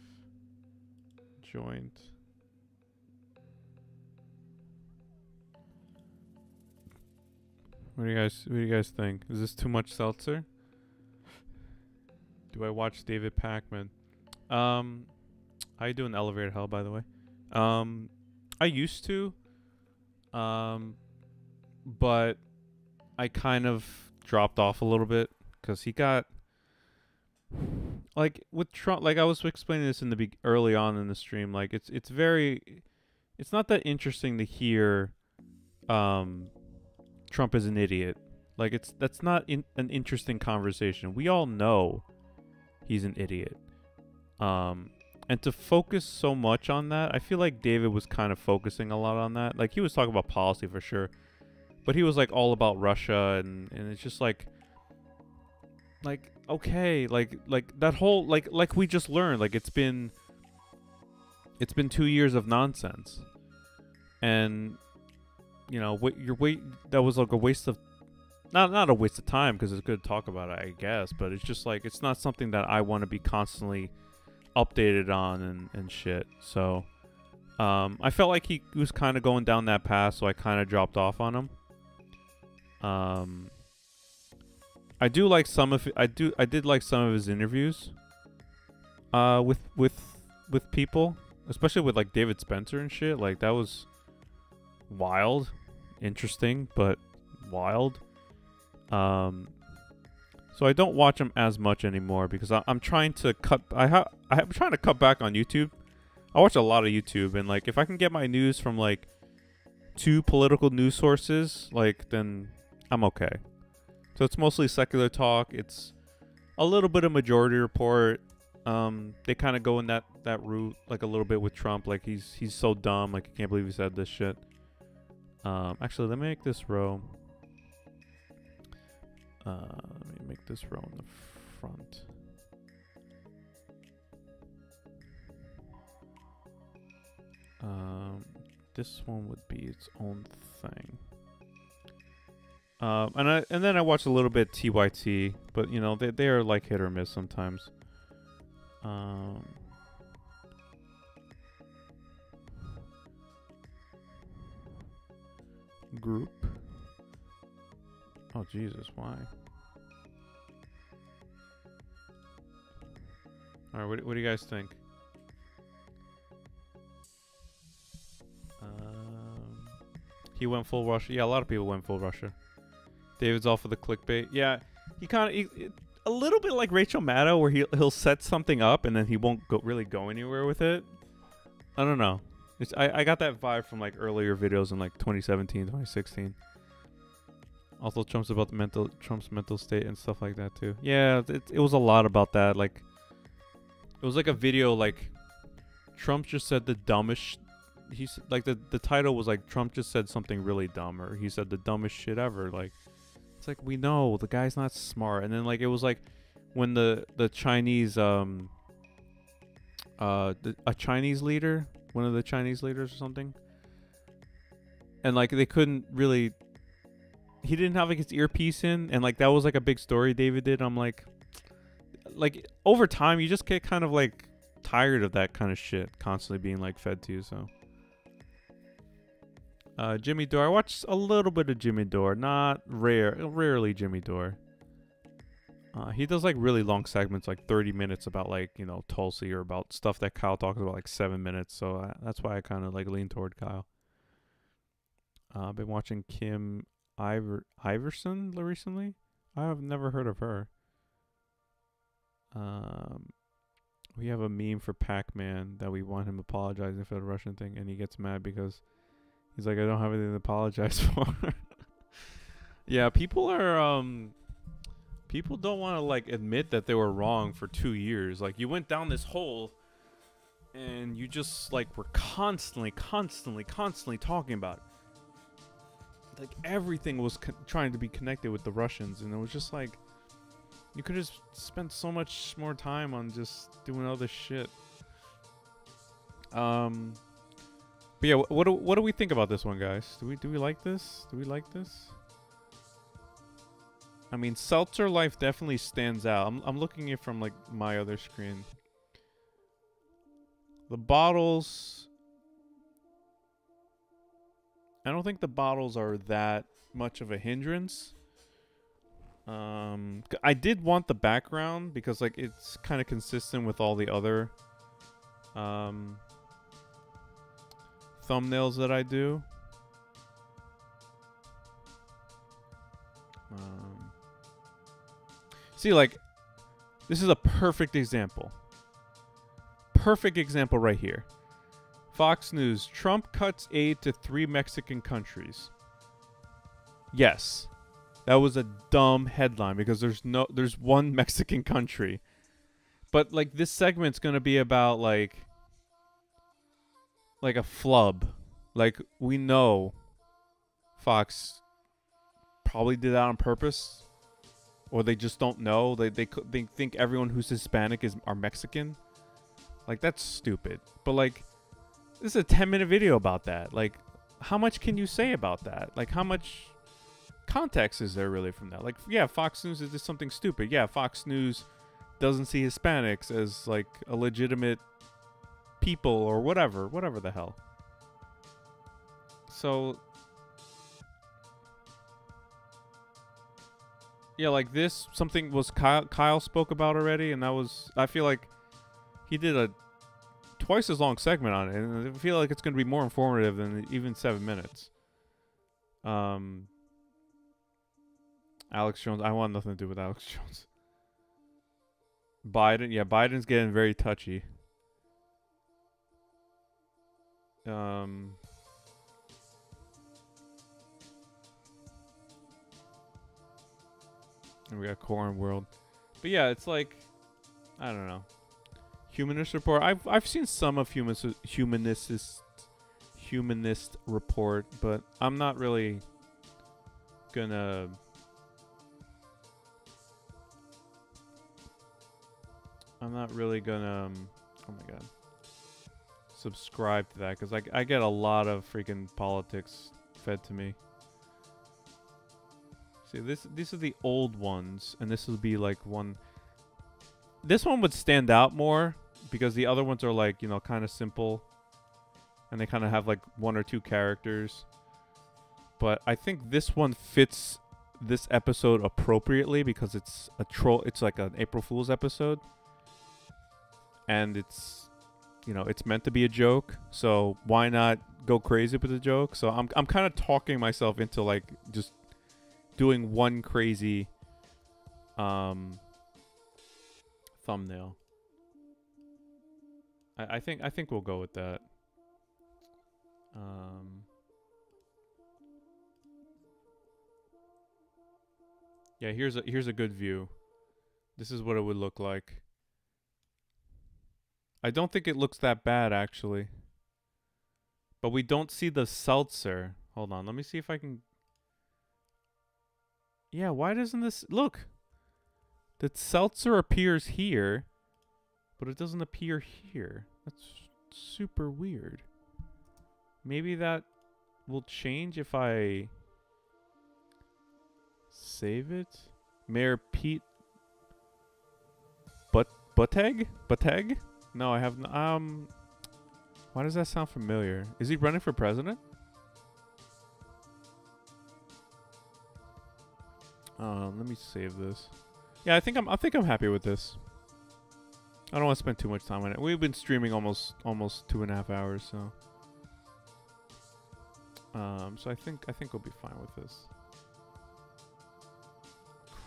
Joint. What do you guys think? Is this too much seltzer? Do I watch David Pakman? How you doing, Elevator Hell, by the way? I used to, but I kind of dropped off a little bit because he got, like, with Trump. Like I was explaining this in the early on in the stream. Like it's not that interesting to hear, Trump is an idiot. Like that's not an interesting conversation. We all know he's an idiot. And to focus so much on that, I feel like David was kind of focusing a lot on that. Like, he was talking about policy for sure. But he was, like, all about Russia. And it's just, like, okay. Like that whole, like we just learned. Like, it's been 2 years of nonsense. And, you know, that was, like, a waste of, not a waste of time, because it's good to talk about it, I guess. But it's just, like, it's not something that I want to be constantly updated on and shit. So I felt like he was kind of going down that path, so I kind of dropped off on him. I do like some of I did like some of his interviews with people, especially with like David Spencer and shit. Like that was wild, interesting, but wild. So I don't watch him as much anymore because I'm trying to cut. I'm trying to cut back on YouTube. I watch a lot of YouTube, and like if I can get my news from like 2 political news sources, like then I'm okay. So it's mostly secular talk. It's a little bit of Majority Report. They kind of go in that route like a little bit with Trump. Like he's so dumb. Like I can't believe he said this shit. Actually, let me make this row. Let me make this row in the front. This one would be its own thing. And then I watch a little bit TYT, but you know they are like hit or miss sometimes. Group. Oh Jesus, why? All right, what do you guys think? He went full Russia. Yeah, a lot of people went full Russia. David's all for the clickbait. Yeah, he kind of a little bit like Rachel Maddow, where he'll set something up and then he won't really go anywhere with it. I don't know. I got that vibe from like earlier videos in like 2017, 2016. Also, Trump's mental state and stuff like that too. Yeah, it was a lot about that. Like, it was like a video like Trump just said the dumbest. He's like the title was like Trump just said something really dumb, or he said the dumbest shit ever. Like, it's like we know the guy's not smart. And then like it was like when the Chinese a Chinese leader, one of the Chinese leaders or something, and like they couldn't really. He didn't have like his earpiece in, and like that was like a big story David did. I'm like over time you just get kind of like tired of that kind of shit constantly being like fed to you. So Jimmy Dore, I watched a little bit of Jimmy Dore, not rarely Jimmy Dore. He does like really long segments, like 30 minutes about like, you know, Tulsi or about stuff that Kyle talks about like 7 minutes. So that's why I kind of like lean toward Kyle. I've been watching Kim Iverson recently. I have never heard of her. We have a meme for Pac-Man that we want him apologizing for the Russian thing, and he gets mad because he's like, I don't have anything to apologize for. Yeah, people are people don't want to like admit that they were wrong for 2 years. Like, you went down this hole and you just like were constantly talking about it. Like everything was trying to be connected with the Russians, and it was just like you could have spent so much more time on just doing other shit. But yeah, what do we think about this one, guys? Do we like this? Do we like this? I mean, Seltzer Life definitely stands out. I'm looking at it from like my other screen. The bottles, I don't think the bottles are that much of a hindrance. I did want the background because like it's kind of consistent with all the other thumbnails that I do. See, like, this is a perfect example. Perfect example right here. Fox News, Trump cuts aid to 3 Mexican countries. Yes, that was a dumb headline because there's one Mexican country. But like this segment's gonna be about like a flub. Like, we know Fox probably did that on purpose, or they just don't know. They think everyone who's Hispanic are Mexican. Like, that's stupid. But like, this is a 10-minute video about that. Like, how much can you say about that? Like, how much context is there really from that? Like, yeah, Fox News is just something stupid. Yeah, Fox News doesn't see Hispanics as like a legitimate people or whatever the hell. So yeah, like this, something was Kyle spoke about already, and that was, I feel like he did a twice as long segment on it, and I feel like it's going to be more informative than even 7 minutes. Alex Jones, I want nothing to do with Alex Jones. Biden, yeah, Biden's getting very touchy. And we got Corn World. But yeah, it's like, I don't know. Humanist Report. I've seen some of Humanist Report, but I'm not really gonna oh my god, subscribe to that, because I get a lot of freaking politics fed to me. See, these are the old ones, and this will be like one. This one would stand out more because the other ones are like, you know, kind of simple, and they kind of have like 1 or 2 characters. But I think this one fits this episode appropriately because it's a troll. It's like an April Fool's episode, and it's, you know, it's meant to be a joke. So why not go crazy with the joke? So I'm kind of talking myself into like just doing one crazy thumbnail. I think we'll go with that. Yeah, here's a good view. This is what it would look like. I don't think it looks that bad actually. But we don't see the seltzer. Hold on, let me see if I can. Yeah, why doesn't this look? The seltzer appears here, but it doesn't appear here. That's super weird. Maybe that will change if I save it. Mayor Pete Buttigieg? No, I have why does that sound familiar? Is he running for president? Let me save this. Yeah, I think I'm happy with this. I don't want to spend too much time on it. We've been streaming almost 2.5 hours, so so I think we'll be fine with this.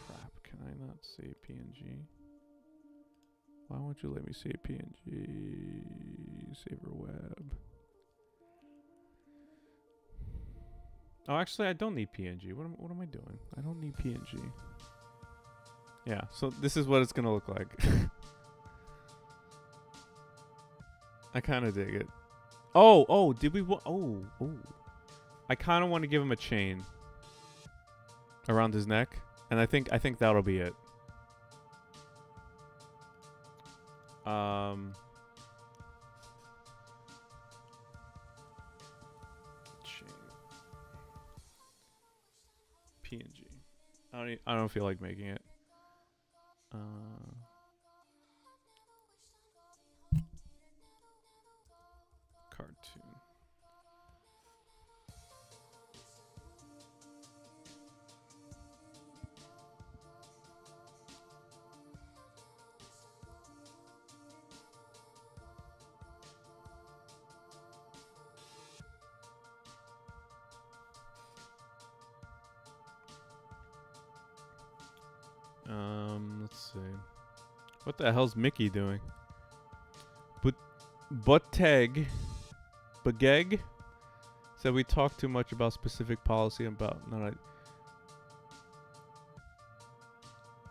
Crap, can I not save PNG? Why won't you let me save PNG? Saver web. Oh, actually, I don't need PNG. What am I doing? I don't need PNG. Yeah, so this is what it's gonna look like. I kind of dig it. Oh, did we? Oh. I kind of want to give him a chain around his neck, and I think that'll be it. Chain. PNG. I don't feel like making it. Cartoon. Let's see. What the hell's Mickey doing? Buttigieg said we talk too much about specific policy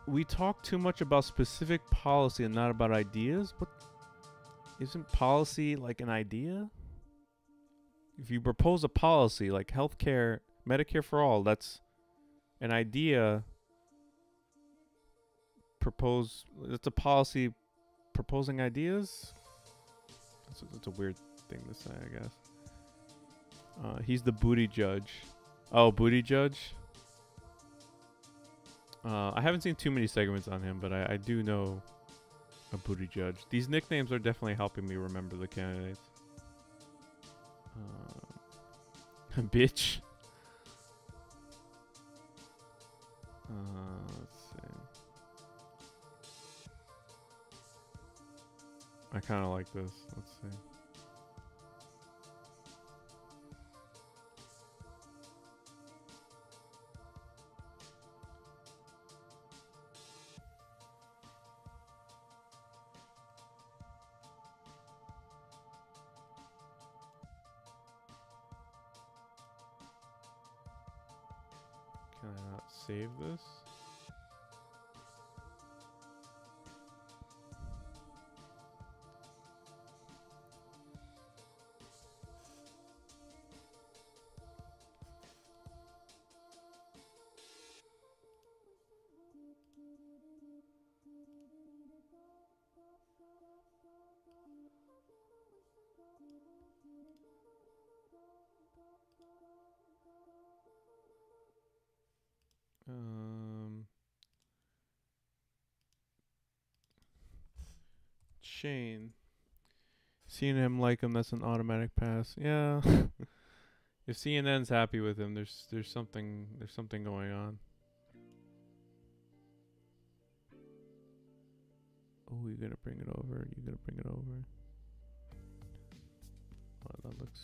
we talk too much about specific policy and not about ideas? What? Isn't policy like an idea? If you propose a policy like healthcare, Medicare for all, that's an idea. It's a policy proposing ideas. That's a weird thing to say, I guess. He's the booty judge. Oh, booty judge. I haven't seen too many segments on him, but I do know a booty judge. These nicknames are definitely helping me remember the candidates. Bitch. Let's see. I kind of like this. Let's see. Can I not save this? Shane. Seeing him like him, that's an automatic pass. Yeah. If CNN's happy with him, there's something going on. Oh, you're gonna bring it over. You're gonna bring it over. Oh, that looks.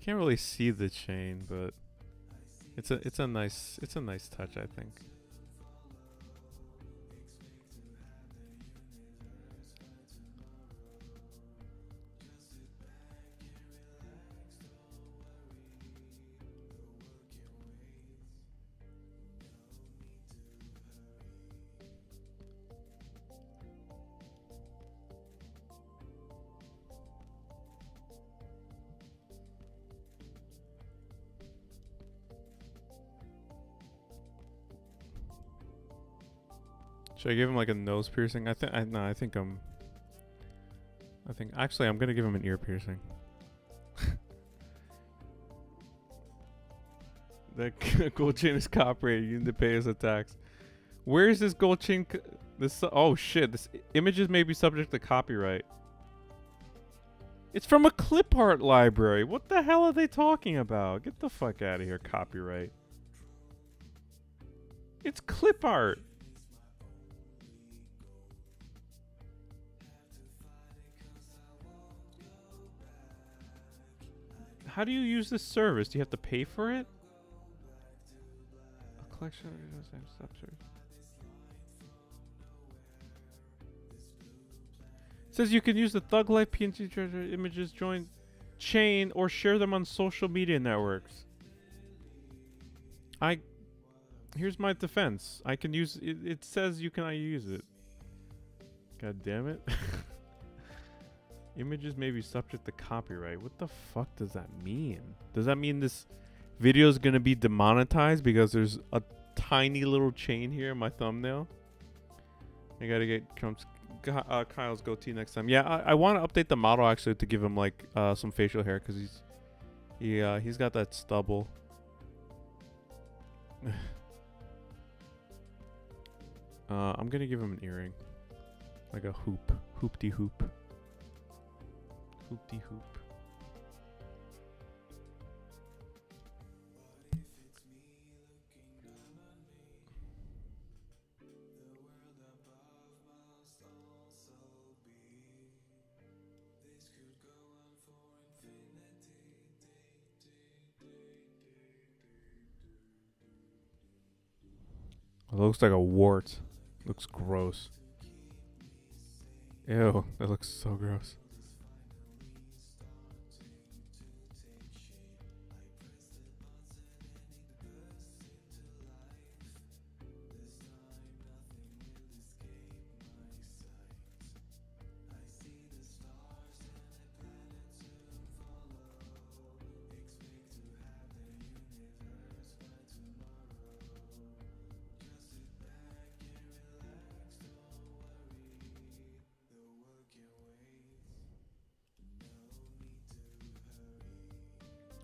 Can't really see the chain, but it's a nice touch, I think. Should I give him like a nose piercing? I think actually I'm gonna give him an ear piercing. The gold chain is copyrighted. You need to pay his tax. Where is this gold chain? Oh shit! This images may be subject to copyright. It's from a clip art library. What the hell are they talking about? Get the fuck out of here! Copyright. It's clip art. How do you use this service? Do you have to pay for it? A collection of subservice. It says you can use the Thug Life PNG treasure images, join chain, or share them on social media networks. Here's my defense. I can use it. It says you cannot use it. God damn it. Images may be subject to copyright. What the fuck does that mean? Does that mean this video is going to be demonetized because there's a tiny little chain here in my thumbnail? I got to get Kyle's goatee next time. Yeah, I want to update the model actually to give him like some facial hair because he's got that stubble. I'm going to give him an earring. Like a hoop. Hoop-de-hoop. Hoop-de-hoop. It looks like a wart. Looks gross. Ew, that looks so gross.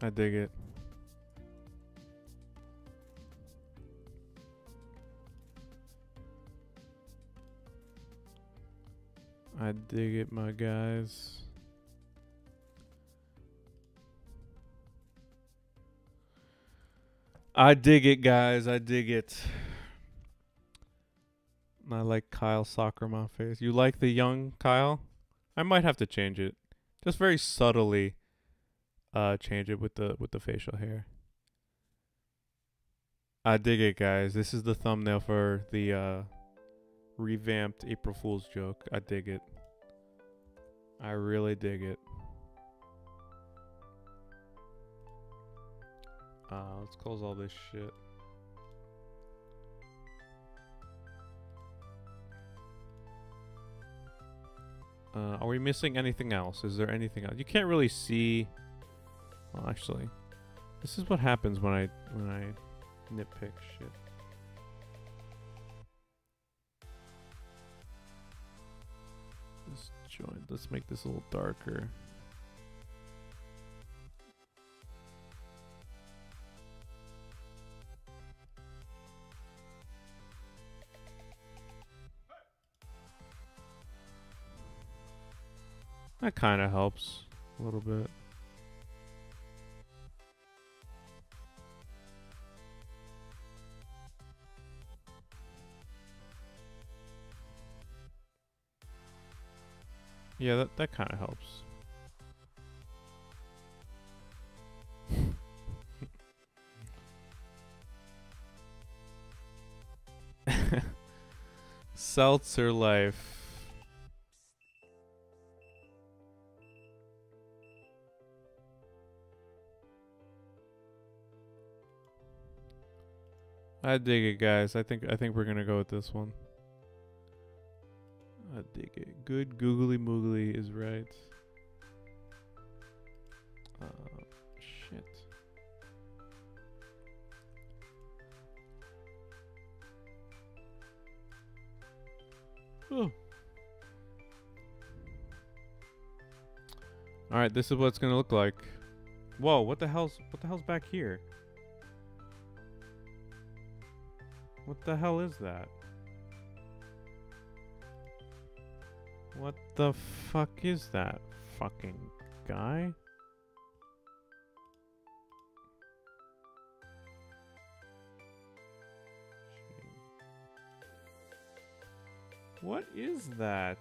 I dig it. I dig it, my guys. I dig it, guys. I dig it. I like Kyle soccer mom face. You like the young Kyle? I might have to change it. Just very subtly change it with the facial hair. I dig it, guys. This is the thumbnail for the revamped April Fool's joke. I dig it. I really dig it. Let's close all this shit. Are we missing anything else? Is there anything else? You can't really see. Well, actually, this is what happens when I nitpick shit. This joint. Let's make this a little darker. That kind of helps a little bit. Yeah, that kind of helps. Seltzer life. I dig it, guys. I think we're gonna go with this one. I dig it. Good googly moogly is right. Shit. Oh. All right, this is what it's gonna look like. Whoa! What the hell's back here? What the hell is that? What the fuck is that fucking guy? What is that?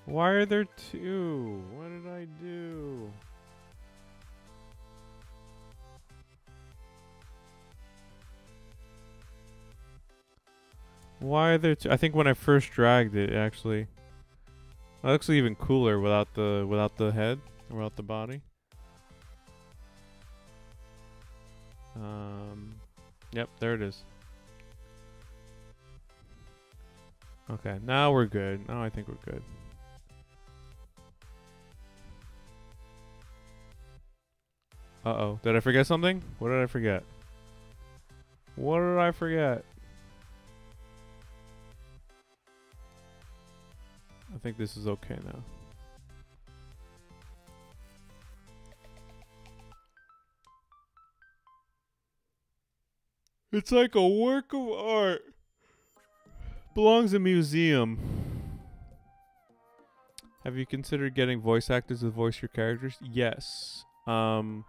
Why are there two? What did I do? Why are there two? I think when I first dragged it, actually, it looks even cooler without the head, without the body. Yep, there it is. Okay, now we're good. Now I think we're good. Uh-oh. Did I forget something? What did I forget? What did I forget? I think this is okay now. It's like a work of art. Belongs in a museum. Have you considered getting voice actors to voice your characters? Yes. For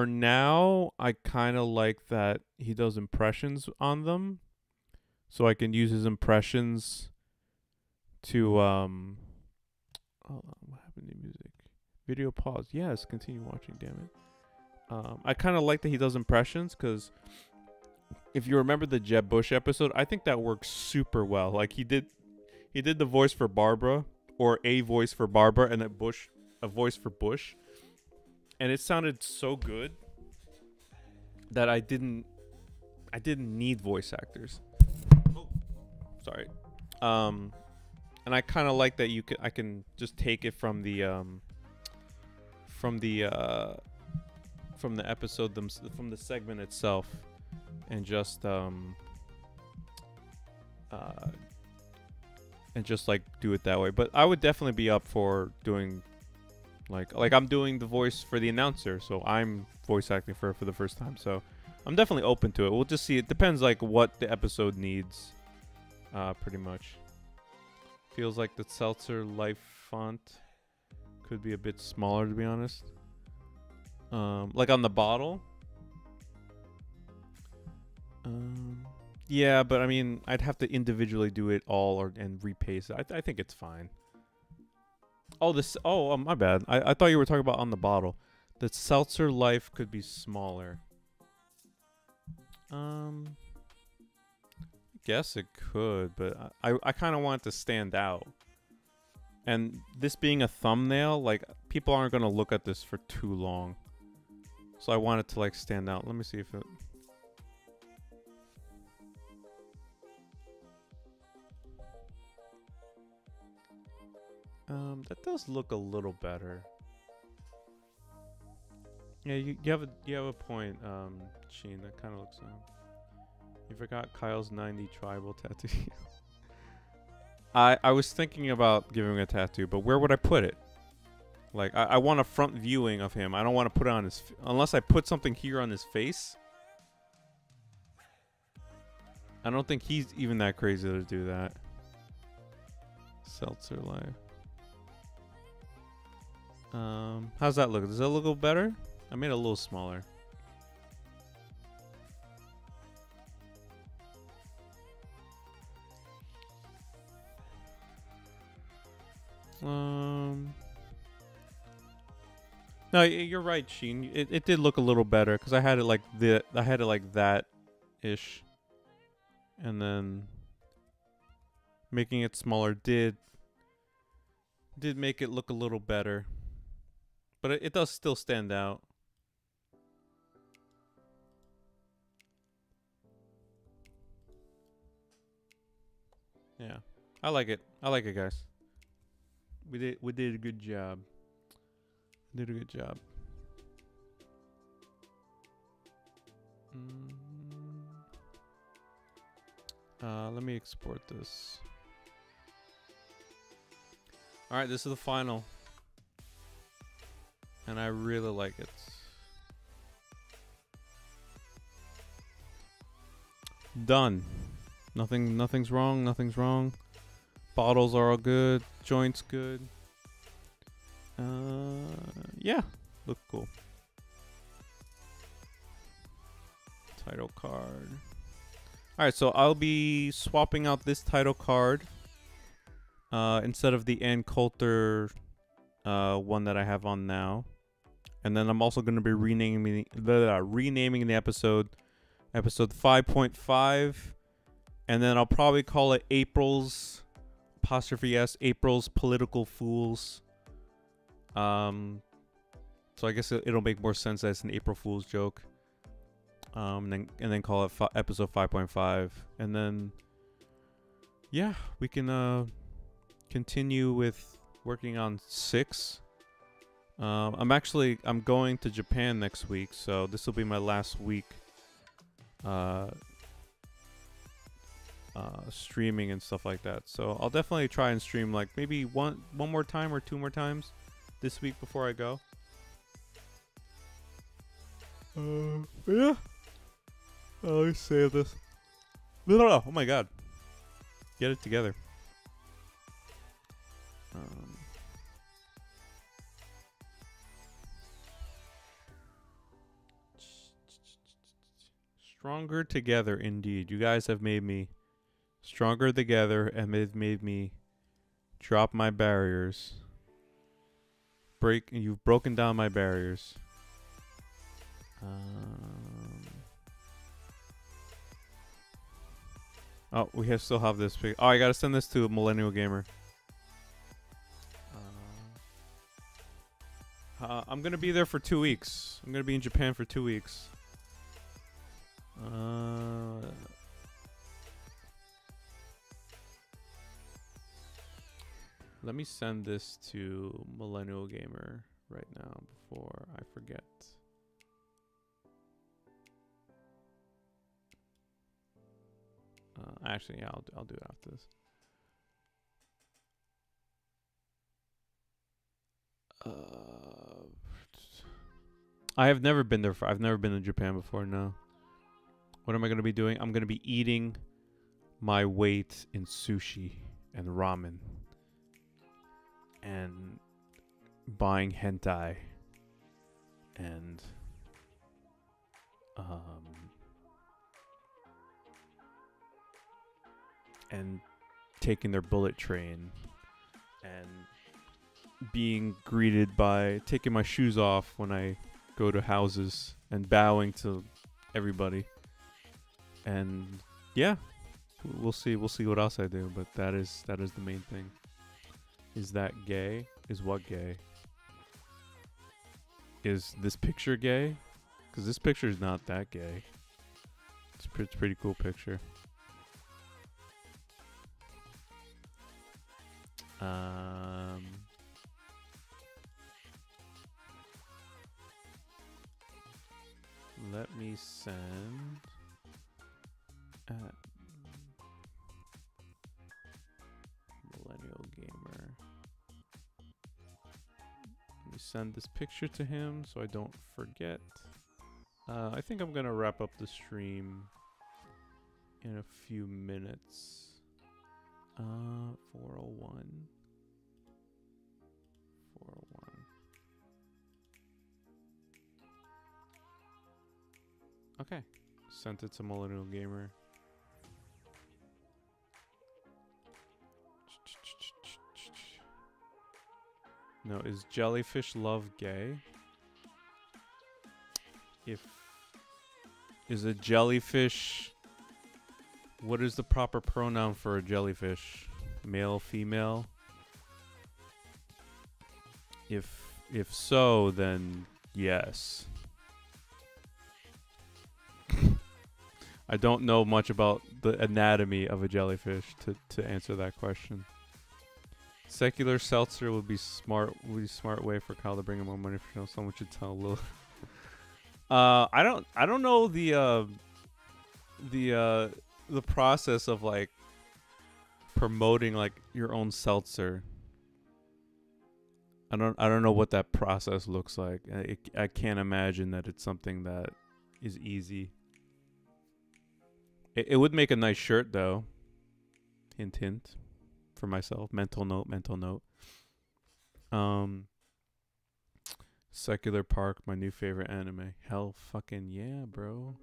now, I kind of like that he does impressions on them. So I can use his impressions to, hold on, what happened to music? Video pause. Yes, continue watching, damn it. I kind of like that he does impressions, because if you remember the Jeb Bush episode, I think that works super well. Like he did the voice for Barbara, or a voice for Barbara, and a voice for Bush, and it sounded so good that I didn't need voice actors. Oh, sorry. And I kind of like that I can just take it from the episode, from the segment itself, and just like do it that way. But I would definitely be up for doing Like I'm doing the voice for the announcer, so I'm voice acting for the first time. So I'm definitely open to it. We'll just see. It depends like what the episode needs, pretty much. Feels like the Seltzer Life font could be a bit smaller, to be honest. Like on the bottle. Yeah, but I mean, I'd have to individually do it all and repaste it. I think it's fine. Oh, my bad. I thought you were talking about on the bottle. The Seltzer Life could be smaller. I guess it could, but I kind of want it to stand out. And this being a thumbnail, like, people aren't going to look at this for too long. So I want it to, like, stand out. Let me see if it... that does look a little better. Yeah, you have a point, Sheen. That kind of looks. You forgot Kyle's 90 tribal tattoo. I was thinking about giving him a tattoo, but where would I put it? Like, I want a front viewing of him. I don't want to put it on his... unless I put something here on his face. I don't think he's even that crazy to do that. Seltzer Life. How's that look? Does that look a little better? I made it a little smaller. No, you're right, Sheen. It did look a little better because I had it like that ish, and then making it smaller did make it look a little better, but it does still stand out. Yeah, I like it. I like it, guys. We did a good job. Did a good job. Let me export this. Alright, this is the final. And I really like it. Done. Nothing's wrong. Nothing's wrong. Bottles are all good. Joints good. Yeah, look cool. Title card. Alright, so I'll be swapping out this title card instead of the Ann Coulter one that I have on now. And then I'm also going to be renaming the episode 5.5. And then I'll probably call it April's April's Political Fools. So I guess it'll make more sense as an April Fool's joke. And then call it episode 5.5, and then yeah, we can continue with working on 6. I'm going to Japan next week, so this will be my last week streaming and stuff like that. So I'll definitely try and stream like maybe one more time or 2 more times this week before I go. Yeah. Oh, let me save this. Oh my god. Get it together. Stronger together, indeed. You guys have made me stronger together, and have made me drop my barriers. You've broken down my barriers. Oh, we still have this. Oh, I gotta send this to Millennial Gamer. I'm gonna be there for 2 weeks. I'm gonna be in Japan for 2 weeks. Let me send this to Millennial Gamer right now before I forget. Actually, yeah, I'll do it after this. I have never been there. I've never been to Japan before. No. What am I gonna be doing? I'm gonna be eating my weight in sushi and ramen and buying hentai and and taking their bullet train and being greeted by taking my shoes off when I go to houses and bowing to everybody. And yeah, we'll see what else I do, but that is the main thing. Is that gay? Is what gay? Is this picture gay? Because this picture is not that gay. It's a pretty cool picture. Let me send at Millennial Gamer. Let me send this picture to him so I don't forget. I think I'm gonna wrap up the stream in a few minutes. 401. Okay. Sent it to Millennial Gamer. No, is jellyfish love gay? Is a jellyfish... What is the proper pronoun for a jellyfish? Male, female? If so, then yes. I don't know much about the anatomy of a jellyfish to answer that question. Secular seltzer would be smart way for Kyle to bring in more money for someone should tell Lil. I don't know the process of like promoting like your own seltzer. I don't know what that process looks like. I can't imagine that it's something that is easy. It would make a nice shirt though. Hint hint. For myself. Mental note. Secular Park, my new favorite anime. Hell fucking yeah, bro.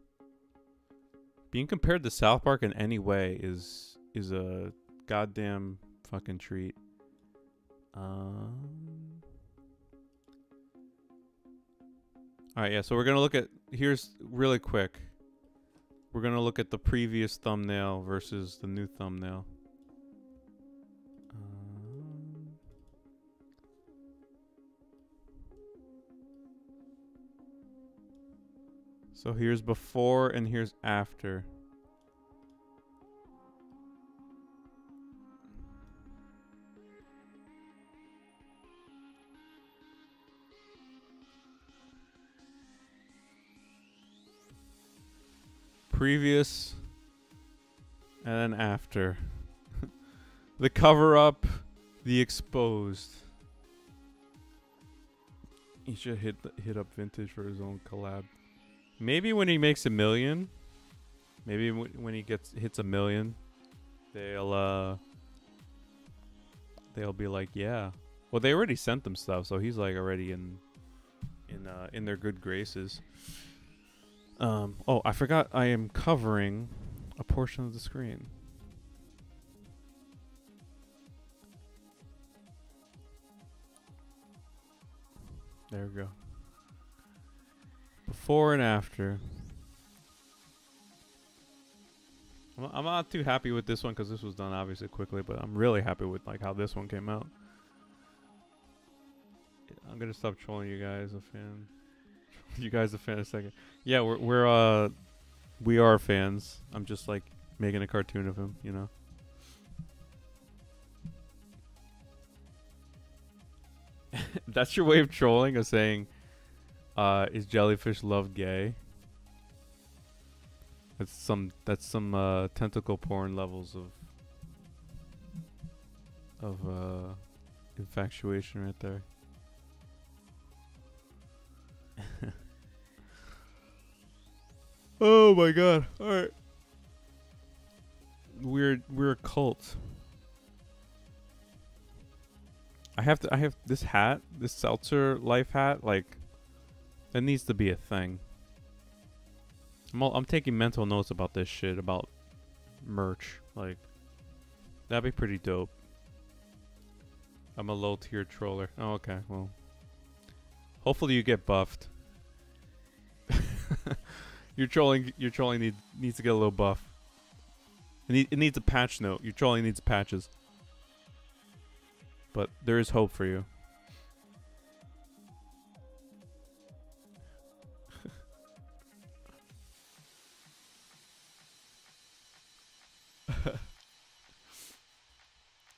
Being compared to South Park in any way is a goddamn fucking treat. Alright, yeah, so we're gonna look at here's really quick. We're gonna look at the previous thumbnail versus the new thumbnail. So here's before and here's after. Previous and then after. The cover up, the exposed. He should hit up Vintage for his own collab. Maybe when he makes 1 million, maybe when he hits 1 million, they'll be like, yeah. Well, they already sent them stuff, so he's like already in their good graces. Oh, I forgot I am covering a portion of the screen. There we go. Before and after. I'm not too happy with this one because this was done obviously quickly, but I'm really happy with like how this one came out. I'm gonna stop trolling you guys. A fan. You guys a fan a second. Yeah, we are fans. I'm just like making a cartoon of him, you know. That's your way of trolling, of saying, is jellyfish love gay? That's some tentacle porn levels of infatuation right there. Oh my god. Alright. We're a cult. I have this hat, this Seltzer Life hat, like that needs to be a thing. I'm taking mental notes about this shit, about merch. Like, that'd be pretty dope. I'm a low tier troller. Oh, okay, well. Hopefully you get buffed. Your trolling needs to get a little buff. It needs a patch note. Your trolling needs patches. But there is hope for you.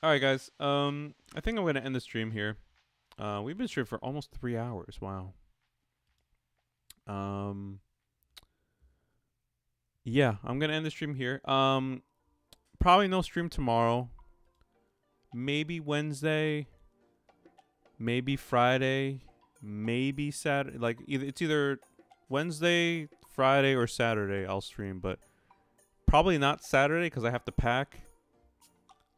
Alright guys, I think I'm gonna end the stream here. We've been streaming for almost 3 hours. Wow. Yeah, I'm gonna end the stream here. Probably no stream tomorrow. Maybe Wednesday. Maybe Friday. Maybe Saturday. Like it's either Wednesday, Friday, or Saturday I'll stream, but probably not Saturday because I have to pack.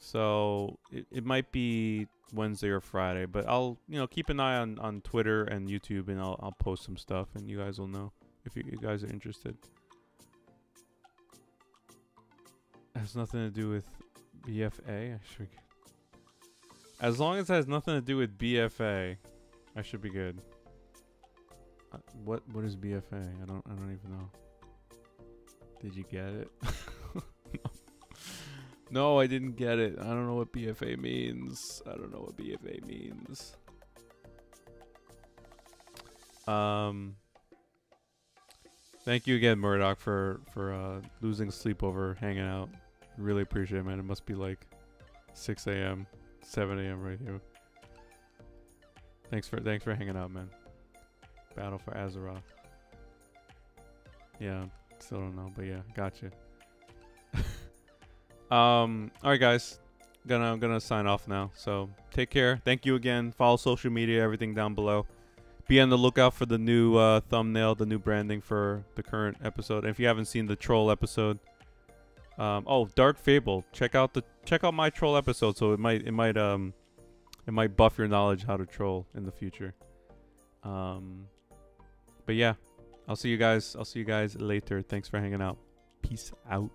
So it might be Wednesday or Friday, but I'll keep an eye on Twitter and YouTube, and I'll post some stuff, and you guys will know if you guys are interested. It has nothing to do with BFA. As long as it has nothing to do with BFA, I should be good. What is BFA? I don't even know. Did you get it? No, I didn't get it. I don't know what BFA means. I don't know what BFA means. Thank you again, Murdoch, for losing sleep over hanging out. Really appreciate it, man. It must be like 6 a.m., 7 a.m. right here. Thanks for hanging out, man. Battle for Azeroth. Yeah, still don't know, but yeah, gotcha. Alright guys, I'm gonna sign off now, so take care. Thank you again. Follow social media, everything down below. Be on the lookout for the new thumbnail, the new branding for the current episode. And if you haven't seen the troll episode, oh, Dark Fable, check out my troll episode, so it might buff your knowledge how to troll in the future. But yeah, I'll see you guys later. Thanks for hanging out. Peace out.